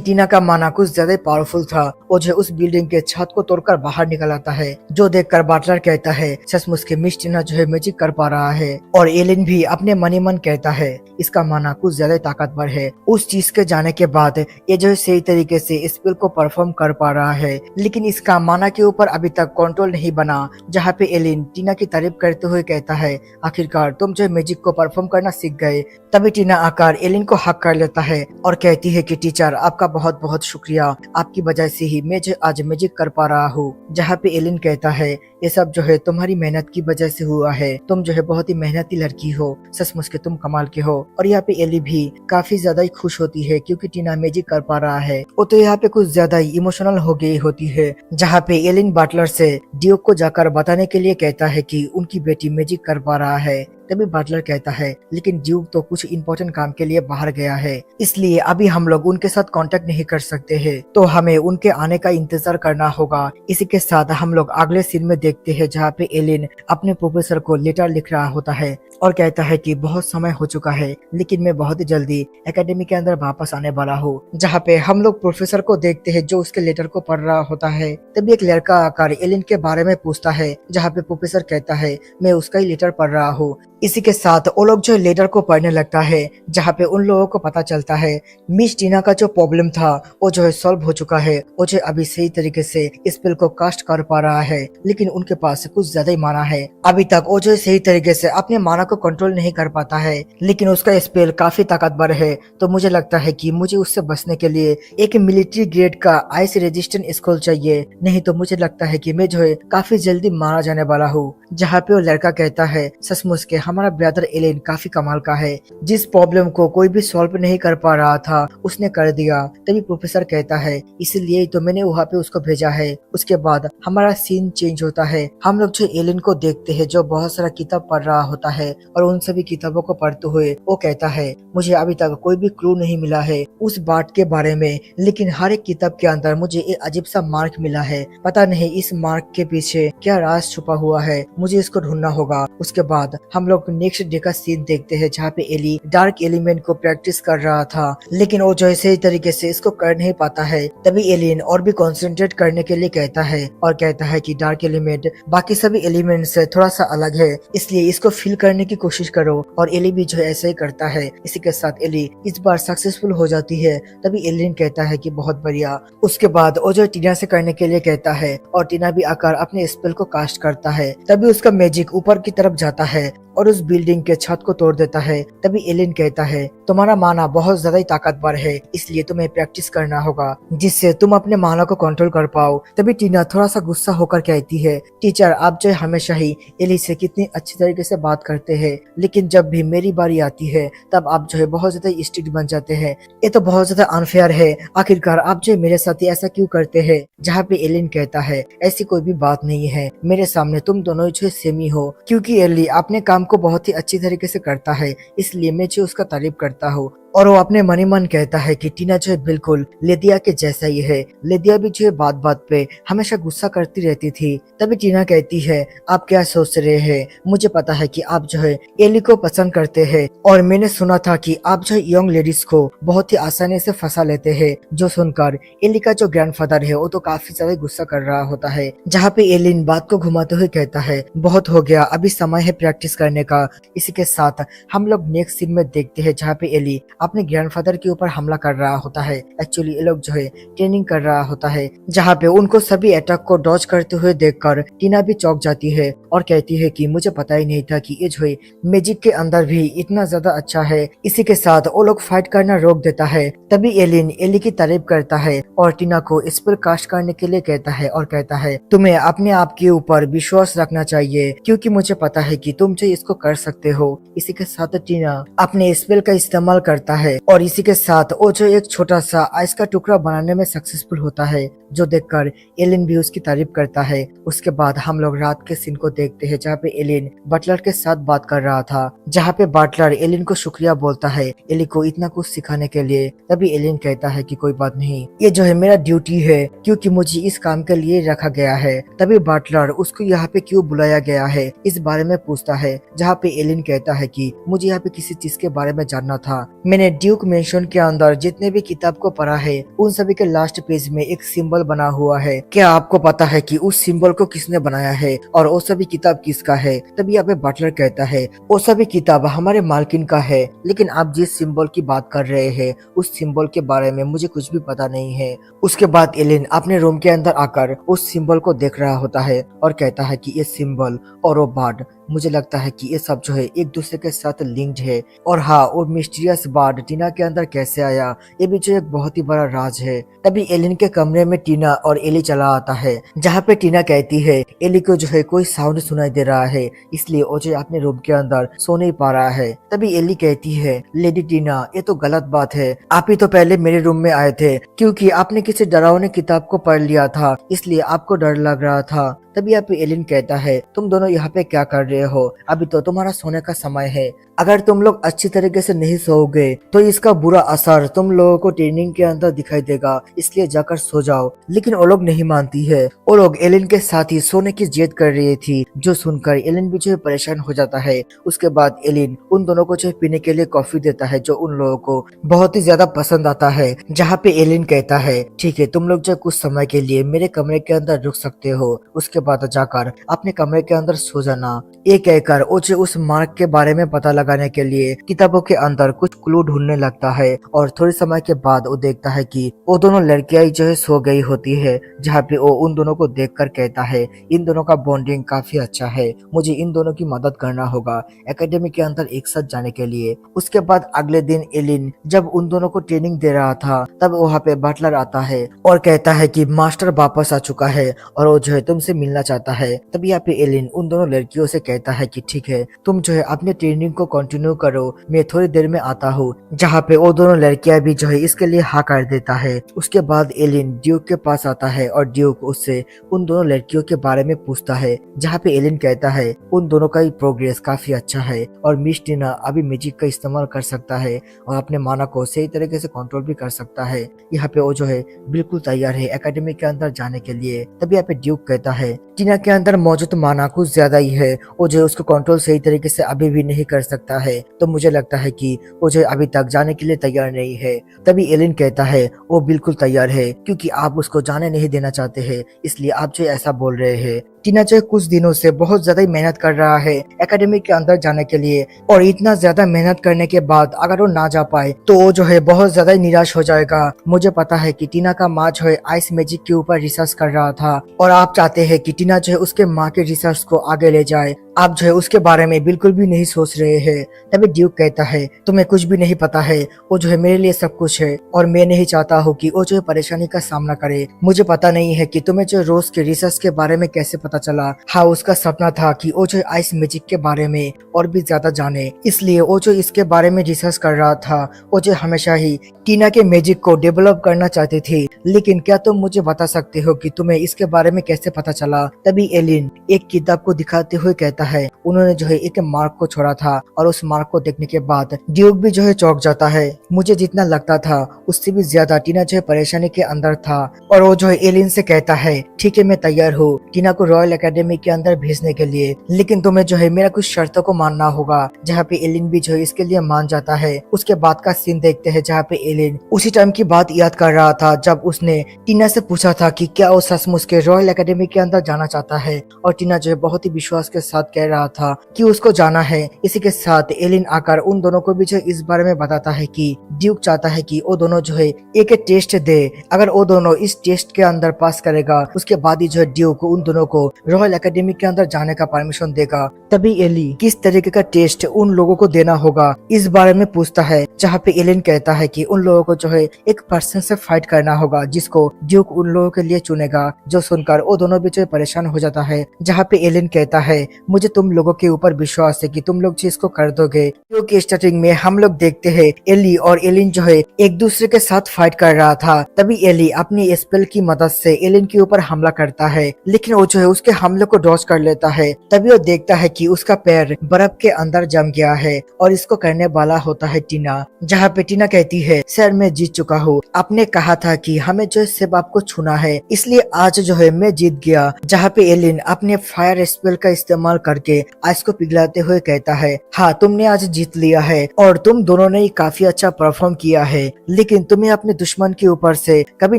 टीना का माना कुछ ज्यादा पावरफुल था। वो जो उस बिल्डिंग के छत को तोड़कर बाहर निकल आता है, जो देखकर बटलर कहता है सचमुच के मिस टीना जो है मैजिक कर पा रहा है। और एलिन भी अपने मन ही मन कहता है इसका माना कुछ ज्यादा ताकतवर है। उस चीज के जाने के बाद ये जो है सही तरीके से स्पेल को परफॉर्म कर पा रहा है, लेकिन इसका माना के ऊपर अभी तक कंट्रोल नहीं बना। जहाँ पे एलिन टीना की तारीफ करते हुए कहता है आखिरकार तुम जो मैजिक को परफॉर्म करना सीख गए। तभी टीना आकर एलिन को हक कर लेता है और कहती है कि टीचर आपका बहुत बहुत शुक्रिया, आपकी वजह से ही मैं जो आज मैजिक कर पा रहा हूँ। जहाँ पे एलिन कहता है ये सब जो है तुम्हारी मेहनत की वजह से हुआ है, तुम जो है बहुत ही मेहनती लड़की हो, सचमुच के तुम कमाल के हो। और यहाँ पे एली भी काफी ज्यादा ही खुश होती है क्योंकि टीना मैजिक कर पा रहा है। वो तो यहाँ पे कुछ ज्यादा ही इमोशनल हो गई होती है। जहाँ पे एलिन बटलर से ड्यूक को जाकर बताने के लिए कहता है कि उनकी बेटी मैजिक कर पा रहा है। तभी बटलर कहता है लेकिन ड्यूक तो कुछ इम्पोर्टेंट काम के लिए बाहर गया है, इसलिए अभी हम लोग उनके साथ कांटेक्ट नहीं कर सकते हैं, तो हमें उनके आने का इंतजार करना होगा। इसी के साथ हम लोग अगले सीन में देखते हैं, जहाँ पे एलिन अपने प्रोफेसर को लेटर लिख रहा होता है और कहता है कि बहुत समय हो चुका है, लेकिन मैं बहुत ही जल्दी एकेडमी के अंदर वापस आने वाला हूँ। जहाँ पे हम लोग प्रोफेसर को देखते हैं जो उसके लेटर को पढ़ रहा होता है। तभी एक लड़का आकर एलिन के बारे में पूछता है, जहाँ पे प्रोफेसर कहता है मैं उसका ही लेटर पढ़ रहा हूँ। इसी के साथ वो लोग जो लेटर को पढ़ने लगता है, जहाँ पे उन लोगों को पता चलता है मिस टीना का जो प्रॉब्लम था वो जो है सॉल्व हो चुका है। वो जो अभी सही तरीके से स्पेल को कास्ट कर पा रहा है, लेकिन उनके पास कुछ ज्यादा ही माना है। अभी तक वो जो सही तरीके से अपने माना को कंट्रोल नहीं कर पाता है, लेकिन उसका स्पेल काफी ताकतवर है। तो मुझे लगता है कि मुझे उससे बचने के लिए एक मिलिट्री ग्रेड का आइस रेजिस्टेंट स्कूल चाहिए, नहीं तो मुझे लगता है कि मैं जो है काफी जल्दी मारा जाने वाला हूँ। जहाँ पे वो लड़का कहता है सचमुच के हमारा ब्रदर एलिन काफी कमाल का है, जिस प्रॉब्लम को कोई भी सॉल्व नहीं कर पा रहा था उसने कर दिया। तभी प्रोफेसर कहता है इसीलिए तो मैंने वहाँ पे उसको भेजा है। उसके बाद हमारा सीन चेंज होता है, हम लोग जो एलिन को देखते हैं जो बहुत सारा किताब पढ़ रहा होता है और उन सभी किताबों को पढ़ते हुए वो कहता है मुझे अभी तक कोई भी क्लू नहीं मिला है उस बात के बारे में, लेकिन हर एक किताब के अंदर मुझे एक अजीब सा मार्क मिला है। पता नहीं इस मार्क के पीछे क्या राज छुपा हुआ है, मुझे इसको ढूंढना होगा। उसके बाद हम लोग नेक्स्ट डे का सीन देखते हैं, जहाँ पे एली डार्क एलिमेंट को प्रैक्टिस कर रहा था, लेकिन वो जो सही तरीके से इसको कर नहीं पाता है। तभी एलियन और भी कंसंट्रेट करने के लिए कहता है और कहता है कि डार्क एलिमेंट बाकी सभी एलिमेंट से थोड़ा सा अलग है, इसलिए इसको फील करने की कोशिश करो। और एली भी जो ऐसा ही करता है। इसी के साथ एली इस बार सक्सेसफुल हो जाती है। तभी एलियन कहता है कि बहुत बढ़िया। उसके बाद वो जो टीना से करने के लिए कहता है और टीना भी आकर अपने स्पेल को कास्ट करता है। तभी उसका मैजिक ऊपर की तरफ जाता है और उस बिल्डिंग के छत को तोड़ देता है। तभी एलियन कहता है तुम्हारा माना बहुत ज्यादा ही ताकतवर है, इसलिए तुम्हें प्रैक्टिस करना होगा जिससे तुम अपने माना को कंट्रोल कर पाओ। तभी टीना थोड़ा सा गुस्सा होकर कहती है टीचर आप जो हमेशा ही एली से कितनी अच्छी तरीके से बात करते हैं, लेकिन जब भी मेरी बारी आती है तब आप जो है बहुत ज्यादा स्ट्रिक्ट बन जाते हैं। ये तो बहुत ज्यादा अनफेयर है, आखिरकार आप जो मेरे साथ ऐसा क्यों करते हैं। जहाँ पे एलियन कहता है ऐसी कोई भी बात नहीं है, मेरे सामने तुम दोनों जो सेम ही हो, क्योंकि एली अपने काम को बहुत ही अच्छी तरीके से करता है, इसलिए मैं जो उसका तारीफ करता हूँ। और वो अपने मन ही मन कहता है कि टीना जो है बिल्कुल लेदिया के जैसा ही है। लेदिया भी जो है बात बात पे हमेशा गुस्सा करती रहती थी। तभी टीना कहती है, आप क्या सोच रहे हैं? मुझे पता है कि आप जो है एली को पसंद करते हैं और मैंने सुना था कि आप जो है यंग लेडीज को बहुत ही आसानी से फंसा लेते हैं। जो सुनकर एली का जो ग्रैंडफादर है वो तो काफी ज्यादा गुस्सा कर रहा होता है, जहाँ पे एलिन बात को घुमाते हुए कहता है, बहुत हो गया, अभी समय है प्रैक्टिस करने का। इसी के साथ हम लोग नेक्स्ट सीन में देखते हैं जहाँ पे एली अपने ग्रैंडफादर के ऊपर हमला कर रहा होता है। एक्चुअली ये लोग जो है ट्रेनिंग कर रहा होता है, जहाँ पे उनको सभी अटैक को डॉज करते हुए देखकर टीना भी चौंक जाती है और कहती है कि मुझे पता ही नहीं था कि ये जो है मैजिक के अंदर भी इतना ज्यादा अच्छा है। इसी के साथ वो लोग फाइट करना रोक देता है। तभी एलिन एली की तारीफ करता है और टीना को स्पेल कास्ट करने के लिए कहता है और कहता है, तुम्हें अपने आप के ऊपर विश्वास रखना चाहिए क्योंकि मुझे पता है कि तुम जो इसको कर सकते हो। इसी के साथ टीना अपने स्पेल का इस्तेमाल करता है और इसी के साथ वो जो एक छोटा सा आइस का टुकड़ा बनाने में सक्सेसफुल होता है, जो देखकर एलिन भी उसकी तारीफ करता है। उसके बाद हम लोग रात के सीन को देखते हैं जहाँ पे एलिन बटलर के साथ बात कर रहा था, जहाँ पे बटलर एलिन को शुक्रिया बोलता है एली को इतना कुछ सिखाने के लिए। तभी एलिन कहता है कि कोई बात नहीं, ये जो है मेरा ड्यूटी है क्योंकि मुझे इस काम के लिए रखा गया है। तभी बटलर उसको यहाँ पे क्यों बुलाया गया है इस बारे में पूछता है, जहाँ पे एलिन कहता है कि मुझे यहाँ पे किसी चीज के बारे में जानना था। मैंने ड्यूक मेंशन के अंदर जितने भी किताब को पढ़ा है उन सभी के लास्ट पेज में एक सिंबल बना हुआ है। क्या आपको पता है कि उस सिंबल को किसने बनाया है और वो सभी किताब किसका है? तभी यहाँ पे बटलर कहता है, वो सभी किताब हमारे मालकिन का है, लेकिन आप जिस सिंबल की बात कर रहे हैं उस सिंबल के बारे में मुझे कुछ भी पता नहीं है। उसके बाद एलिन अपने रूम के अंदर आकर उस सिंबल को देख रहा होता है और कहता है कि ये सिंबल और वो बार्ड, मुझे लगता है कि ये सब जो है एक दूसरे के साथ लिंक्ड है। और हाँ, और मिस्टीरियस बार्ड टीना के अंदर कैसे आया ये भी जो एक बहुत ही बड़ा राज है। तभी एलिन के कमरे में टीना और एली चला आता है, जहाँ पे टीना कहती है एली को जो है कोई साउंड सुनाई दे रहा है, इसलिए वो जो अपने रूम के अंदर सो नहीं पा रहा है। तभी एली कहती है, लेडी टीना ये तो गलत बात है, आप ही तो पहले मेरे रूम में आए थे क्योंकि आपने किसी डरावनी किताब को पढ़ लिया था, इसलिए आपको डर लग रहा था। तभी यहाँ पे एलिन कहता है, तुम दोनों यहाँ पे क्या कर रहे हो? अभी तो तुम्हारा सोने का समय है। अगर तुम लोग अच्छी तरीके से नहीं सोओगे तो इसका बुरा असर तुम लोगों को ट्रेनिंग के अंदर दिखाई देगा, इसलिए जाकर सो जाओ। लेकिन वो लोग नहीं मानती है। वो लोग एलिन के साथ ही सोने की जिद कर रही थी, जो सुनकर एलिन भी जो है परेशान हो जाता है। उसके बाद एलिन उन दोनों को जो पीने के लिए कॉफी देता है, जो उन लोगों को बहुत ही ज्यादा पसंद आता है। जहाँ पे एलिन कहता है, ठीक है तुम लोग जो कुछ समय के लिए मेरे कमरे के अंदर रुक सकते हो, उसके बाद जाकर अपने कमरे के अंदर सो जाना। ये कहकर उसे उस मार्क के बारे में पता लगाने के लिए किताबों के अंदर कुछ क्लू ढूंढने लगता है और थोड़े समय के बाद वो देखता है कि वो दोनों लड़कियां जो है सो गई होती है, जहाँ पे वो उन दोनों को देखकर कहता है, इन दोनों का बॉन्डिंग काफी अच्छा है, मुझे इन दोनों की मदद करना होगा एकेडमी के अंदर एक साथ जाने के लिए। उसके बाद अगले दिन एलिन जब उन दोनों को ट्रेनिंग दे रहा था, तब वहाँ पे बटलर आता है और कहता है कि मास्टर वापस आ चुका है और वो जो है तुमसे मिलना चाहता है। तभी यहाँ पे एलिन उन दोनों लड़कियों से कहता है कि ठीक है तुम जो है अपने ट्रेनिंग को कंटिन्यू करो, मैं थोड़ी देर में आता हूँ। जहाँ पे वो दोनों लड़कियां भी जो है इसके लिए हाँ कर देता है। उसके बाद एलिन ड्यूक के पास आता है और ड्यूक उससे उन दोनों लड़कियों के बारे में पूछता है, जहाँ पे एलिन कहता है उन दोनों का प्रोग्रेस काफी अच्छा है और मिस टीना अभी मैजिक का इस्तेमाल कर सकता है और अपने माना को सही तरीके से कंट्रोल भी कर सकता है। यहाँ पे वो जो है बिल्कुल तैयार है एकेडमी के अंदर जाने के लिए। तभी यहाँ पे ड्यूक कहता है, टीना के अंदर मौजूद माना कुछ ज्यादा ही है, वो जो उसको कंट्रोल सही तरीके से अभी भी नहीं कर सकता है, तो मुझे लगता है कि वो जो अभी तक जाने के लिए तैयार नहीं है। तभी एलिन कहता है वो बिल्कुल तैयार है क्योंकि आप उसको जाने नहीं देना चाहते हैं, इसलिए आप जो ऐसा बोल रहे हैं। टीना जो कुछ दिनों से बहुत ज्यादा मेहनत कर रहा है एकेडमी के अंदर जाने के लिए, और इतना ज्यादा मेहनत करने के बाद अगर वो ना जा पाए तो वो जो है बहुत ज्यादा निराश हो जाएगा। मुझे पता है कि टीना का माँ जो है आइस मैजिक के ऊपर रिसर्च कर रहा था और आप चाहते हैं कि टीना जो है उसके माँ के रिसर्च को आगे ले जाए, आप जो है उसके बारे में बिल्कुल भी नहीं सोच रहे हैं। तभी ड्यूक कहता है तुम्हें कुछ भी नहीं पता है, वो जो है मेरे लिए सब कुछ है और मैं नहीं चाहता हूँ कि वो जो है परेशानी का सामना करे। मुझे पता नहीं है कि तुम्हें जो रोज के रिसर्च के बारे में कैसे पता चला। हाँ, उसका सपना था कि वो जो आइस मैजिक के बारे में और भी ज्यादा जाने, इसलिए वो जो इसके बारे में रिसर्च कर रहा था। वो जो हमेशा ही टीना के मैजिक को डेवलप करना चाहती थी, लेकिन क्या तुम मुझे बता सकते हो कि तुम्हें इसके बारे में कैसे पता चला? तभी एलिन एक किताब को दिखाते हुए कहता है उन्होंने जो है एक मार्क को छोड़ा था, और उस मार्क को देखने के बाद ड्यूक भी जो है चौंक जाता है। मुझे जितना लगता था उससे भी ज्यादा टीना जो है परेशानी के अंदर था, और वो जो है एलिन से कहता है ठीक है मैं तैयार हूँ टीना को रॉयल एकेडमी के अंदर भेजने के लिए, लेकिन तुम्हें जो है मेरा कुछ शर्तों को मानना होगा। जहाँ पे एलिन भी जो है इसके लिए मान जाता है। उसके बाद का सीन देखते हैं जहाँ पे एलिन उसी टाइम की बात याद कर रहा था जब उसने टीना से पूछा था कि क्या वो सचमुच के रॉयल एकेडमी के अंदर जाना चाहता है, और टीना जो है बहुत ही विश्वास के साथ कह रहा था कि उसको जाना है। इसी के साथ एलिन आकर उन दोनों को भी जो इस बारे में बताता है कि ड्यूक चाहता है कि वो दोनों जो है एक टेस्ट दे, अगर वो दोनों इस टेस्ट के अंदर पास करेगा उसके बाद ही जो है ड्यूक उन दोनों को रॉयल एकेडमी के अंदर जाने का परमिशन देगा। तभी एली किस तरीके का टेस्ट उन लोगों को देना होगा इस बारे में पूछता है, जहाँ पे एलिन कहता है कि उन लोगों को जो है एक पर्सन से फाइट करना होगा जिसको ड्यूक उन लोगों के लिए चुनेगा। जो सुनकर वो दोनों भी जो है परेशान हो जाता है, जहाँ पे एलिन कहता है मुझे तुम लोगों के ऊपर विश्वास है कि तुम लोग जो इसको कर दोगे, क्योंकि स्टार्टिंग में हम लोग देखते हैं एली और एलिन जो है एक दूसरे के साथ फाइट कर रहा था। तभी एली अपनी स्पेल की मदद से एलिन के ऊपर हमला करता है, लेकिन वो जो है उसके हमले को डॉज कर लेता है। तभी वो देखता है कि उसका पैर बर्फ के अंदर जम गया है, और इसको करने वाला होता है टीना। जहाँ पे टीना कहती है सर मैं जीत चुका हूँ, आपने कहा था कि हमें जो है सिर्फ आपको छूना है, इसलिए आज जो है मैं जीत गया। जहाँ पे एलिन अपने फायर स्पेल का इस्तेमाल करके आइस को पिघलाते हुए कहता है हाँ तुमने आज जीत लिया है, और तुम दोनों ने काफी अच्छा परफॉर्म किया है, लेकिन तुम्हें अपने दुश्मन के ऊपर से कभी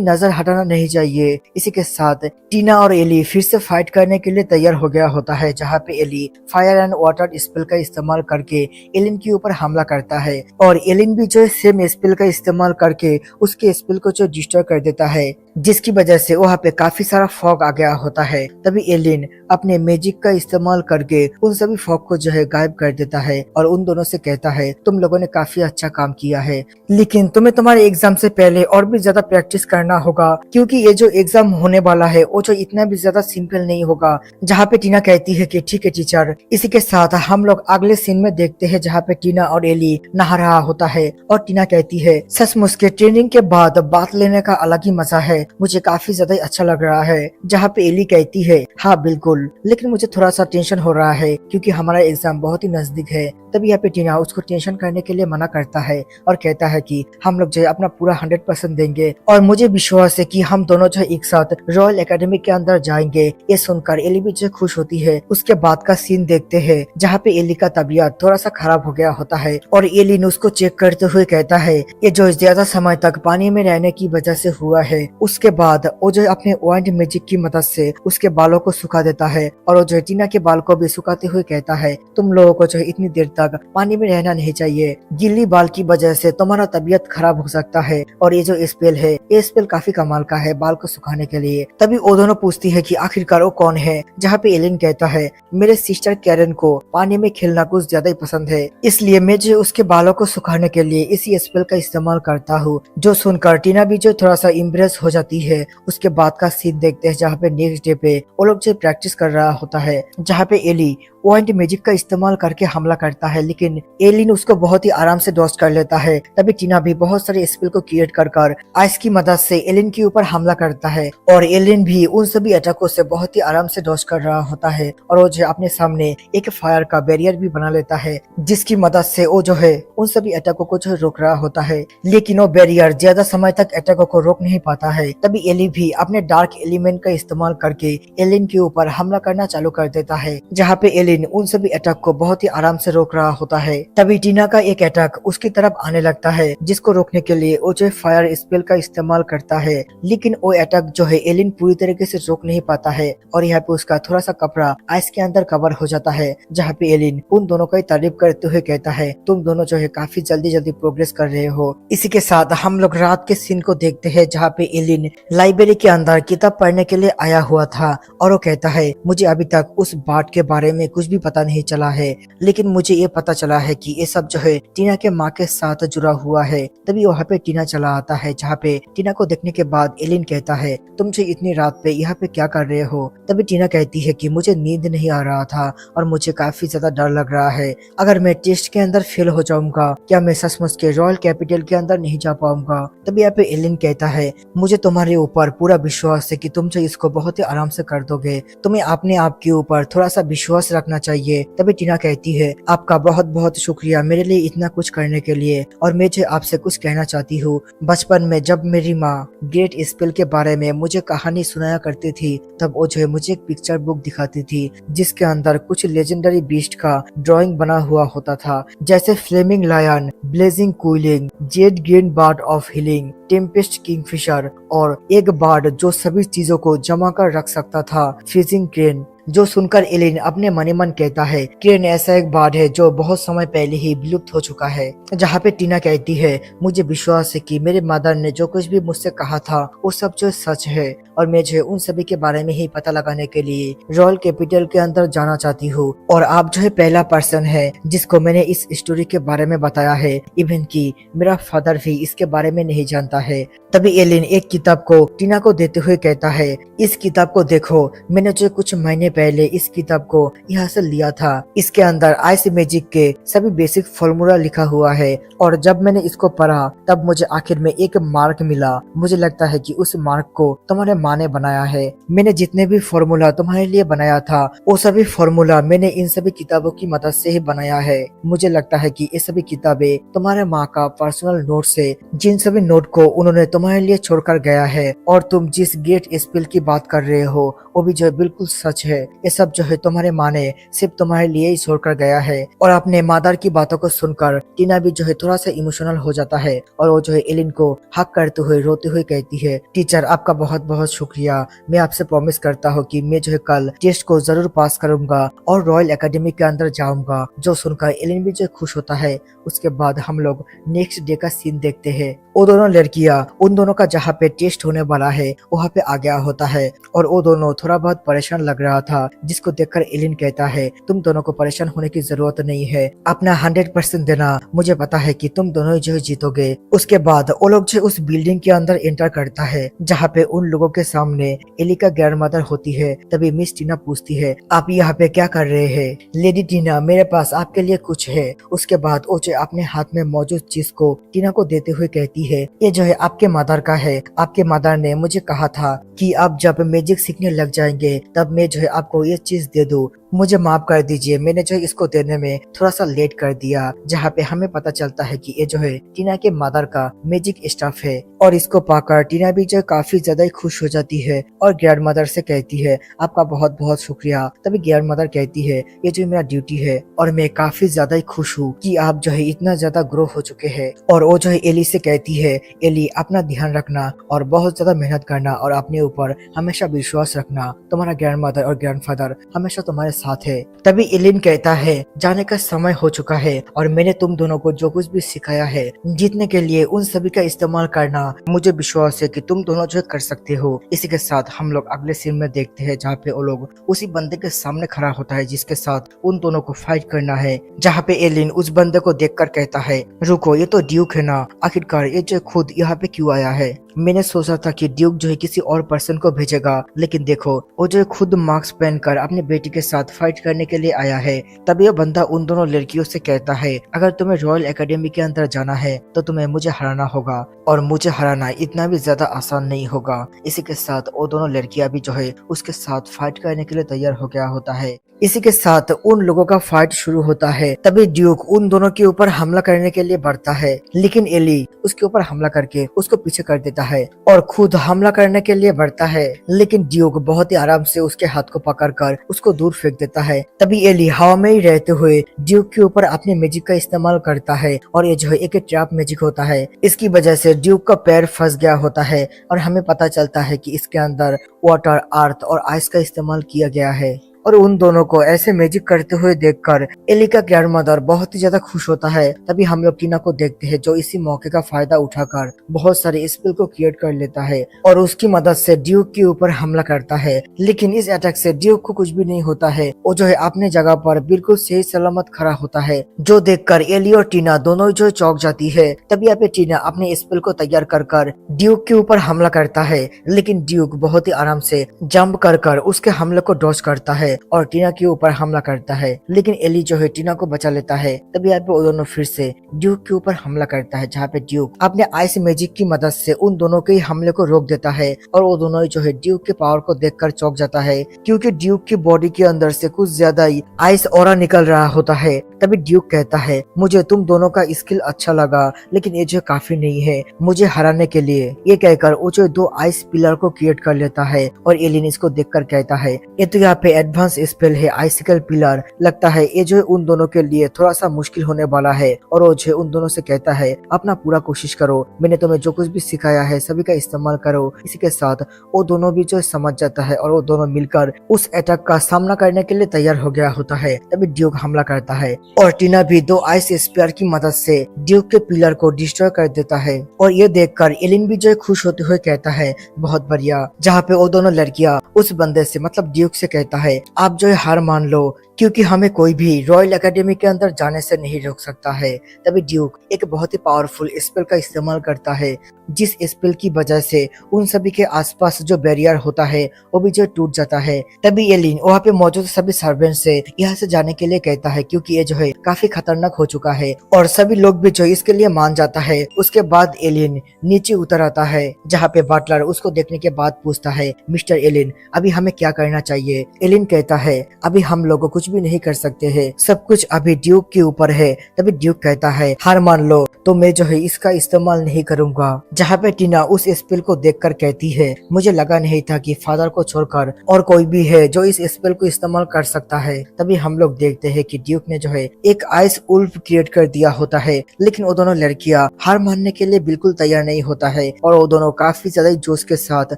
नजर हटाना नहीं चाहिए। इसी के साथ टीना और एली फिर से फाइट करने के लिए तैयार हो गया होता है, जहाँ पे Ellie fire and water spell का इस्तेमाल करके एलिन के ऊपर हमला करता है, और एलिन भी जो सेम स्पेल का इस्तेमाल करके उसके स्पेल को जो डिस्ट्रॉय कर देता है, जिसकी वजह से वहाँ पे काफी सारा फॉग आ गया होता है। तभी एलिन अपने मैजिक का इस्तेमाल करके उन सभी फॉग को जो है गायब कर देता है, और उन दोनों से कहता है तुम लोगों ने काफी अच्छा काम किया है, लेकिन तुम्हें तुम्हारे एग्जाम से पहले और भी ज्यादा प्रैक्टिस करना होगा, क्योंकि ये जो एग्जाम होने वाला है वो जो इतना भी ज्यादा सिंपल नहीं होगा। जहाँ पे टीना कहती है कि ठीक है टीचर। इसी के साथ हम लोग अगले सीन में देखते हैं जहाँ पे टीना और एली नहा रहा होता है, और टीना कहती है सचमुच के ट्रेनिंग के बाद बात लेने का अलग ही मजा है, मुझे काफी ज्यादा अच्छा लग रहा है। जहाँ पे एली कहती है हाँ बिल्कुल, लेकिन मुझे थोड़ा सा टेंशन हो रहा है क्योंकि हमारा एग्जाम बहुत ही नजदीक है। तभी यहाँ पे टीना उसको टेंशन करने के लिए मना करता है, और कहता है कि हम लोग जो है अपना पूरा 100% देंगे, और मुझे विश्वास है कि हम दोनों जो है एक साथ रॉयल एकेडमी के अंदर जाएंगे। ये सुनकर एली भी जो खुश होती है। उसके बाद का सीन देखते हैं जहाँ पे एली का तबीयत थोड़ा सा खराब हो गया होता है, और एली ने उसको चेक करते हुए कहता है ये जो ज्यादा समय तक पानी में रहने की वजह से हुआ है। उसके बाद वो जो अपने वाइंड मैजिक की मदद से उसके बालों को सुखा देता है, और वो जो टीना के बाल को भी सुखाते हुए कहता है तुम लोगों को जो इतनी देर तक पानी में रहना नहीं चाहिए, गिल्ली बाल की वजह से तुम्हारा तबीयत खराब हो सकता है, और ये जो स्पेल है ये स्पेल काफी कमाल का है बाल को सुखाने के लिए। तभी वो दोनों पूछती है कि आखिरकार वो कौन है, जहाँ पे एलिन कहता है मेरे सिस्टर कैरन को पानी में खेलना कुछ ज्यादा ही पसंद है, इसलिए मैं जो उसके बालों को सुखाने के लिए इसी स्पेल का इस्तेमाल करता हूँ। जो सुनकर टीना भी जो थोड़ा सा इम्प्रेस हो जाती है। उसके बाद का सीन देखते हैं जहाँ पे नेक्स्ट डे पे वो लोग जो प्रैक्टिस कर रहा होता है, जहाँ पे एली वाइंड मैजिक का इस्तेमाल करके हमला करता है, लेकिन एलिन उसको बहुत ही आराम से डॉज कर लेता है। तभी टीना भी बहुत सारे स्पेल को क्रिएट कर आइस की मदद से एलिन के ऊपर हमला करता है, और एलिन भी उन सभी अटैकों से बहुत ही आराम से डॉज कर रहा होता है, और वो जो अपने सामने एक फायर का बैरियर भी बना लेता है, जिसकी मदद से वो जो है उन सभी अटैकों को जो रोक रहा होता है, लेकिन वो बैरियर ज्यादा समय तक अटैकों को रोक नहीं पाता है। तभी एली भी अपने डार्क एलिमेंट का इस्तेमाल करके एलिन के ऊपर हमला करना चालू कर देता है, जहाँ पे एलिन उन सभी अटैक को बहुत ही आराम से रोक रहा होता है। तभी टीना का एक अटैक उसकी तरफ आने लगता है, जिसको रोकने के लिए वो जो फायर स्पेल का इस्तेमाल करता है, लेकिन वो अटैक जो है एलिन पूरी तरीके से रोक नहीं पाता है, और यहाँ पे उसका थोड़ा सा कपड़ा आइस के अंदर कवर हो जाता है। जहाँ पे एलिन उन दोनों का तारीफ करते हुए कहता है तुम दोनों जो है काफी जल्दी जल्दी प्रोग्रेस कर रहे हो। इसी के साथ हम लोग रात के सीन को देखते हैं, जहाँ पे एलिन लाइब्रेरी के अंदर किताब पढ़ने के लिए आया हुआ था, और वो कहता है मुझे अभी तक उस बात के बारे में कुछ भी पता नहीं चला है, लेकिन मुझे ये पता चला है कि ये सब जो है टीना के माँ के साथ जुड़ा हुआ है। तभी वहाँ पे टीना चला आता है, जहाँ पे टीना को देखने के बाद एलिन कहता है तुम जो इतनी रात पे यहाँ पे क्या कर रहे हो। तभी टीना कहती है कि मुझे नींद नहीं आ रहा था और मुझे काफी ज्यादा डर लग रहा है, अगर मैं टेस्ट के अंदर फेल हो जाऊंगा क्या मैं सचमुच के रॉयल कैपिटल के अंदर नहीं जा पाऊंगा। तभी यहाँ पे एलिन कहता है मुझे तुम्हारे ऊपर पूरा विश्वास है कि तुम जो इसको बहुत ही आराम से कर दोगे, तुम्हें अपने आप के ऊपर थोड़ा सा विश्वास रखना रखना चाहिए। तभी टीना कहती है, आपका बहुत बहुत शुक्रिया मेरे लिए इतना कुछ करने के लिए। और मैं जो आपसे कुछ कहना चाहती हूँ, बचपन में जब मेरी माँ ग्रेट स्पेल के बारे में मुझे कहानी सुनाया करती थी, तब वो जो है मुझे एक पिक्चर बुक दिखाती थी जिसके अंदर कुछ लेजेंडरी बीस्ट का ड्राइंग बना हुआ होता था, जैसे flaming lion, blazing cooling, jade green bard of healing, tempest kingfisher और एक बार्ड जो सभी चीजों को जमा कर रख सकता था, फ्रीजिंग क्रेन। जो सुनकर एलिन अपने मन ही मन कहता है, क्रेन ऐसा एक बार्ड है जो बहुत समय पहले ही विलुप्त हो चुका है। जहाँ पे टीना कहती है, मुझे विश्वास है कि मेरे मदर ने जो कुछ भी मुझसे कहा था वो सब जो सच है, और मैं जो है उन सभी के बारे में ही पता लगाने के लिए रॉयल कैपिटल के अंदर जाना चाहती हूँ। और आप जो है पहला पर्सन है जिसको मैंने इस स्टोरी के बारे में बताया है, इवन कि मेरा फादर भी इसके बारे में नहीं जानता है। तभी एलिन एक किताब को टीना को देते हुए कहता है, इस किताब को देखो, मैंने जो कुछ महीने पहले इस किताब को यहाँ से लिया था। इसके अंदर आइस मैजिक के सभी बेसिक फॉर्मूला लिखा हुआ है, और जब मैंने इसको पढ़ा तब मुझे आखिर में एक मार्क मिला। मुझे लगता है कि उस मार्क को तुम्हारे माँ ने बनाया है। मैंने जितने भी फॉर्मूला तुम्हारे लिए बनाया था वो सभी फॉर्मूला मैंने इन सभी किताबों की मदद से ही बनाया है। मुझे लगता है कि ये सभी किताबें तुम्हारे माँ का पर्सनल नोट से, जिन सभी नोट को उन्होंने तुम्हारे लिए छोड़कर गया है, और तुम जिस ग्रेट स्पेल की बात कर रहे हो वो भी जो है बिल्कुल सच है। ये सब जो है तुम्हारे माँ ने सिर्फ तुम्हारे लिए ही छोड़कर गया है। और अपने मादर की बातों को सुनकर टीना भी जो है थोड़ा सा इमोशनल हो जाता है, और वो जो है एलिन को हक करते हुए रोते हुए कहती है, टीचर आपका बहुत बहुत शुक्रिया। मैं आपसे प्रॉमिस करता हूँ कि मैं जो है कल टेस्ट को जरूर पास करूंगा और रॉयल एकेडमी के अंदर जाऊंगा। जो सुनकर एलिन भी जो खुश होता है। उसके बाद हम लोग नेक्स्ट डे का सीन देखते हैं। वो दोनों लड़कियां उन दोनों का जहाँ पे टेस्ट होने वाला है वहाँ पे आ गया होता है, और वो दोनों थोड़ा बहुत परेशान लग रहा था, जिसको देखकर एलिन कहता है, तुम दोनों को परेशान होने की जरूरत नहीं है, अपना 100% देना, मुझे पता है कि तुम दोनों जो है जीतोगे। उसके बाद वो लोग जो उस बिल्डिंग के अंदर एंटर करता है जहाँ पे उन लोगों के सामने एली का ग्रैंडमदर होती है। तभी मिस टीना पूछती है, आप यहाँ पे क्या कर रहे हैं? लेडी टीना, मेरे पास आपके लिए कुछ है। उसके बाद वो जो अपने हाथ में मौजूद चीज को टीना को देते हुए कहती है, ये जो है आपके मदर का है। आपके मदर ने मुझे कहा था कि आप जब मैजिक सीखने लग जाएंगे तब मैं जो है आपको ये चीज दे दूं। मुझे माफ कर दीजिए, मैंने जो है इसको देने में थोड़ा सा लेट कर दिया। जहाँ पे हमें पता चलता है कि ये जो है टीना के मदर का मैजिक स्टफ है, और इसको पाकर टीना भी जो है काफी ज्यादा ही खुश हो जाती है और ग्रैंड मदर से कहती है, आपका बहुत बहुत शुक्रिया। तभी ग्रैंड मदर कहती है, ये जो मेरा ड्यूटी है, और मैं काफी ज्यादा ही खुश हूँ कि आप जो है इतना ज्यादा ग्रो हो चुके हैं। और वो जो है एली से कहती है, एली अपना ध्यान रखना और बहुत ज्यादा मेहनत करना और अपने ऊपर हमेशा विश्वास रखना। तुम्हारा ग्रैंड मदर और ग्रैंडफादर हमेशा तुम्हारे साथ है। तभी एलिन कहता है, जाने का समय हो चुका है और मैंने तुम दोनों को जो कुछ भी सिखाया है जीतने के लिए उन सभी का इस्तेमाल करना, मुझे विश्वास है कि तुम दोनों जो कर सकते हो। इसी के साथ हम लोग अगले सीन में देखते हैं जहाँ पे वो लोग उसी बंदे के सामने खड़ा होता है जिसके साथ उन दोनों को फाइट करना है। जहाँ पे एलिन उस बंदे को देखकर कहता है, रुको, ये तो ड्यूक है ना, आखिरकार ये जो खुद यहाँ पे क्यों आया है? मैंने सोचा था कि ड्यूक जो है किसी और पर्सन को भेजेगा, लेकिन देखो वो जो है खुद मास्क पहनकर अपनी बेटी के साथ फाइट करने के लिए आया है। तभी ये बंदा उन दोनों लड़कियों से कहता है, अगर तुम्हें रॉयल एकेडमी के अंदर जाना है तो तुम्हें मुझे हराना होगा, और मुझे हराना इतना भी ज्यादा आसान नहीं होगा। इसी के साथ वो दोनों लड़कियां भी जो है उसके साथ फाइट करने के लिए तैयार हो गया होता है। इसी के साथ उन लोगों का फाइट शुरू होता है। तभी ड्यूक उन दोनों के ऊपर हमला करने के लिए बढ़ता है, लेकिन एली उसके ऊपर हमला करके उसको पीछे कर देता है और खुद हमला करने के लिए बढ़ता है, लेकिन ड्यूक बहुत ही आराम से उसके हाथ को पकड़कर उसको दूर फेंक देता है। तभी एली हवा में ही रहते हुए ड्यूक के ऊपर अपने मैजिक का इस्तेमाल करता है, और ये जो है एक ट्रैप मैजिक होता है। इसकी वजह से ड्यूक का पैर फंस गया होता है, और हमें पता चलता है कि इसके अंदर वाटर, अर्थ और आइस का इस्तेमाल किया गया है। और उन दोनों को ऐसे मैजिक करते हुए देखकर एली का ग्रैंडमदर बहुत ही ज्यादा खुश होता है। तभी हम लोग टीना को देखते हैं जो इसी मौके का फायदा उठाकर बहुत सारे स्पेल को क्रिएट कर लेता है और उसकी मदद से ड्यूक के ऊपर हमला करता है। लेकिन इस अटैक से ड्यूक को कुछ भी नहीं होता है, वो जो है अपने जगह पर बिल्कुल सही सलामत खड़ा होता है, जो देखकर एली और टीना दोनों जो चौंक जाती है। तभी यहाँ पे टीना अपने स्पेल को तैयार कर ड्यूक के ऊपर हमला करता है, लेकिन ड्यूक बहुत ही आराम से जंप कर उसके हमले को डॉज करता है और टीना के ऊपर हमला करता है, लेकिन एली जो है टीना को बचा लेता है। तभी यहाँ पे वो दोनों फिर से ड्यूक के ऊपर हमला करता है, जहाँ पे ड्यूक अपने आइस मैजिक की मदद से उन दोनों के हमले को रोक देता है और वो दोनों जो है ड्यूक के पावर को देखकर चौंक जाता है, क्योंकि ड्यूक की बॉडी के अंदर से कुछ ज्यादा ही आइस ऑरा निकल रहा होता है। तभी ड्यूक कहता है, मुझे तुम दोनों का स्किल अच्छा लगा, लेकिन ये जो काफी नहीं है मुझे हराने के लिए। ये कहकर वो जो 2 आइस पिलर को क्रिएट कर लेता है और एलिन इसको देखकर कहता है, ये तो यहाँ पे एडवांस स्पेल है आइसिकल पिलर, लगता है ये जो उन दोनों के लिए थोड़ा सा मुश्किल होने वाला है। और वो जो उन दोनों से कहता है, अपना पूरा कोशिश करो, मैंने तुम्हें जो कुछ भी सिखाया है सभी का इस्तेमाल करो। इसी के साथ वो दोनों भी जो समझ जाता है और वो दोनों मिलकर उस अटैक का सामना करने के लिए तैयार हो गया होता है। तभी ड्यूक हमला करता है और टीना भी 2 आइस स्पेयर की मदद से ड्यूक के पिलर को डिस्ट्रॉय कर देता है। और ये देखकर एलिन भी जो खुश होते हुए कहता है, बहुत बढ़िया। जहाँ पे वो दोनों लड़कियां उस बंदे से मतलब ड्यूक से कहता है, आप जो है हार मान लो, क्योंकि हमें कोई भी रॉयल एकेडमी के अंदर जाने से नहीं रोक सकता है। तभी ड्यूक एक बहुत ही पावरफुल स्पेल का इस्तेमाल करता है, जिस स्पेल की वजह से उन सभी के आसपास जो बैरियर होता है वो भी जो टूट जाता है। तभी एलिन वहाँ पे मौजूद सभी सर्वेंट से यहाँ से जाने के लिए कहता है, क्योंकि ये जो है काफी खतरनाक हो चुका है और सभी लोग भी जो इसके लिए मान जाता है। उसके बाद एलिन नीचे उतर आता है, जहाँ पे बटलर उसको देखने के बाद पूछता है, मिस्टर एलिन अभी हमें क्या करना चाहिए? एलिन कहता है, अभी हम लोग कुछ भी नहीं कर सकते हैं, सब कुछ अभी ड्यूक के ऊपर है। तभी ड्यूक कहता है, हार मान लो तो मैं जो है इसका इस्तेमाल नहीं करूंगा। जहाँ पे टीना उस स्पेल को देखकर कहती है, मुझे लगा नहीं था कि फादर को छोड़कर और कोई भी है जो इस स्पेल को इस्तेमाल कर सकता है। तभी हम लोग देखते हैं कि ड्यूक ने जो है एक आइस उल्फ क्रिएट कर दिया होता है, लेकिन वो दोनों लड़कियां हार मानने के लिए बिल्कुल तैयार नहीं होता है और वो दोनों काफी ज्यादा जोश के साथ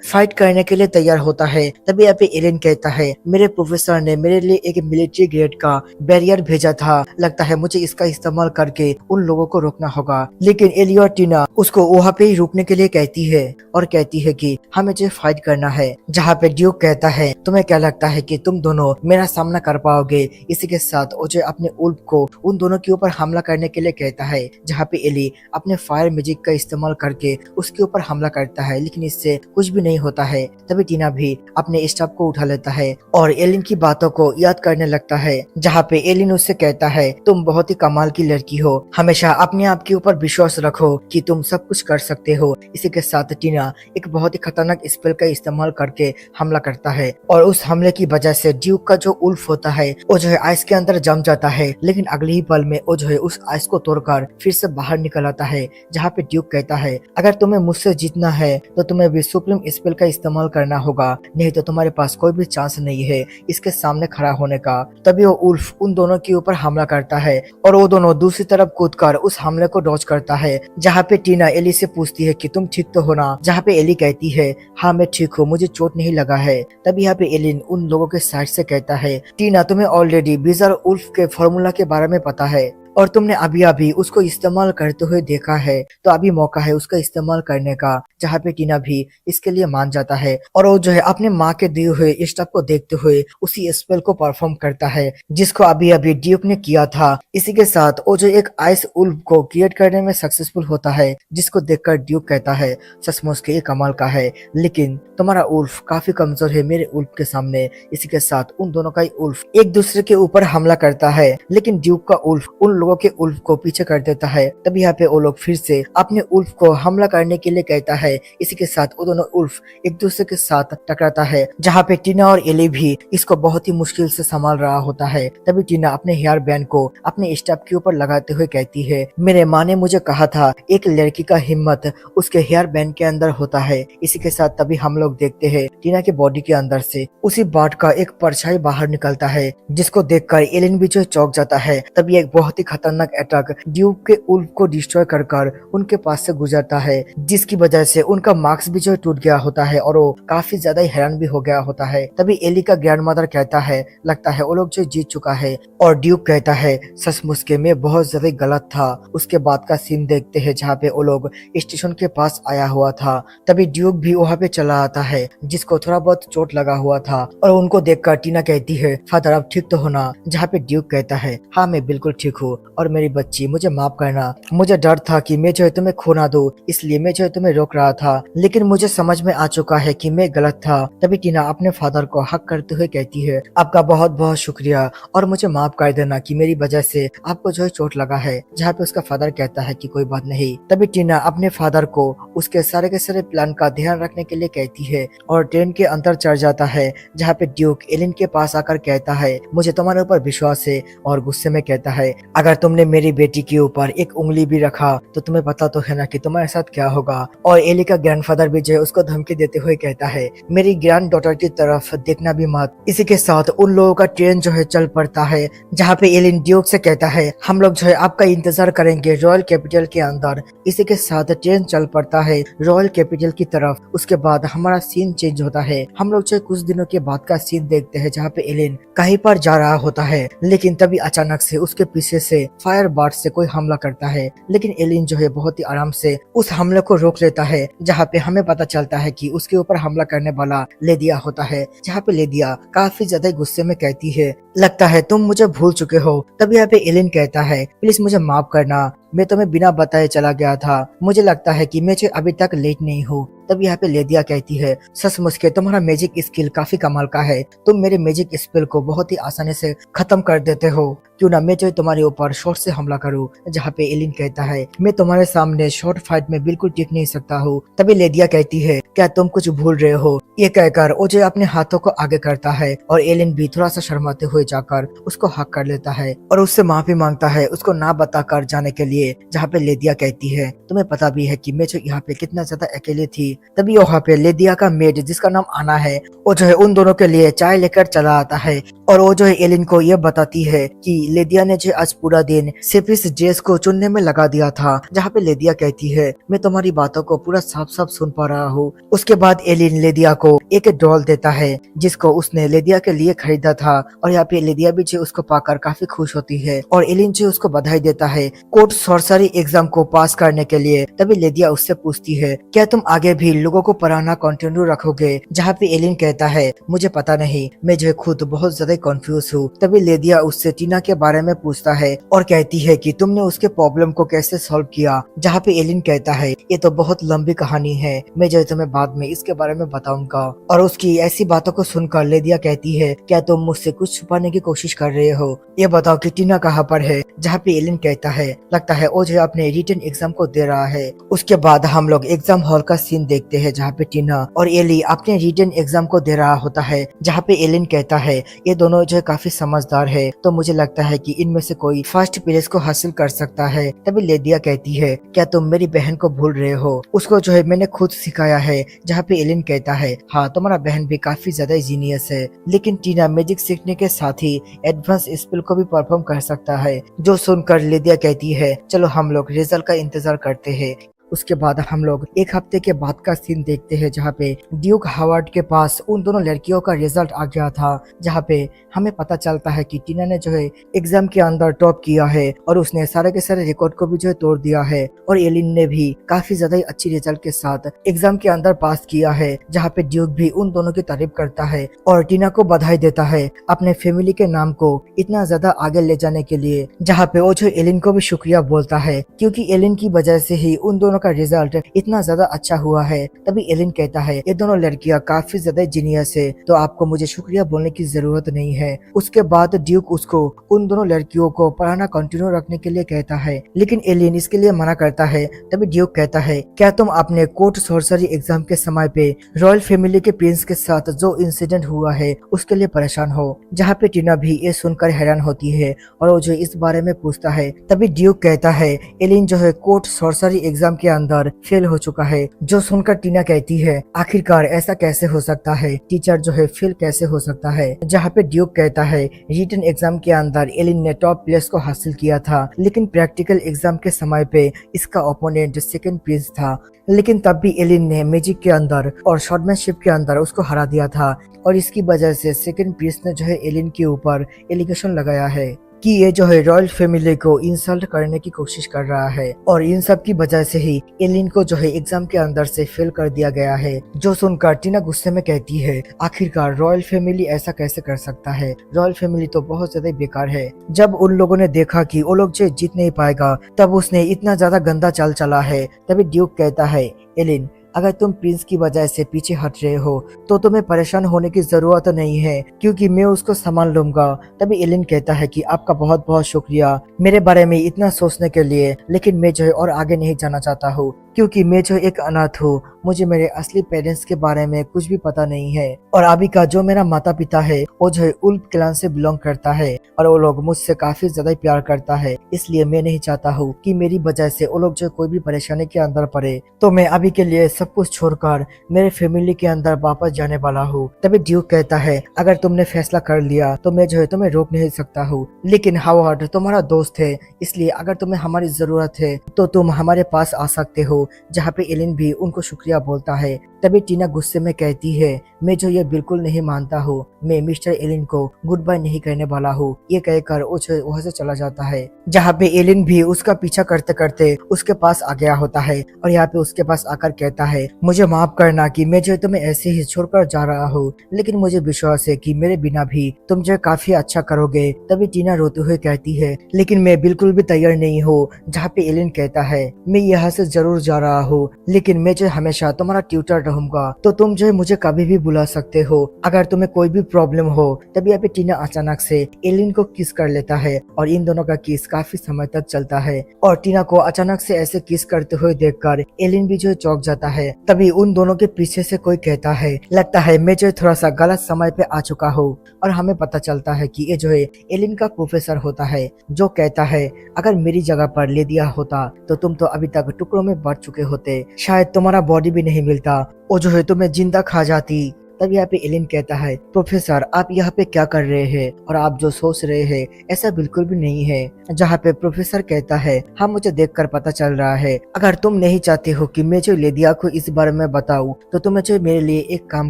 फाइट करने के लिए तैयार होता है। तभी यहाँ पे एलिन कहता है, मेरे प्रोफेसर ने मेरे लिए एक मिलिट्री ग्रेड का बैरियर भेजा था, लगता है मुझे इसका इस्तेमाल करके उन लोगों को रोकना होगा। लेकिन एली और टीना उसको वहाँ पे ही रुकने के लिए कहती है और कहती है कि हमें जो फाइट करना है। जहाँ पे ड्यूक कहता है, तुम्हें क्या लगता है कि तुम दोनों मेरा सामना कर पाओगे? इसी के साथ वो जो अपने उल्फ को उन दोनों के ऊपर हमला करने के लिए कहता है, जहाँ पे एली अपने फायर मैजिक का इस्तेमाल करके उसके ऊपर हमला करता है, लेकिन इससे कुछ भी नहीं होता है। तभी टीना भी अपने स्टाफ को उठा लेता है और एलिन की बातों को याद करने लगता है, जहाँ पे एलिन उससे कहता है, तुम बहुत ही कमाल की लड़की हो, हमेशा अपने आप के ऊपर विश्वास रखो कि तुम सब कुछ कर सकते हो। इसी के साथ टीना एक बहुत ही खतरनाक स्पेल का इस्तेमाल करके हमला करता है और उस हमले की वजह से ड्यूक का जो उल्फ होता है वो जो है आइस के अंदर जम जाता है, लेकिन अगले ही पल में वो जो है उस आइस को तोड़कर फिर से बाहर निकल आता है। जहाँ पे ड्यूक कहता है, अगर तुम्हें मुझसे जीतना है तो तुम्हें भी सुप्रीम स्पेल का इस्तेमाल करना होगा, नहीं तो तुम्हारे पास कोई भी चांस नहीं है इसके सामने खड़ा होने का। तभी वो उल्फ उन दोनों के ऊपर हमला करता है और वो दोनों दूसरी तरफ कूदकर उस हमले को डॉज करता है। जहाँ पे टीना एली से पूछती है कि तुम ठीक तो हो ना? जहाँ पे एली कहती है, हाँ मैं ठीक हूँ, मुझे चोट नहीं लगा है। तभी यहाँ पे एलिन उन लोगों के साइड से कहता है, टीना तुम्हें ऑलरेडी विजर उल्फ के फॉर्मूला के बारे में पता है और तुमने अभी अभी उसको इस्तेमाल करते हुए देखा है, तो अभी मौका है उसका इस्तेमाल करने का। जहाँ पे टीना भी इसके लिए मान जाता है और वो जो है अपने माँ के दिए हुए स्टेप को देखते हुए उसी स्पेल को परफॉर्म करता है जिसको अभी अभी ड्यूक ने किया था। इसी के साथ वो जो एक आइस उल्फ को क्रिएट करने में सक्सेसफुल होता है, जिसको देखकर ड्यूक कहता है, सचमुच के ये कमाल का है, लेकिन तुम्हारा उल्फ काफी कमजोर है मेरे उल्फ के सामने। इसी के साथ उन दोनों का ही उल्फ एक दूसरे के ऊपर हमला करता है, लेकिन ड्यूक का उल्फ उन लोगों के उल्फ को पीछे कर देता है। तभी यहाँ पे वो लोग फिर से अपने उल्फ को हमला करने के लिए कहता है। इसी के साथ वो दोनों उल्फ एक दूसरे के साथ टकराता है, जहाँ पे टीना और एली भी इसको बहुत ही मुश्किल से संभाल रहा होता है। तभी टीना अपने हेयर बैंड को अपने स्टेप के ऊपर लगाते हुए कहती है, मेरे माँ ने मुझे कहा था एक लड़की का हिम्मत उसके हेयर बैंड के अंदर होता है। इसी के साथ तभी हम लोग देखते हैं टीना के बॉडी के अंदर से उसी बाट का एक परछाई बाहर निकलता है, जिसको देखकर एलिन भी जो चौंक जाता है। तभी एक बहुत ही खतरनाक अटैक ड्यूक के उल्फ को डिस्ट्रॉय कर उनके पास से गुजरता है, जिसकी वजह से उनका मार्क्स भी जो टूट गया होता है और वो काफी ज्यादा हैरान भी हो गया होता है। तभी एली का ग्रैंडमदर कहता है, लगता है वो लोग जो जीत चुका है। और ड्यूक कहता है, सचमुच के मैं बहुत ज्यादा गलत था। उसके बाद का सीन देखते हैं जहाँ पे वो लोग स्टेशन के पास आया हुआ था। तभी ड्यूक भी वहाँ पे चला आता है, जिसको थोड़ा बहुत चोट लगा हुआ था और उनको देखकर टीना कहती है, फादर आप ठीक तो हो ना? जहाँ पे ड्यूक कहता है, हाँ मैं बिल्कुल ठीक हूँ, और मेरी बच्ची मुझे माफ करना। मुझे डर था कि मैं जो है तुम्हें खो ना दूं, इसलिए मैं जो है तुम्हें रोक रहा था, लेकिन मुझे समझ में आ चुका है कि मैं गलत था। तभी टीना अपने फादर को हक करते हुए कहती है, आपका बहुत बहुत शुक्रिया और मुझे माफ कर देना कि मेरी वजह से आपको जो है चोट लगा है। जहाँ पे उसका फादर कहता है कि कोई बात नहीं। तभी टीना अपने फादर को उसके सारे के सारे प्लान का ध्यान रखने के लिए कहती है और ट्रेन के अंदर चढ़ जाता है, जहाँ पे ड्यूक एलिन के पास आकर कहता है, मुझे तुम्हारे ऊपर विश्वास है, और गुस्से में कहता है, अगर तुमने मेरी बेटी के ऊपर एक उंगली भी रखा तो तुम्हें पता तो है ना कि तुम्हारे साथ क्या होगा। और एली का ग्रैंडफादर भी जो है उसको धमकी देते हुए कहता है, मेरी ग्रैंड डॉटर की तरफ देखना भी मत। इसी के साथ उन लोगों का ट्रेन जो है चल पड़ता है, जहाँ पे एलिन ड्यूक से कहता है, हम लोग जो है आपका इंतजार करेंगे रॉयल कैपिटल के अंदर। इसी के साथ ट्रेन चल पड़ता है रॉयल कैपिटल की तरफ। उसके बाद हमारा सीन चेंज होता है, हम लोग जो है कुछ दिनों के बाद का सीन देखते हैं, जहाँ पे एलिन कहीं पर जा रहा होता है, लेकिन तभी अचानक से उसके पीछे से फायर बार्ड से कोई हमला करता है, लेकिन एलिन जो है बहुत ही आराम से उस हमले को रोक लेता है। जहाँ पे हमें पता चलता है कि उसके ऊपर हमला करने वाला लेदिया होता है, जहाँ पे लेदिया काफी ज्यादा गुस्से में कहती है, लगता है तुम मुझे भूल चुके हो। तभी यहाँ पे एलिन कहता है, प्लीज मुझे माफ करना, मैं तुम्हें बिना बताए चला गया था, मुझे लगता है कि मैं जो अभी तक लेट नहीं हूँ। तब यहाँ पे लेदिया कहती है, सचमुच के तुम्हारा मैजिक स्किल काफी कमाल का है, तुम मेरे मैजिक स्पेल को बहुत ही आसानी से खत्म कर देते हो, क्यों ना मैं जो तुम्हारे ऊपर शॉर्ट से हमला करूं। जहाँ पे एलिन कहता है, मैं तुम्हारे सामने शॉर्ट फाइट में बिल्कुल टिक नहीं सकता हूँ। तभी लेदिया कहती है, क्या तुम कुछ भूल रहे हो। ये कहकर वो जो अपने हाथों को आगे करता है और एलिन भी थोड़ा सा शर्माते हुए जाकर उसको हक कर लेता है और उससे माफी मांगता है उसको ना बताकर जाने के लिए। जहाँ पे लेदिया कहती है, तुम्हें पता भी है कि मैं जो यहाँ पे कितना ज्यादा अकेले थी। तभी वहाँ पे लेदिया का मेड जिसका नाम आना है, वो जो है उन दोनों के लिए चाय लेकर चला आता है और वो जो है एलिन को ये बताती है कि लेदिया ने जो आज पूरा दिन सिर्फ इस ड्रेस को चुनने में लगा दिया था। जहाँ पे लेदिया कहती है, मैं तुम्हारी बातों को पूरा साफ साफ सुन पा रहा हूँ। उसके बाद एलिन लेदिया को एक डॉल देता है जिसको उसने लेदिया के लिए खरीदा था और यहाँ पे लेदिया भी जो उसको पाकर काफी खुश होती है और एलिन जो उसको बधाई देता है कोर्ट सॉर्सरी एग्जाम को पास करने के लिए। तभी लेदिया उससे पूछती है, क्या तुम आगे भी लोगों को पढ़ाना कंटिन्यू रखोगे। जहाँ पे एलिन कहता है, मुझे पता नहीं, मैं जो खुद बहुत ज्यादा कंफ्यूज हूँ। तभी लेदिया उससे टीना के बारे में पूछता है और कहती है कि तुमने उसके प्रॉब्लम को कैसे सॉल्व किया। जहाँ पे एलिन कहता है, ये तो बहुत लंबी कहानी है, मैं जो तुम्हें बाद में इसके बारे में बताऊंगा। और उसकी ऐसी बातों को सुनकर लेदिया कहती है, क्या तुम मुझसे कुछ छुपाने की कोशिश कर रहे हो, ये बताओ कि टीना कहाँ पर है। जहाँ पे एलिन कहता है, लगता है वो जो अपने रिटन एग्जाम को दे रहा है। उसके बाद हम लोग एग्जाम हॉल का सीन देखते हैं, जहाँ पे टीना और एली अपने रिटन एग्जाम को दे रहा होता है। जहाँ पे एलिन कहता है, ये दोनों जो काफी समझदार है, तो मुझे लगता है कि इनमें से कोई फर्स्ट प्लेस को हासिल कर सकता है। तभी लेदिया कहती है, क्या तुम मेरी बहन को भूल रहे हो, उसको जो है मैंने खुद सिखाया है। जहाँ पे एलिन कहता है, हाँ तुम्हारा बहन भी काफी ज्यादा जीनियस है, लेकिन टीना मैजिक सीखने के साथ ही एडवांस स्पेल को भी परफॉर्म कर सकता है। जो सुनकर लेदिया कहती है, चलो हम लोग रिजल्ट का इंतजार करते हैं। उसके बाद हम लोग एक हफ्ते के बाद का सीन देखते हैं, जहाँ पे ड्यूक हावर्ड के पास उन दोनों लड़कियों का रिजल्ट आ गया था। जहाँ पे हमें पता चलता है कि टीना ने जो है एग्जाम के अंदर टॉप किया है और उसने सारे के सारे रिकॉर्ड को भी जो है तोड़ दिया है और एलिन ने भी काफी ज्यादा अच्छी रिजल्ट के साथ एग्जाम के अंदर पास किया है। जहाँ पे ड्यूक भी उन दोनों की तारीफ करता है और टीना को बधाई देता है अपने फैमिली के नाम को इतना ज्यादा आगे ले जाने के लिए। जहाँ पे वो जो एलिन को भी शुक्रिया बोलता है, क्योंकि एलिन की वजह से ही उन दोनों का रिजल्ट इतना ज्यादा अच्छा हुआ है। तभी एलिन कहता है, ये दोनों लड़कियां काफी ज्यादा जीनियस है, तो आपको मुझे शुक्रिया बोलने की जरूरत नहीं है। उसके बाद ड्यूक उसको उन दोनों लड़कियों को पढ़ाना कंटिन्यू रखने के लिए कहता है, लेकिन एलिन इसके लिए मना करता है। तभी ड्यूक कहता है, क्या तुम अपने कोर्ट सॉर्सरी एग्जाम के समय पे रॉयल फैमिली के प्रिंस के साथ जो इंसिडेंट हुआ है उसके लिए परेशान हो। जहाँ पे टीना भी ये सुनकर हैरान होती है और वो जो इस बारे में पूछता है। तभी ड्यूक कहता है, एलिन जो है कोर्ट सॉर्सरी एग्जाम के अंदर फेल हो चुका है। जो सुनकर टीना कहती है, आखिरकार ऐसा कैसे हो सकता है, टीचर जो है फेल कैसे हो सकता है। जहाँ पे ड्यूक कहता है, रिटन एग्जाम के अंदर एलिन ने टॉप प्लेस को हासिल किया था, लेकिन प्रैक्टिकल एग्जाम के समय पे इसका ओपोनेंट सेकंड प्लेस था, लेकिन तब भी एलिन ने मैजिक के अंदर और शॉर्टमैनशिप के अंदर उसको हरा दिया था और इसकी वजह से सेकंड प्लेस ने जो है एलिन के ऊपर एलिगेशन लगाया है। कि ये जो है रॉयल फैमिली को इंसल्ट करने की कोशिश कर रहा है और इन सब की वजह से ही एलिन को जो है एग्जाम के अंदर से फेल कर दिया गया है। जो सुनकर टीना गुस्से में कहती है, आखिरकार रॉयल फैमिली ऐसा कैसे कर सकता है, रॉयल फैमिली तो बहुत ज्यादा बेकार है। जब उन लोगों ने देखा कि वो लोग जो जीत नहीं पाएगा तब उसने इतना ज्यादा गंदा चाल चला है। तभी ड्यूक कहता है, एलिन अगर तुम प्रिंस की वजह से पीछे हट रहे हो तो तुम्हें परेशान होने की जरूरत नहीं है, क्योंकि मैं उसको संभाल लूंगा। तभी एलिन कहता है कि आपका बहुत बहुत शुक्रिया मेरे बारे में इतना सोचने के लिए, लेकिन मैं जो है और आगे नहीं जाना चाहता हूँ, क्योंकि मैं जो एक अनाथ हूँ। मुझे मेरे असली पेरेंट्स के बारे में कुछ भी पता नहीं है। और अभी का जो मेरा माता पिता है वो जो है उल्फ क्लान से बिलोंग करता है और वो लोग मुझसे काफी ज्यादा प्यार करता है। इसलिए मैं नहीं चाहता हूँ कि मेरी वजह से वो लोग जो कोई भी परेशानी के अंदर पड़े। तो मैं अभी के लिए सब कुछ छोड़कर मेरे फैमिली के अंदर वापस जाने वाला हूँ। तभी ड्यूक कहता है, अगर तुमने फैसला कर लिया तो मैं जो है तुम्हें रोक नहीं सकता हूँ, लेकिन हावर्ड तुम्हारा दोस्त है, इसलिए अगर तुम्हें हमारी जरूरत है तो तुम हमारे पास आ सकते हो। जहाँ पे एलिन भी उनको शुक्रिया बोलता है। तभी टीना गुस्से में कहती है, मैं जो ये बिल्कुल नहीं मानता हूँ, मैं मिस्टर एलिन को गुड बाय नहीं कहने वाला हूँ। ये कहकर वो वहाँ से चला जाता है। जहाँ पे एलिन भी उसका पीछा करते करते उसके पास आ गया होता है और यहाँ पे उसके पास आकर कहता है, मुझे माफ करना कि मैं जो तुम्हें ऐसे ही छोड़कर जा रहा हूँ, लेकिन मुझे विश्वास है कि मेरे बिना भी तुम जो काफी अच्छा करोगे। तभी टीना रोते हुए कहती है, लेकिन मैं बिल्कुल भी तैयार नहीं हूँ। जहाँ पे एलिन कहता है, मैं यहाँ से जरूर जा रहा हूँ, लेकिन मैं जो हमेशा तुम्हारा ट्यूटर रहूंगा, तो तुम जो मुझे कभी भी बुला सकते हो अगर तुम्हें कोई भी प्रॉब्लम हो। तभी यहाँ पे टीना अचानक से एलिन को किस कर लेता है और इन दोनों का किस काफी समय तक चलता है। और टीना को अचानक से ऐसे किस करते हुए देखकर एलिन भी जो चौंक जाता है। तभी उन दोनों के पीछे से कोई कहता है, लगता है मैं जो थोड़ा सा गलत समय पे आ चुका हूँ। और हमें पता चलता है कि ये जो है एलिन का प्रोफेसर होता है, जो कहता है, अगर मेरी जगह पर ले दिया होता तो तुम तो अभी तक टुकड़ों में बढ़ चुके होते, शायद तुम्हारा बॉडी भी नहीं मिलता, वो जो है तुम्हें जिंदा खा जाती। तब यहाँ पे एलिन कहता है, प्रोफेसर आप यहाँ पे क्या कर रहे हैं और आप जो सोच रहे हैं ऐसा बिल्कुल भी नहीं है। जहाँ पे प्रोफेसर कहता है, हाँ मुझे देखकर पता चल रहा है, अगर तुम नहीं चाहते हो कि मैं जो लेदिया को इस बारे में बताऊं तो तुम्हें जो मेरे लिए एक काम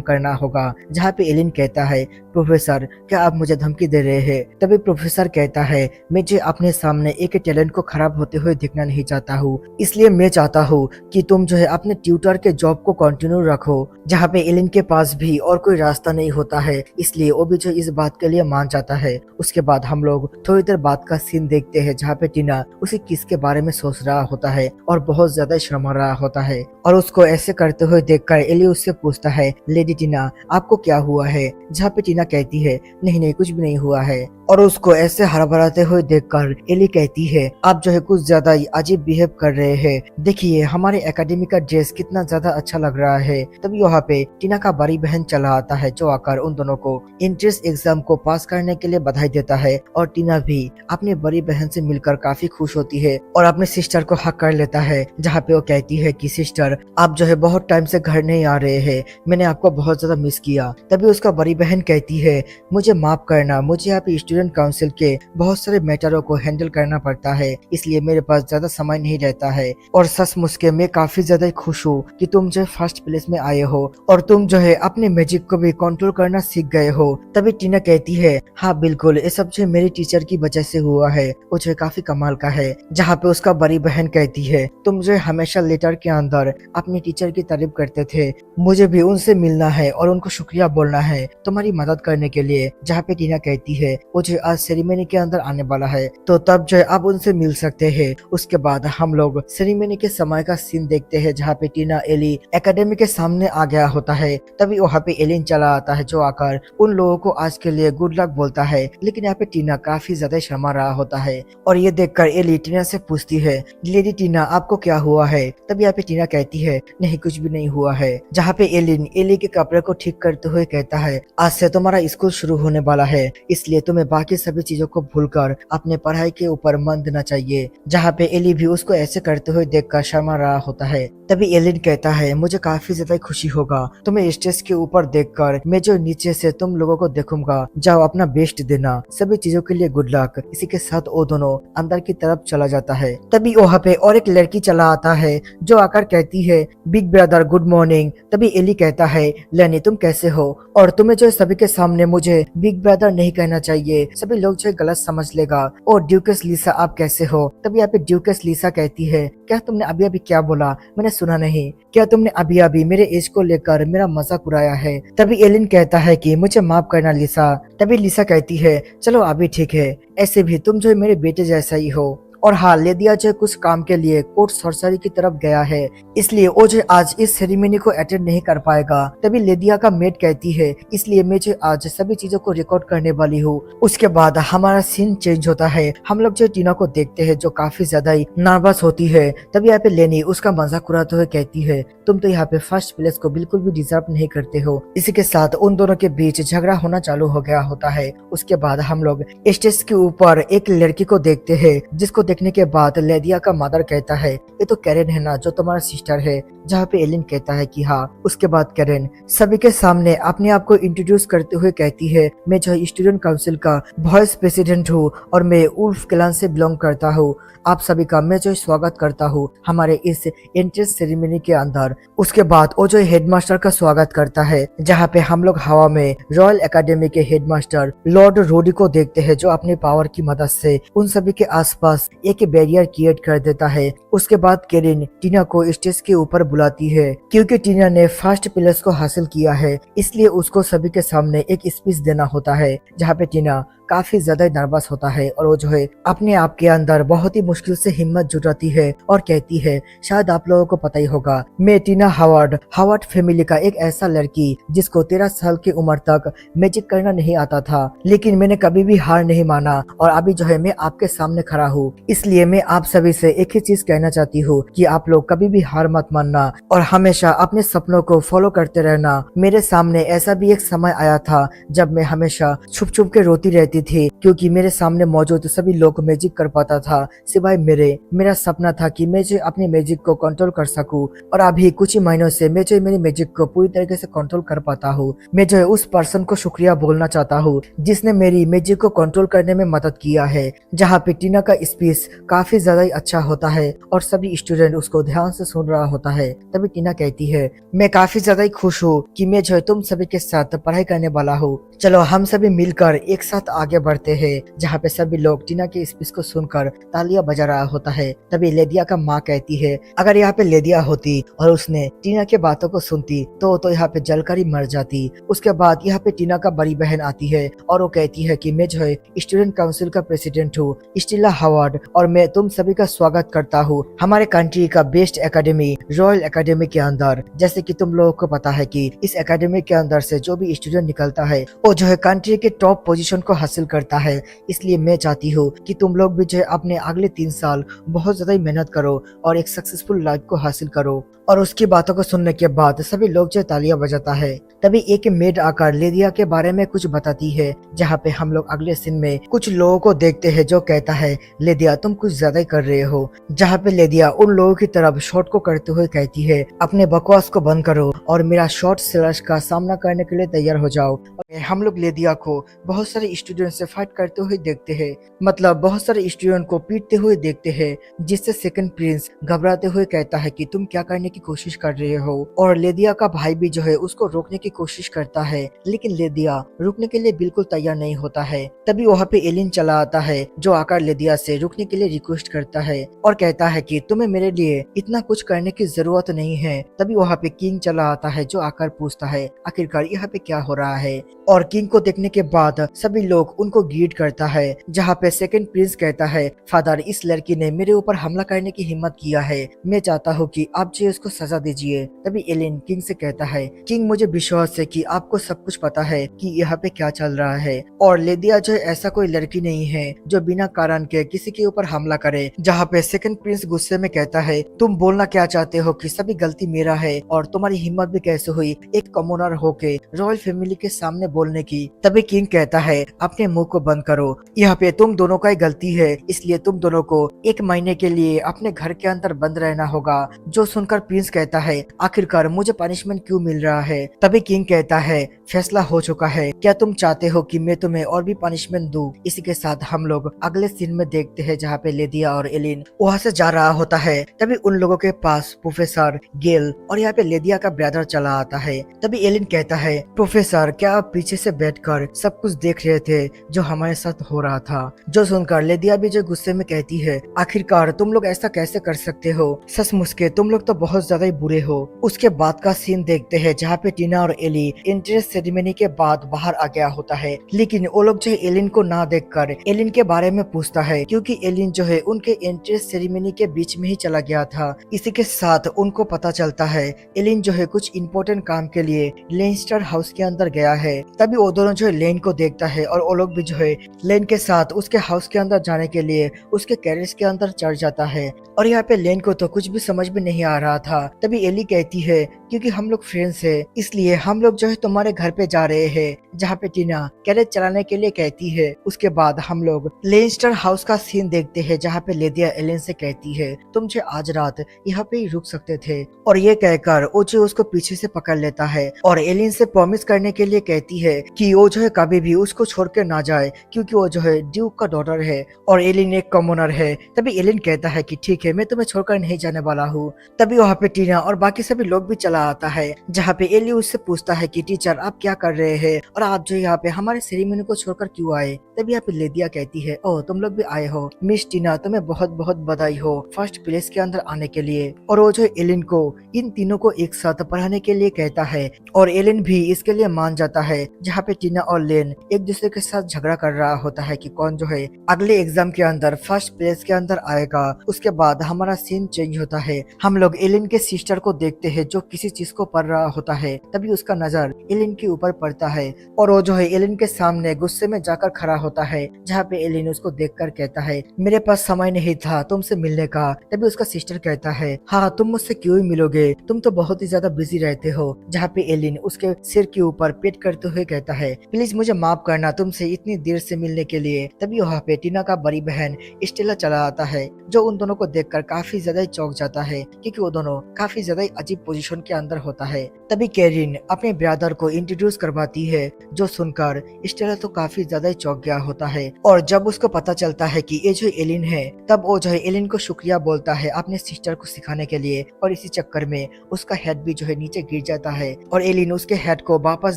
करना होगा। जहाँ पे एलिन कहता है, प्रोफेसर क्या आप मुझे धमकी दे रहे हैं। तभी प्रोफेसर कहता है, मैं जो अपने सामने एक टैलेंट को खराब होते हुए देखना नहीं चाहता हूँ, इसलिए मैं चाहता हूँ कि तुम जो है अपने ट्यूटर के जॉब को कंटिन्यू रखो। जहाँ पे एलिन के पास भी और कोई रास्ता नहीं होता है, इसलिए वो भी जो इस बात के लिए मान जाता है। उसके बाद हम लोग थोड़ी देर बाद का सीन देखते हैं, जहाँ पे टीना उसी किस के बारे में सोच रहा होता है और बहुत ज्यादा शर्मा रहा होता है। और उसको ऐसे करते हुए देखकर एली उससे पूछता है, लेडी टीना आपको क्या हुआ है। जहाँ पे टीना कहती है, नहीं नहीं कुछ भी नहीं हुआ है। और उसको ऐसे हड़बड़ाते हुए देखकर एली कहती है, आप जो है कुछ ज्यादा ही अजीब बिहेव कर रहे हैं, देखिए हमारे एकेडमी का ड्रेस कितना ज्यादा अच्छा लग रहा है। तभी वहाँ पे टीना का बड़ी बहन चला आता है, जो आकर उन दोनों को इंट्रेंस एग्जाम को पास करने के लिए बधाई देता है। और टीना भी अपनी बड़ी बहन से मिलकर काफी खुश होती है और अपने सिस्टर को हक कर लेता है। जहाँ पे वो कहती है कि सिस्टर आप जो है बहुत टाइम से घर नहीं आ रहे हैं, मैंने आपको बहुत ज्यादा मिस किया। तभी उसका बड़ी बहन कहती है, मुझे माफ करना, मुझे यहाँ पे स्टूडेंट काउंसिल के बहुत सारे मैटरों को हैंडल करना पड़ता है, इसलिए मेरे पास ज्यादा समय नहीं रहता है। और सचमुच के मैं काफी ज्यादा खुश हूँ कि तुम जो फर्स्ट प्लेस में आए हो और तुम जो है अपने मैजिक को भी कंट्रोल करना सीख गए हो। तभी टीना कहती है, हाँ बिल्कुल ये सब जो मेरी टीचर की वजह से हुआ है, वो जो काफी कमाल का है। जहाँ पे उसका बड़ी बहन कहती है, तुम जो हमेशा लेटर के अंदर अपनी टीचर की तारीफ करते थे, मुझे भी उनसे मिलना है और उनको शुक्रिया बोलना है तुम्हारी मदद करने के लिए। जहाँ पे टीना कहती है, वो जो आज सेरेमनी के अंदर आने वाला है, तो तब जो आप उनसे मिल सकते हैं। उसके बाद हम लोग सेरेमनी के समय का सीन देखते हैं, जहाँ पे टीना एली एकेडमी के सामने आ गया होता है। तभी वहाँ पे एलिन चला आता है, जो आकर उन लोगों को आज के लिए गुड लक बोलता है। लेकिन यहाँ पे टीना काफी ज्यादा शर्मा रहा होता है और ये देखकर एली टीना से पूछती है, लेडी टीना आपको क्या हुआ है। तभी यहाँ पे टीना कहती है, नहीं कुछ भी नहीं हुआ है। जहाँ पे एलिन एली के कपड़े को ठीक करते हुए कहता है, आज से तुम्हारा स्कूल शुरू होने वाला है, इसलिए तुम्हें बाकी सभी चीजों को भूलकर अपने पढ़ाई के ऊपर मन देना चाहिए। जहाँ पे एली भी उसको ऐसे करते हुए देखकर शर्मा रहा होता है। तभी एलिन कहता है मुझे काफी ज्यादा खुशी होगा तुम्हें स्टेज के ऊपर देखकर। मैं जो नीचे से तुम लोगों को देखूंगा, जाओ अपना बेस्ट देना, सभी चीजों के लिए गुड लक। इसी के साथ वो दोनों अंदर की तरफ चला जाता है। तभी वहाँ पे और एक लड़की चला आता है जो आकर कहती है बिग ब्रदर गुड मॉर्निंग। तभी एली कहता है लेनी तुम कैसे हो, और तुम्हें जो सभी के सामने मुझे बिग ब्रदर नहीं कहना चाहिए, सभी लोग जो गलत समझ लेगा। और ड्यूकेस लीसा आप कैसे हो। तभी यहाँ पे ड्यूकेस लीसा कहती है क्या तुमने अभी अभी क्या बोला, मैंने सुना नहीं। क्या तुमने अभी अभी मेरे एज को लेकर मेरा मजाक उड़ाया है। तभी एलिन कहता है कि मुझे माफ करना लीसा। तभी लीसा कहती है चलो अभी ठीक है, ऐसे भी तुम जो मेरे बेटे जैसा ही हो। और हाँ, लेदिया जो कुछ काम के लिए कोर्ट सॉर्सरी की तरफ गया है, इसलिए वो जो आज इस सेरेमनी को अटेंड नहीं कर पाएगा। तभी लेदिया का मेट कहती है इसलिए मैं जो आज सभी चीजों को रिकॉर्ड करने वाली हूँ। उसके बाद हमारा सीन चेंज होता है। हम लोग जो टीना को देखते हैं जो काफी ज्यादा ही नर्वस होती है। तभी यहाँ पे लेनी उसका मजाक उड़ाते हुए कहती है तुम तो यहाँ पे फर्स्ट प्लेस को बिल्कुल भी डिजर्व नहीं करते हो। इसी के साथ उन दोनों के बीच झगड़ा होना चालू हो गया होता है। उसके बाद हम लोग स्टेज के ऊपर एक लड़की को देखते हैं, जिसको देखने के बाद लेदिया का मदर कहता है ये तो कैरेन है ना जो तुम्हारा सिस्टर है। जहाँ पे एलिन कहता है कि हाँ। उसके बाद कैरेन सभी के सामने अपने आप को इंट्रोड्यूस करते हुए कहती है मैं जो स्टूडेंट काउंसिल का वाइस प्रेसिडेंट हूँ और मैं उल्फ क्लान से बिलोंग करता हूँ। आप सभी का मैं जो स्वागत करता हूँ हमारे इस एंट्रेंस सेरेमनी के अंदर। उसके बाद वो जो हेडमास्टर का स्वागत करता है, जहाँ पे हम लोग हवा में रॉयल एकेडमी के हेडमास्टर लॉर्ड रोडी को देखते हैं, जो अपनी पावर की मदद से उन सभी के आसपास एक बैरियर क्रिएट कर देता है। उसके बाद केरिन टीना को स्टेज के ऊपर बुलाती है, क्योंकि टीना ने फर्स्ट प्लेस को हासिल किया है, इसलिए उसको सभी के सामने एक स्पीच देना होता है। जहाँ पे टीना काफी ज्यादा नर्वस होता है और वो जो है अपने आप के अंदर बहुत ही मुश्किल से हिम्मत जुटाती है और कहती है शायद आप लोगों को पता ही होगा मैं टीना हावर्ड फैमिली का एक ऐसा लड़की जिसको 13 साल की उम्र तक मैजिक करना नहीं आता था, लेकिन मैंने कभी भी हार नहीं माना और अभी जो है मैं आपके सामने खड़ा हूँ। इसलिए मैं आप सभी से एक ही चीज कहना चाहती हूँ कि आप लोग कभी भी हार मत मानना और हमेशा अपने सपनों को फॉलो करते रहना। मेरे सामने ऐसा भी एक समय आया था जब मैं हमेशा छुप छुप के रोती रहती थी, क्योंकि मेरे सामने मौजूद सभी लोग मैजिक कर पाता था सिवाय मेरा सपना था कि मैं जो अपने मैजिक को कंट्रोल कर सकूं, और अभी कुछ ही महीनों से मैं जो मेरी मैजिक को पूरी तरीके से कंट्रोल कर पाता हूँ। मैं जो है उस पर्सन को शुक्रिया बोलना चाहता हूँ जिसने मेरी मैजिक को कंट्रोल करने में मदद किया है। जहाँ पे टीना का स्पीच काफी ज्यादा ही अच्छा होता है और सभी स्टूडेंट उसको ध्यान से सुन रहा होता है। तभी टीना कहती है मैं काफी ज्यादा ही खुश हूँ कि मैं जो है तुम सभी के साथ पढ़ाई करने वाला हूँ, चलो हम सभी मिलकर एक साथ आगे बढ़ते हैं। जहाँ पे सभी लोग टीना के स्पीच को सुनकर तालियां बजा रहा होता है। तभी लेदिया का माँ कहती है अगर यहाँ पे लेदिया होती और उसने टीना के बातों को सुनती तो यहाँ पे जलकर ही मर जाती। उसके बाद यहाँ पे टीना का बड़ी बहन आती है और वो कहती है कि मैं जो है स्टूडेंट काउंसिल का प्रेसिडेंट हूँ स्टीला हावर्ड, और मैं तुम सभी का स्वागत करता हूँ हमारे कंट्री का बेस्ट एकेडमी रॉयल एकेडमी के अंदर। जैसे कि तुम लोगों को पता है कि इस एकेडमी के अंदर से जो भी स्टूडेंट निकलता है वो जो है कंट्री के टॉप पोजीशन को हासिल करता है। इसलिए मैं चाहती हूँ कि तुम लोग भी जो है अपने अगले 3 साल बहुत ज्यादा मेहनत करो और एक सक्सेसफुल लाइफ को हासिल करो। और उसकी बातों को सुनने के बाद सभी लोग जो तालियां बजाता है। तभी एक मेड आकर लेदिया के बारे में कुछ बताती है। जहाँ पे हम लोग अगले सीन में कुछ लोगों को देखते हैं जो कहता है लेदिया तुम कुछ ज्यादा ही कर रहे हो। जहाँ पे लेदिया उन लोगों की तरफ शॉट को करते हुए कहती है अपने बकवास को बंद करो और मेरा शॉर्ट सेलर्स का सामना करने के लिए तैयार हो जाओ। हम लोग लेदिया को बहुत सारे स्टूडेंट से फाइट करते हुए देखते हैं, मतलब बहुत सारे स्टूडेंट को पीटते हुए देखते हैं, जिससे सेकंड प्रिंस घबराते हुए कहता है कि तुम क्या करने की कोशिश कर रहे हो। और लेदिया का भाई भी जो है उसको रोकने की कोशिश करता है, लेकिन लेदिया रुकने के लिए बिल्कुल तैयार नहीं होता है। तभी वहाँ पे एलिन चला आता है जो आकर लेदिया से रुकने के लिए रिक्वेस्ट करता है और कहता है कि तुम्हें मेरे लिए इतना कुछ करने की जरूरत नहीं है। तभी वहाँ पे किंग चला आता है जो आकर पूछता है आखिरकार यहाँ पे क्या हो रहा है। और किंग को देखने के बाद सभी लोग उनको ग्रीट करता है। जहाँ पे सेकंड प्रिंस कहता है फादर इस लड़की ने मेरे ऊपर हमला करने की हिम्मत किया है, मैं चाहता हूँ कि आप जो इसको सजा दीजिए। तभी एलिन किंग से कहता है किंग मुझे विश्वास है कि आपको सब कुछ पता है कि यहाँ पे क्या चल रहा है, और लेदिया जो ऐसा कोई लड़की नहीं है जो बिना कारण के किसी के ऊपर हमला करे। जहाँ पे सेकंड प्रिंस गुस्से में कहता है तुम बोलना क्या चाहते हो कि सभी गलती मेरा है, और तुम्हारी हिम्मत भी कैसे हुई एक कमोनर होके रॉयल फैमिली के सामने बोलने की। तभी किंग कहता है अपने मुंह को बंद करो, यहाँ पे तुम दोनों का ही गलती है, इसलिए तुम दोनों को 1 महीने के लिए अपने घर के अंदर बंद रहना होगा। जो सुनकर प्रिंस कहता है आखिरकार मुझे पनिशमेंट क्यों मिल रहा है। तभी किंग कहता है फैसला हो चुका है, क्या तुम चाहते हो कि मैं तुम्हें और भी पनिशमेंट दूं। इसी के साथ हम लोग अगले सीन में देखते हैं जहाँ पे लेडिया और एलिन वहाँ से जा रहा होता है। तभी उन लोगों के पास प्रोफेसर गेल और यहाँ पे लेडिया का ब्रदर चला आता है। तभी एलिन कहता है प्रोफेसर क्या आप पीछे से बैठकर सब कुछ देख रहे थे जो हमारे साथ हो रहा था। जो सुनकर लेडिया भी जो गुस्से में कहती है आखिरकार तुम लोग ऐसा कैसे कर सकते हो, सचमुच के तुम लोग तो बहुत ज्यादा ही बुरे हो। उसके बाद का सीन देखते हैं जहाँ पे टीना और एली इंट्रेंस सेरेमनी के बाद बाहर आ गया होता है, लेकिन वो लोग जो है एलिन को ना देखकर एलिन के बारे में पूछता है क्योंकि एलिन जो है उनके इंट्रेंस सेरेमनी के बीच में ही चला गया था। इसी के साथ उनको पता चलता है एलिन जो है कुछ इम्पोर्टेंट काम के लिए लेंस्टर हाउस के अंदर गया है। तभी वो दोनों जो है लेन को देखता है और वो लोग भी जो है लेन के साथ उसके हाउस के अंदर जाने के लिए उसके कैरेज के अंदर चढ़ जाता है। और यहाँ पे लेन को तो कुछ भी समझ में नहीं आ रहा था। तभी एली कहती है क्योंकि हम लोग फ्रेंड्स है इसलिए हम लोग जो है तुम्हारे घर पे जा रहे हैं, जहाँ पे टीना कैरेज चलाने के लिए कहती है। उसके बाद हम लोग लेंस्टर हाउस का सीन देखते हैं जहाँ पे लेडिया एलिन से कहती है तुम जो आज रात यहाँ पे ही रुक सकते थे, और ये कहकर वो जो उसको पीछे से पकड़ लेता है और एलिन से प्रॉमिस करने के लिए कहती है कि वो जो है कभी भी उसको छोड़ के ना जाए क्योंकि वो जो है ड्यूक का डॉटर है और एलिन एक कॉमनर है। तभी एलिन कहता है कि ठीक है मैं तुम्हें छोड़कर नहीं जाने वाला हूँ। तभी वहाँ पे टीना और बाकी सभी लोग भी चला आता है जहाँ पे एली उससे पूछता है कि टीचर आप क्या कर रहे हैं और आप जो यहाँ पे हमारे सेरेमनी को छोड़कर क्यों आए। तभी यहाँ पे लेडिया कहती है ओह तुम लोग भी आए हो, मिस टीना तुम्हें बहुत बहुत बधाई हो फर्स्ट प्लेस के अंदर आने के लिए। और वो जो एलिन को इन तीनों को एक साथ पढ़ाने के लिए कहता है और एलिन भी इसके लिए मान जाता है। जहाँ पे टीना और लेन एक दूसरे के साथ झगड़ा कर रहा होता है कि कौन जो है अगले एग्जाम के अंदर फर्स्ट प्लेस के अंदर आएगा। उसके बाद हमारा सीन चेंज होता है, हम लोग एलिन के सिस्टर को देखते हैं जो किसी चीज को पढ़ रहा होता है। तभी उसका नजर एलिन के ऊपर पड़ता है और वो जो है एलिन के सामने गुस्से में जाकर खड़ा होता है। जहाँ पे एलिन उसको देखकर कहता है मेरे पास समय नहीं था तुमसे मिलने का। तभी उसका सिस्टर कहता है हाँ तुम मुझसे क्यों ही मिलोगे, तुम तो बहुत ही ज्यादा बिजी रहते हो। जहाँ पे एलिन उसके सिर के ऊपर पेट करते हुए कहता है प्लीज मुझे माफ करना तुमसे इतनी देर से मिलने के लिए। तभी वहाँ पे टीना का बड़ी बहन स्टेला चला आता है जो उन दोनों को देखकर काफी ज्यादा चौंक जाता है क्योंकि वो दोनों काफी ज्यादा अजीब पोजीशन के अंदर होता है। तभी कैरिन अपने ब्रदर को इंट्रोड्यूस करवाती है जो सुनकर स्टेला तो काफी ज्यादा चौंक गया होता है। और जब उसको पता चलता है कि ये जो एलिन है तब वो जो है एलिन को शुक्रिया बोलता है अपने सिस्टर को सिखाने के लिए, और इसी चक्कर में उसका हेड भी जो है नीचे गिर जाता है और एलिन उसके हेड को वापस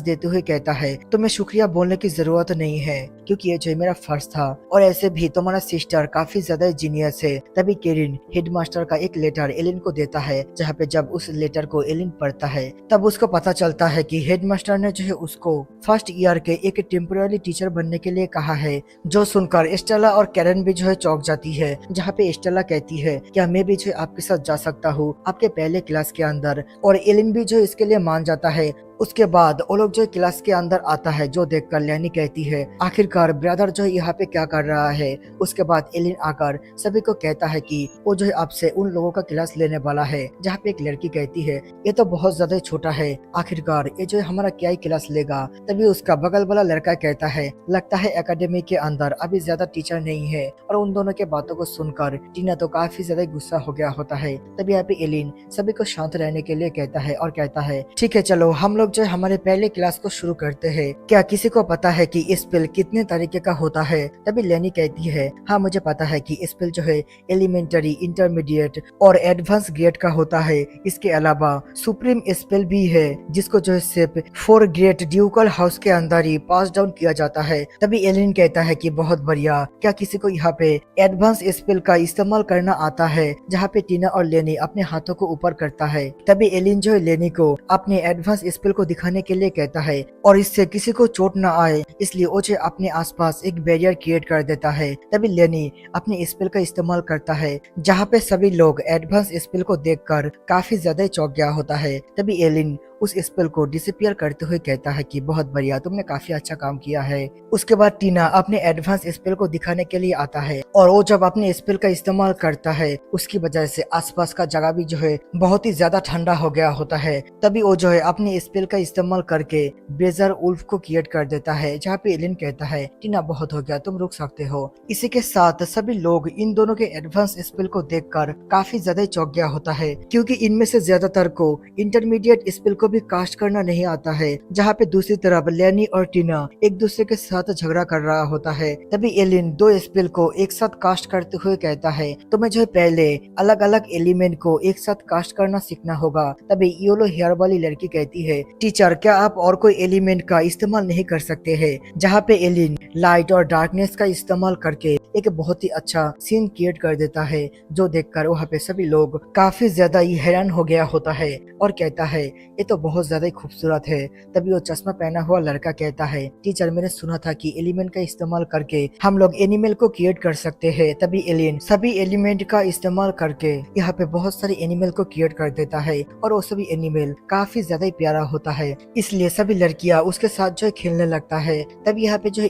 देते हुए कहता है तुम्हें शुक्रिया बोलने की जरूरत नहीं है क्योंकि ये जो है मेरा फर्ज था, और ऐसे भी तुम्हारा सिस्टर काफी ज्यादा जीनियस है। तभी कैरिन हेडमास्टर का एक लेटर एलिन को देता है जहाँ पे जब उस लेटर को एलिन पढ़ता है तब उसको पता चलता है कि हेडमास्टर ने जो है उसको फर्स्ट ईयर के एक टेम्पोररी टीचर बनने के लिए कहा है। जो सुनकर स्टेला और कैरन भी जो है चौंक जाती है जहाँ पे स्टेला कहती है क्या मैं भी जो है आपके साथ जा सकता हूँ आपके पहले क्लास के अंदर, और एलिन भी जो इसके लिए मान जाता है। उसके बाद वो लोग जो क्लास के अंदर आता है जो देखकर लैनी कहती है आखिरकार ब्रदर जो यहाँ पे क्या कर रहा है। उसके बाद एलिन आकर सभी को कहता है कि वो जो है आपसे उन लोगों का क्लास लेने वाला है। जहाँ पे एक लड़की कहती है ये तो बहुत ज्यादा छोटा है, आखिरकार ये जो है हमारा क्या ही क्लास लेगा। तभी उसका बगल वाला लड़का कहता है लगता है एकेडमी के अंदर अभी ज्यादा टीचर नहीं है। और उन दोनों के बातों को सुनकर टीना तो काफी ज्यादा गुस्सा हो गया होता है। तभी यहाँ पे एलिन सभी को शांत रहने के लिए कहता है और कहता है ठीक है चलो हम लोग जो हमारे पहले क्लास को शुरू करते हैं, क्या किसी को पता है कि स्पेल कितने तरीके का होता है। तभी लेनी कहती है हाँ मुझे पता है कि स्पेल जो है एलिमेंटरी, इंटरमीडिएट और एडवांस ग्रेड का होता है। इसके अलावा सुप्रीम स्पेल भी है जिसको जो है सिर्फ 4 ग्रेड ड्यूकल हाउस के अंदर ही पास डाउन किया जाता है। तभी एलिन कहता है कि बहुत बढ़िया, क्या किसी को यहाँ पे एडवांस स्पेल का इस्तेमाल करना आता है। जहाँ पे टीना और लेनी अपने हाथों को ऊपर करता है। तभी एलिन जो है लेनी को अपने एडवांस स्पेल को दिखाने के लिए कहता है और इससे किसी को चोट न आए इसलिए ओचे अपने आसपास एक बैरियर क्रिएट कर देता है। तभी लेनी अपने स्पेल का इस्तेमाल करता है जहाँ पे सभी लोग एडवांस स्पेल को देखकर काफी ज्यादा चौंक गया होता है। तभी एलिन उस स्पेल को डिसअपियर करते हुए कहता है कि बहुत बढ़िया, तुमने काफी अच्छा काम किया है। उसके बाद टीना अपने एडवांस स्पेल को दिखाने के लिए आता है और वो जब अपने स्पेल का इस्तेमाल करता है उसकी वजह से आसपास का जगह भी जो है बहुत ही ज्यादा ठंडा हो गया होता है। तभी वो जो है अपने स्पेल का इस्तेमाल करके ब्रेजर उल्फ को क्रिएट कर देता है, जहाँ पे एलिन कहता है टीना बहुत हो गया, तुम रुक सकते हो। इसी के साथ सभी लोग इन दोनों के एडवांस स्पेल को देखकर काफी ज्यादा चौंक गया होता है, क्योंकि इनमें से ज्यादातर को इंटरमीडिएट स्पेल को भी कास्ट करना नहीं आता है। जहाँ पे दूसरी तरफ लेनी और टीना एक दूसरे के साथ झगड़ा कर रहा होता है। तभी एलिन दो स्पेल को एक साथ कास्ट करते हुए कहता है तुम्हें जो है पहले अलग अलग एलिमेंट को एक साथ कास्ट करना सीखना होगा। तभी येलो हेयर वाली लड़की कहती है टीचर, क्या आप और कोई एलिमेंट का इस्तेमाल नहीं कर सकते हैं? जहाँ पे एलिन लाइट और डार्कनेस का इस्तेमाल करके एक बहुत ही अच्छा सीन क्रिएट कर देता है, जो देखकर वहाँ पे सभी लोग काफी ज्यादा ही हैरान हो गया होता है और कहता है ये तो बहुत ज्यादा ही खूबसूरत है। तभी वो चश्मा पहना हुआ लड़का कहता है टीचर, मैंने सुना था कि एलिमेंट का इस्तेमाल करके हम लोग एनिमल को क्रिएट कर सकते हैं। तभी एलियन सभी एलिमेंट का इस्तेमाल करके यहाँ पे बहुत सारे एनिमल को क्रिएट कर देता है और वो सभी एनिमल काफी ज्यादा ही प्यारा होता है, इसलिए सभी लड़कियां उसके साथ जो है खेलने लगता है। तब यहाँ पे जो है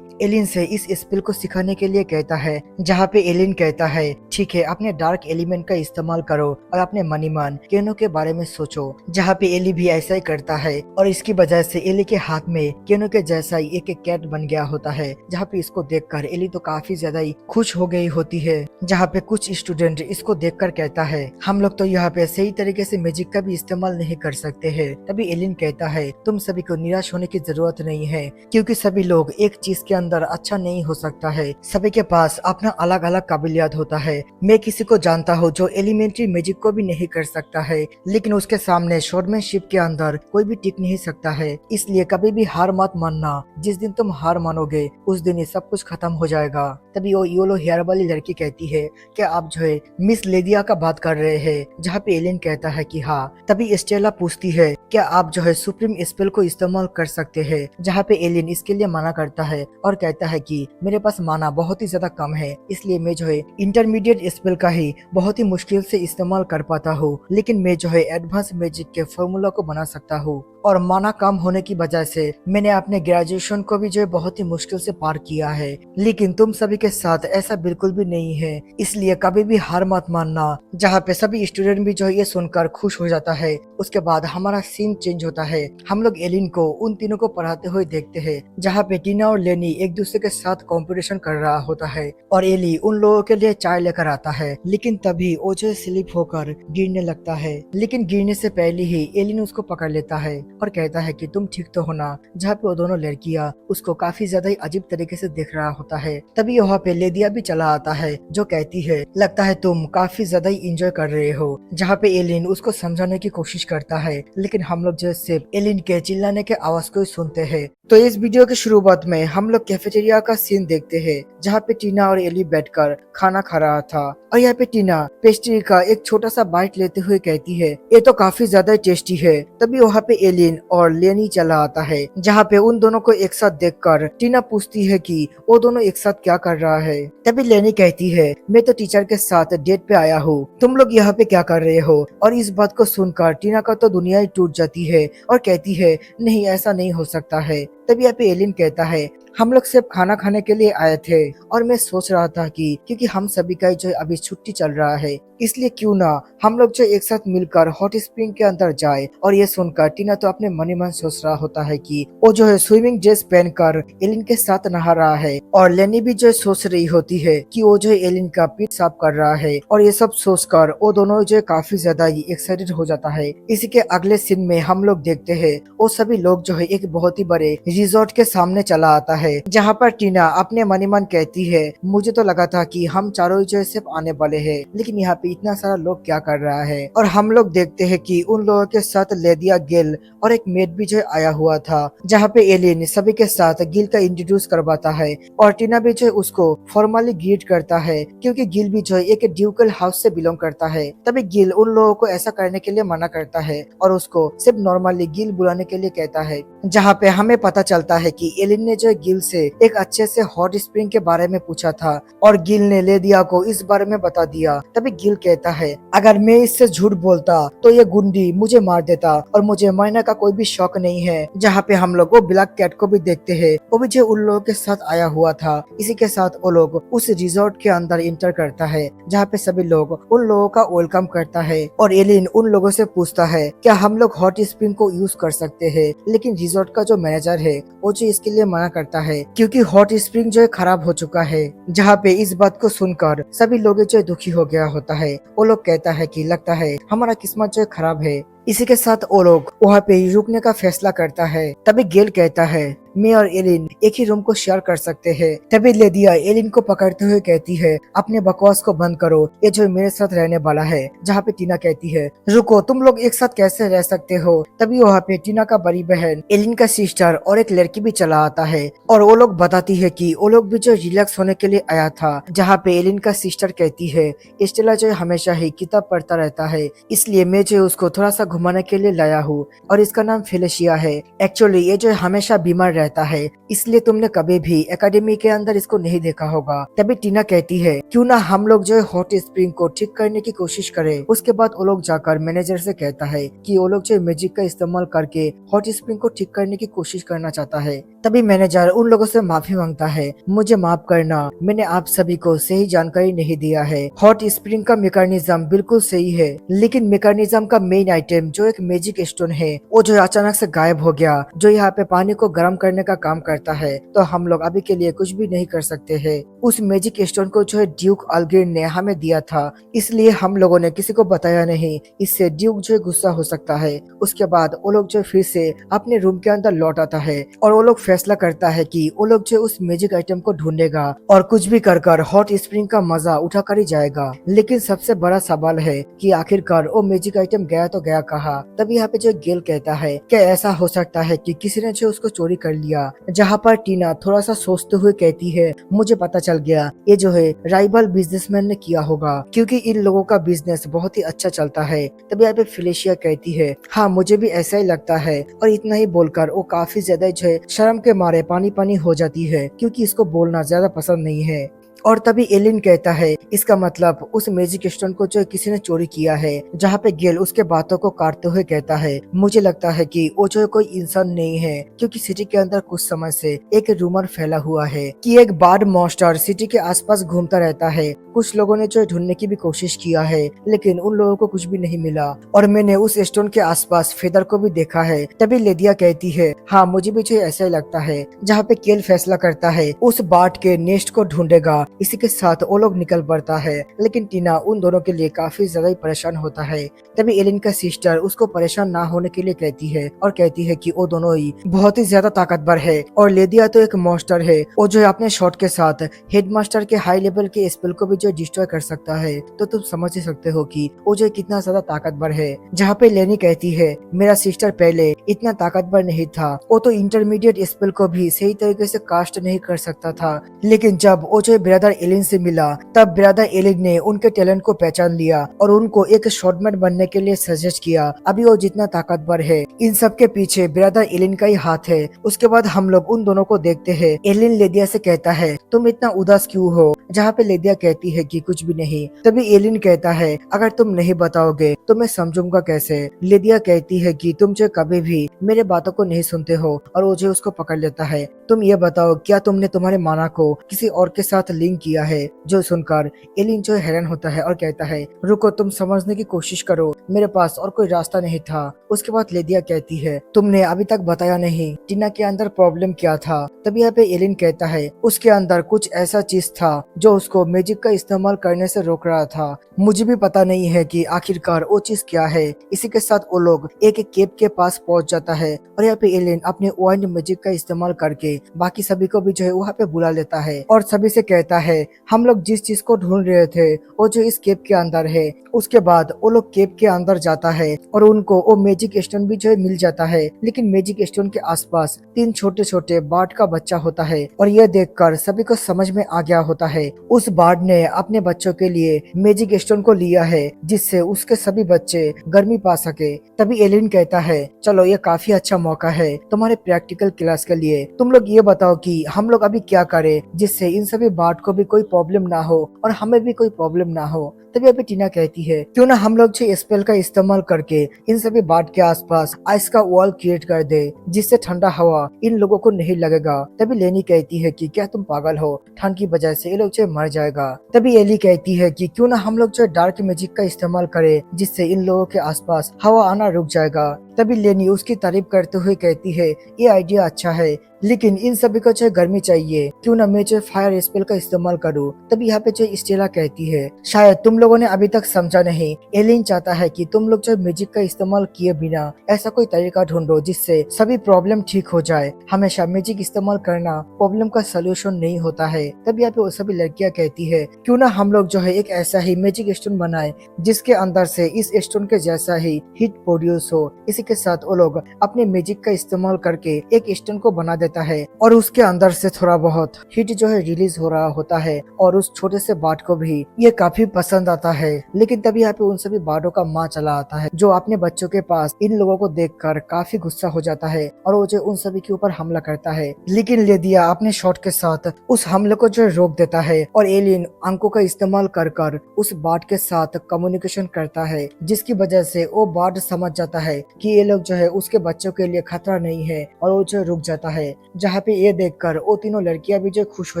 एलिन से इस स्पेल को सिखाने के लिए कहता है, जहाँ पे एलिन कहता है ठीक है, अपने डार्क एलिमेंट का इस्तेमाल करो और अपने मनीमान केनो के बारे में सोचो। जहाँ पे एली भी ऐसा ही करता है और इसकी वजह से एली के हाथ में केनो के जैसा ही एक कैट बन गया होता है। जहाँ पे इसको देखकर एली तो काफी ज्यादा ही खुश हो गई होती है। जहाँ पे कुछ स्टूडेंट इसको देखकर कहता है हम लोग तो यहाँ पे सही तरीके से मैजिक का भी इस्तेमाल नहीं कर सकते हैं। तभी एलिन कहता है तुम सभी को निराश होने की जरूरत नहीं है, क्योंकि सभी लोग एक चीज के अंदर अच्छा नहीं हो सकता है। सभी के पास अपना अलग अलग काबिलियत होता है। मैं किसी को जानता हूँ जो एलिमेंट्री मैजिक को भी नहीं कर सकता है, लेकिन उसके सामने शोर्टमैनशिप के अंदर कोई भी टिक नहीं सकता है। इसलिए कभी भी हार मत मानना, जिस दिन तुम हार मानोगे उस दिन ये सब कुछ खत्म हो जाएगा। तभी वो येलो हेयर वाली लड़की कहती है क्या आप जो है मिस लेदिया का बात कर रहे हैं? जहाँ पे एलिन कहता है कि हाँ। तभी स्टेला पूछती है क्या आप जो है सुप्रीम स्पेल को इस्तेमाल कर सकते हैं? जहाँ पे एलिन इसके लिए मना करता है और कहता है कि मेरे पास माना बहुत ही ज्यादा कम है, इसलिए मैं जो है इंटरमीडिएट स्पेल का ही बहुत ही मुश्किल से इस्तेमाल कर पाता हूँ, लेकिन मैं जो है एडवांस मैजिक के फॉर्मूला को बना सकता हूँ। और माना कम होने की वजह से मैंने अपने ग्रेजुएशन को भी जो है बहुत ही मुश्किल से पार किया है, लेकिन तुम सभी के साथ ऐसा बिल्कुल भी नहीं है, इसलिए कभी भी हार मत मानना। जहाँ पे सभी स्टूडेंट भी जो है ये सुनकर खुश हो जाता है। उसके बाद हमारा सीन चेंज होता है। हम लोग एलिन को उन तीनों को पढ़ाते हुए देखते हैं, जहाँ पे टीना और लेनी एक दूसरे के साथ कंपटीशन कर रहा होता है और एली उन लोगों के लिए चाय लेकर आता है। लेकिन तभी ओजे स्लिप होकर गिरने लगता है, लेकिन गिरने से पहले ही एलिन उसको पकड़ लेता है और कहता है कि तुम ठीक तो हो ना? जहाँ पे वो दोनों लड़कियां उसको काफी ज्यादा ही अजीब तरीके से देख रहा होता है। तभी वहाँ पे लेदिया भी चला आता है, जो कहती है लगता है तुम काफी ज्यादा ही एंजॉय कर रहे हो। जहाँ पे एलिन उसको समझाने की कोशिश करता है, लेकिन हम लोग जो सिर्फ एलिन के चिल्लाने के आवाज को ही सुनते हैं। तो इस वीडियो की शुरुआत में हम लोग कैफेटेरिया का सीन देखते हैं, जहाँ पे टीना और एली बैठकर खाना खा रहा था और यहाँ पे टीना पेस्ट्री का एक छोटा सा बाइट लेते हुए कहती है ये तो काफी ज्यादा टेस्टी है। तभी वहाँ पे एलिन और लेनी चला आता है, जहाँ पे उन दोनों को एक साथ देखकर टीना पूछती है कि वो दोनों एक साथ क्या कर रहा है। तभी लेनी कहती है मैं तो टीचर के साथ डेट पे आया हूँ, तुम लोग यहाँ पे क्या कर रहे हो? और इस बात को सुनकर टीना का तो दुनिया ही टूट जाती है और कहती है नहीं, ऐसा नहीं हो सकता है। तभी यहाँ पे एलिन कहता है हम लोग सिर्फ खाना खाने के लिए आए थे और मैं सोच रहा था कि क्योंकि हम सभी का जो अभी छुट्टी चल रहा है, इसलिए क्यों ना हम लोग जो एक साथ मिलकर हॉट स्प्रिंग के अंदर जाए। और ये सुनकर टीना तो अपने मन ही मन सोच रहा होता है कि वो जो है स्विमिंग ड्रेस पहनकर एलिन के साथ नहा रहा है और लेनी भी जो सोच रही होती है कि वो जो एलिन का पीठ साफ कर रहा है। और ये सब सोचकर वो दोनों जो काफी ज्यादा ही एक्साइटेड हो जाता है। इसी के अगले सीन में हम लोग देखते हैं वो सभी लोग जो है एक बहुत ही बड़े रिजॉर्ट के सामने चला आता है, जहाँ पर टीना अपने मन ही मन कहती है मुझे तो लगा था कि हम चारों जो सिर्फ आने वाले हैं, लेकिन यहाँ पे इतना सारा लोग क्या कर रहा है। और हम लोग देखते हैं कि उन लोगों के साथ लेदिया, गिल और एक मेड भी जो आया हुआ था, जहाँ पे एलिन सभी के साथ गिल का इंट्रोड्यूस करवाता है और टीना भी जो उसको फॉर्मली ग्रीट करता है, क्योंकि गिल भी जो एक ड्यूकल हाउस से बिलोंग करता है। तभी गिल उन लोगों को ऐसा करने के लिए मना करता है और उसको सिर्फ नॉर्मली गिल बुलाने के लिए कहता है, जहाँ पे हमें पता चलता है कि एलिन ने जो गिल से एक अच्छे से हॉट स्प्रिंग के बारे में पूछा था और गिल ने लेदिया को इस बारे में बता दिया। तभी गिल कहता है अगर मैं इससे झूठ बोलता तो ये गुंडी मुझे मार देता और मुझे मरने का कोई भी शौक नहीं है। जहाँ पे हम लोग वो ब्लैक कैट को भी देखते हैं, वो भी जो उन लोगों के साथ आया हुआ था। इसी के साथ वो लोग उस रिजॉर्ट के अंदर इंटर करता है जहाँ पे सभी लोग उन लोगों का वेलकम करता है और एलिन उन लोगों से पूछता है क्या हम लोग हॉट स्प्रिंग को यूज कर सकते हैं। लेकिन रिजॉर्ट का जो मैनेजर है वो जो इसके लिए मना करता है क्योंकि हॉट स्प्रिंग जो है खराब हो चुका है। जहाँ पे इस बात को सुनकर सभी लोग जो दुखी हो गया होता है। वो लोग कहता है कि लगता है हमारा किस्मत जो खराब है। इसी के साथ वो लोग वहाँ पे रुकने का फैसला करता है। तभी गेल कहता है मैं और एलिन एक ही रूम को शेयर कर सकते हैं। तभी लेदिया एलिन को पकड़ते हुए कहती है अपने बकवास को बंद करो, ये जो मेरे साथ रहने वाला है। जहाँ पे टीना कहती है रुको, तुम लोग एक साथ कैसे रह सकते हो। तभी वहाँ पे टीना का बड़ी बहन, एलिन का सिस्टर और एक लड़की भी चला आता है और वो लोग बताती है कि वो लोग भी जो रिलैक्स होने के लिए आया था। जहाँ पे एलिन का सिस्टर कहती है स्टेला जो हमेशा ही किताब पढ़ता रहता है, इसलिए मैं जो उसको थोड़ा सा घुमाने के लिए लाया हूँ और इसका नाम फेलिशिया है। एक्चुअली ये जो हमेशा बीमार रहता है, इसलिए तुमने कभी भी एकेडमी के अंदर इसको नहीं देखा होगा। तभी टीना कहती है क्यों ना हम लोग जो है हॉट स्प्रिंग को ठीक करने की कोशिश करें। उसके बाद वो लोग जाकर मैनेजर से कहता है कि वो लोग जो मैजिक का इस्तेमाल करके हॉट स्प्रिंग को ठीक करने की कोशिश करना चाहता है। तभी मैनेजर उन लोगों से माफी मांगता है मुझे माफ करना, मैंने आप सभी को सही जानकारी नहीं दिया है। हॉट स्प्रिंग का मैकेनिज्म बिल्कुल सही है, लेकिन मैकेनिज्म का मेन आइटम जो एक मैजिक स्टोन है वो जो अचानक से गायब हो गया, जो यहाँ पे पानी को गर्म करने का काम करता है। तो हम लोग अभी के लिए कुछ भी नहीं कर सकते हैं। उस मैजिक स्टोन को जो है ड्यूक अलग्रिन ने हमें दिया था, इसलिए हम लोगों ने किसी को बताया नहीं। इससे ड्यूक जो है गुस्सा हो सकता है। उसके बाद वो लोग जो फिर से अपने रूम के अंदर लौट आता है और वो लोग फैसला करता है कि वो लोग जो उस मैजिक आइटम को ढूंढेगा और कुछ भी कर कर हॉट स्प्रिंग का मजा उठा कर ही जाएगा। लेकिन सबसे बड़ा सवाल है कि आखिरकार वो मैजिक आइटम गया तो गया कहाँ। तभी यहाँ पे जो गेल कहता है क्या ऐसा हो सकता है कि किसी ने जो उसको चोरी कर लिया। जहाँ पर टीना थोड़ा सा सोचते हुए कहती है मुझे पता चल गया, ये जो है राइवल बिजनेसमैन ने किया होगा क्योंकि इन लोगों का बिजनेस बहुत ही अच्छा चलता है। तभी यहाँ पे फेलिशिया कहती है हाँ मुझे भी ऐसा ही लगता है। और इतना ही बोलकर वो काफी ज्यादा जो है शर्म के मारे पानी पानी हो जाती है क्योंकि इसको बोलना ज्यादा पसंद नहीं है। और तभी एलिन कहता है इसका मतलब उस मैजिक स्टोन को जो किसी ने चोरी किया है। जहाँ पे गेल उसके बातों को काटते हुए कहता है मुझे लगता है कि वो जो कोई इंसान नहीं है, क्योंकि सिटी के अंदर कुछ समय से एक रूमर फैला हुआ है कि एक बार्ड मॉन्स्टर सिटी के आसपास घूमता रहता है। कुछ लोगों ने जो ढूंढने की भी कोशिश किया है, लेकिन उन लोगों को कुछ भी नहीं मिला और मैंने उस स्टोन के आसपास फेदर को भी देखा है। तभी लेदिया कहती है हाँ मुझे भी जो ऐसा ही लगता है। जहाँ पे केल फैसला करता है उस बार्ड के नेस्ट को ढूंढेगा। इसी के साथ वो लोग निकल पड़ता है, लेकिन टीना उन दोनों के लिए काफी ज्यादा ही परेशान होता है। तभी एलिन का सिस्टर उसको परेशान ना होने के लिए कहती है और कहती है कि वो दोनों ही बहुत ही ज्यादा ताकतवर है और लेदिया तो एक मॉन्स्टर है। वो जो है अपने शॉट के साथ हेडमास्टर के हाई लेवल के स्पेल को भी जो डिस्ट्रॉय कर सकता है। तो तुम समझ ही सकते हो कि वो जो कितना ज्यादा ताकतवर है। जहाँ पे लेनी कहती है मेरा सिस्टर पहले इतना ताकतवर नहीं था, वो तो इंटरमीडिएट स्पेल को भी सही तरीके से कास्ट नहीं कर सकता था। लेकिन जब वो जो ब्रदर एलिन से मिला तब ब्रदर एलिन ने उनके टैलेंट को पहचान लिया और उनको एक शॉटमैन बनने के लिए सजेस्ट किया। अभी वो जितना ताकतवर है इन सब के पीछे ब्रदर एलिन का ही हाथ है। उसके बाद हम लोग उन दोनों को देखते हैं। एलिन लेदिया से कहता है तुम इतना उदास क्यों हो। जहाँ पे लेदिया कहती है कि कुछ भी नहीं। तभी एलिन कहता है अगर तुम नहीं बताओगे तो मैं समझूंगा कैसे। लेदिया कहती है कि तुम जो कभी भी मेरे बातों को नहीं सुनते हो और वो जो उसको पकड़ लेता है। तुम ये बताओ क्या तुमने तुम्हारे माना को किसी और के साथ लिंक किया है। जो सुनकर एलिन जो हैरान होता है और कहता है रुको तुम समझने की कोशिश करो, मेरे पास और कोई रास्ता नहीं था। उसके बाद लेदिया कहती है तुमने अभी तक बताया नहीं टीना के अंदर प्रॉब्लम क्या था। तभी यहाँ पे एलिन कहता है उसके अंदर कुछ ऐसा चीज था जो उसको मैजिक का इस्तेमाल करने से रोक रहा था। मुझे भी पता नहीं है कि आखिरकार वो चीज क्या है। इसी के साथ वो लोग एक केव के पास पहुंच जाता है और यहाँ पे एलिन अपने वाइंड मैजिक का इस्तेमाल करके बाकी सभी को भी जो है वहाँ पे बुला लेता है और सभी से कहता कहता है हम लोग जिस चीज को ढूंढ रहे थे वो जो इस केव के अंदर है। उसके बाद वो लोग केव के अंदर जाता है और उनको वो मैजिक स्टोन भी जो है मिल जाता है। लेकिन मैजिक स्टोन के आसपास 3 छोटे छोटे बार्ड का बच्चा होता है और यह देखकर सभी को समझ में आ गया होता है उस बार्ड ने अपने बच्चों के लिए मैजिक स्टोन को लिया है जिससे उसके सभी बच्चे गर्मी पा सके। तभी एलिन कहता है चलो ये काफी अच्छा मौका है तुम्हारे प्रैक्टिकल क्लास के लिए, तुम लोग ये बताओ कि हम लोग अभी क्या करें जिससे इन सभी बार्ड को भी कोई प्रॉब्लम ना हो और हमें भी कोई प्रॉब्लम ना हो। तभी अभी टीना कहती है क्यों ना हम लोग जो स्पेल का इस्तेमाल करके इन सभी बार्ड के आसपास आइस का वॉल क्रिएट कर दे जिससे ठंडा हवा इन लोगों को नहीं लगेगा। तभी लेनी कहती है कि क्या तुम पागल हो, ठंड की वजह से ये लोग जो मर जाएगा। तभी एली कहती है कि क्यों ना हम लोग जो डार्क मैजिक का इस्तेमाल करें जिससे इन लोगों के आसपास हवा आना रुक जाएगा। तभी लेनी उसकी तारीफ करते हुए कहती है ये आइडिया अच्छा है लेकिन इन सभी को जो गर्मी चाहिए, क्यों ना मैं जो फायर स्पेल का इस्तेमाल करूं। तभी यहाँ पे जो स्टेला कहती है शायद तुम लोगों ने अभी तक समझा नहीं, एलिन चाहता है कि तुम लोग जो मैजिक का इस्तेमाल किए बिना ऐसा कोई तरीका ढूंढो जिससे सभी प्रॉब्लम ठीक हो जाए। हमेशा मैजिक इस्तेमाल करना प्रॉब्लम का सोल्यूशन नहीं होता है। तभी यहाँ पे वो सभी लड़कियां कहती है क्यों ना हम लोग जो है एक ऐसा ही मैजिक स्टोन बनाए जिसके अंदर से इस स्टोन के जैसा ही हीट प्रोड्यूस हो। इसी के साथ वो लोग अपने मैजिक का इस्तेमाल करके एक स्टोन को बना देता है और उसके अंदर से थोड़ा बहुत हीट जो है रिलीज हो रहा होता है और उस छोटे से बार्ड को भी ये काफी पसंद आता है। लेकिन तभी यहाँ पे उन सभी बार्डों का माँ चला आता है जो अपने बच्चों के पास इन लोगों को देखकर काफी गुस्सा हो जाता है और वो जो उन सभी के ऊपर हमला करता है। लेकिन लेदिया अपने शॉट के साथ उस हमले को जो रोक देता है और एलियन अंकों का इस्तेमाल कर उस बार्ड के साथ कम्युनिकेशन करता है जिसकी वजह से वो बार्ड समझ जाता है कि ये लोग जो है उसके बच्चों के लिए खतरा नहीं है और वो जो रुक जाता है। जहाँ पे ये देखकर वो तीनों लड़कियां भी जो खुश हो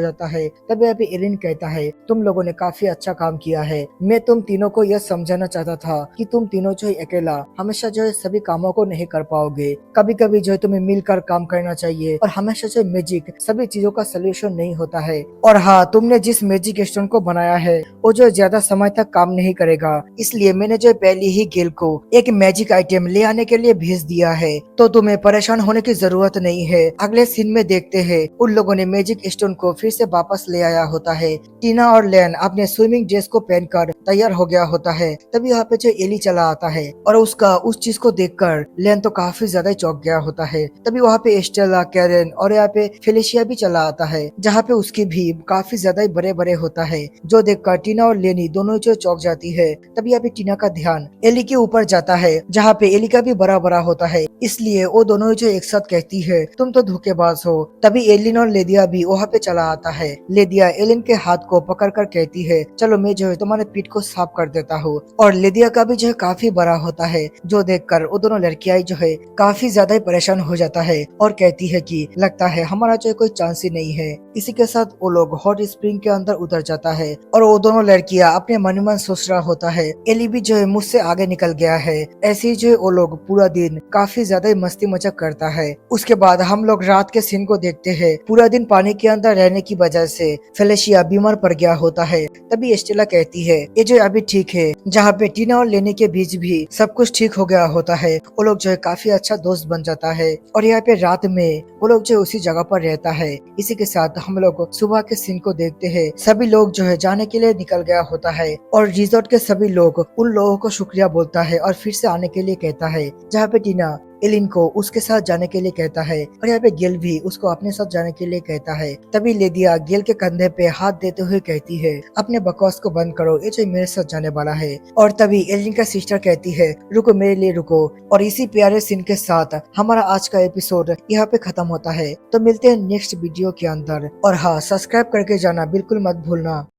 जाता है। तब यहाँ पे एलिन कहता है तुम लोगों ने काफी अच्छा काम किया है, मैं तुम तीनों को यह समझाना चाहता था कि तुम तीनों जो है अकेला हमेशा जो है सभी कामों को नहीं कर पाओगे, कभी कभी जो है तुम्हें मिलकर काम करना चाहिए और हमेशा जो मैजिक सभी चीजों का सोल्यूशन नहीं होता है। और हाँ, तुमने जिस मैजिक स्टोन को बनाया है वो जो ज्यादा समय तक काम नहीं करेगा, इसलिए मैंने जो पहले ही गेल को एक मैजिक आइटम ले आने के लिए भेज दिया है, तो तुम्हें परेशान होने की जरूरत नहीं है। अगले सीन में देखते हैं उन लोगों ने मैजिक स्टोन को फिर से वापस ले आया होता है। टीना और लैन अपने स्विमिंग ड्रेस को पहनकर तैयार हो गया होता है। तभी यहाँ पे जो एली चला आता है और उसका उस चीज को देखकर लैन तो काफी ज्यादा चौंक गया होता है। तभी वहाँ पे स्टेला, कैरन और यहाँ पे फेलिशिया भी चला आता है जहाँ पे उसकी भी काफी ज्यादा बड़े बड़े होता है जो देखकर टीना और लेनी दोनों जो चौंक जाती है। तभी यहाँ पे टीना का ध्यान एली के ऊपर जाता है जहाँ पे एली का भी बड़ा बड़ा होता है, इसलिए वो दोनों जो एक साथ कहती है तुम तो धोखेबाज हो। तभी एलिन और लेदिया भी वहाँ पे चला आता है। लेदिया एलिन के हाथ को पकड़कर कहती है चलो मैं जो है तुम्हारे पीठ को साफ कर देता हूँ। और लेदिया का भी जो है काफी बड़ा होता है जो देखकर वो दोनों लड़कियां जो है काफी ज्यादा परेशान हो जाता है और कहती है कि लगता है हमारा जो है कोई चांस ही नहीं है। इसी के साथ वो लोग हॉट स्प्रिंग के अंदर उतर जाता है और वो दोनों लड़कियां अपने मन मन सोच रहा होता है एली भी जो है मुझसे आगे निकल गया है। ऐसे ही जो है वो लोग पूरा दिन काफी ज्यादा मस्ती मजाक करता है। उसके बाद हम लोग रात के सीन को देखते हैं। पूरा दिन पानी के अंदर रहने की वजह से फेलिशिया बीमार पड़ गया होता है। तभी स्टेला कहती है ये जो अभी ठीक है। जहाँ पे टीना और लेनी के बीच भी सब कुछ ठीक हो गया होता है। वो लोग जो है काफी अच्छा दोस्त बन जाता है और यहाँ पे रात में वो लोग जो उसी जगह पर रहता है। इसी के साथ हम लोग सुबह के सीन को देखते हैं। सभी लोग जो है जाने के लिए निकल गया होता है और रिजॉर्ट के सभी लोग उन लोगों को शुक्रिया बोलता है और फिर से आने के लिए कहता है। जहाँ पे टीना एलिन को उसके साथ जाने के लिए कहता है और यहाँ पे गेल भी उसको अपने साथ जाने के लिए कहता है। तभी लेदिया गेल के कंधे पे हाथ देते हुए कहती है अपने बकवास को बंद करो, ये जो मेरे साथ जाने वाला है। और तभी एलिन का सिस्टर कहती है रुको मेरे लिए रुको। और इसी प्यारे सीन के साथ हमारा आज का एपिसोड यहाँ पे खत्म होता है। तो मिलते हैं नेक्स्ट वीडियो के अंदर और हाँ, सब्सक्राइब करके जाना बिल्कुल मत भूलना।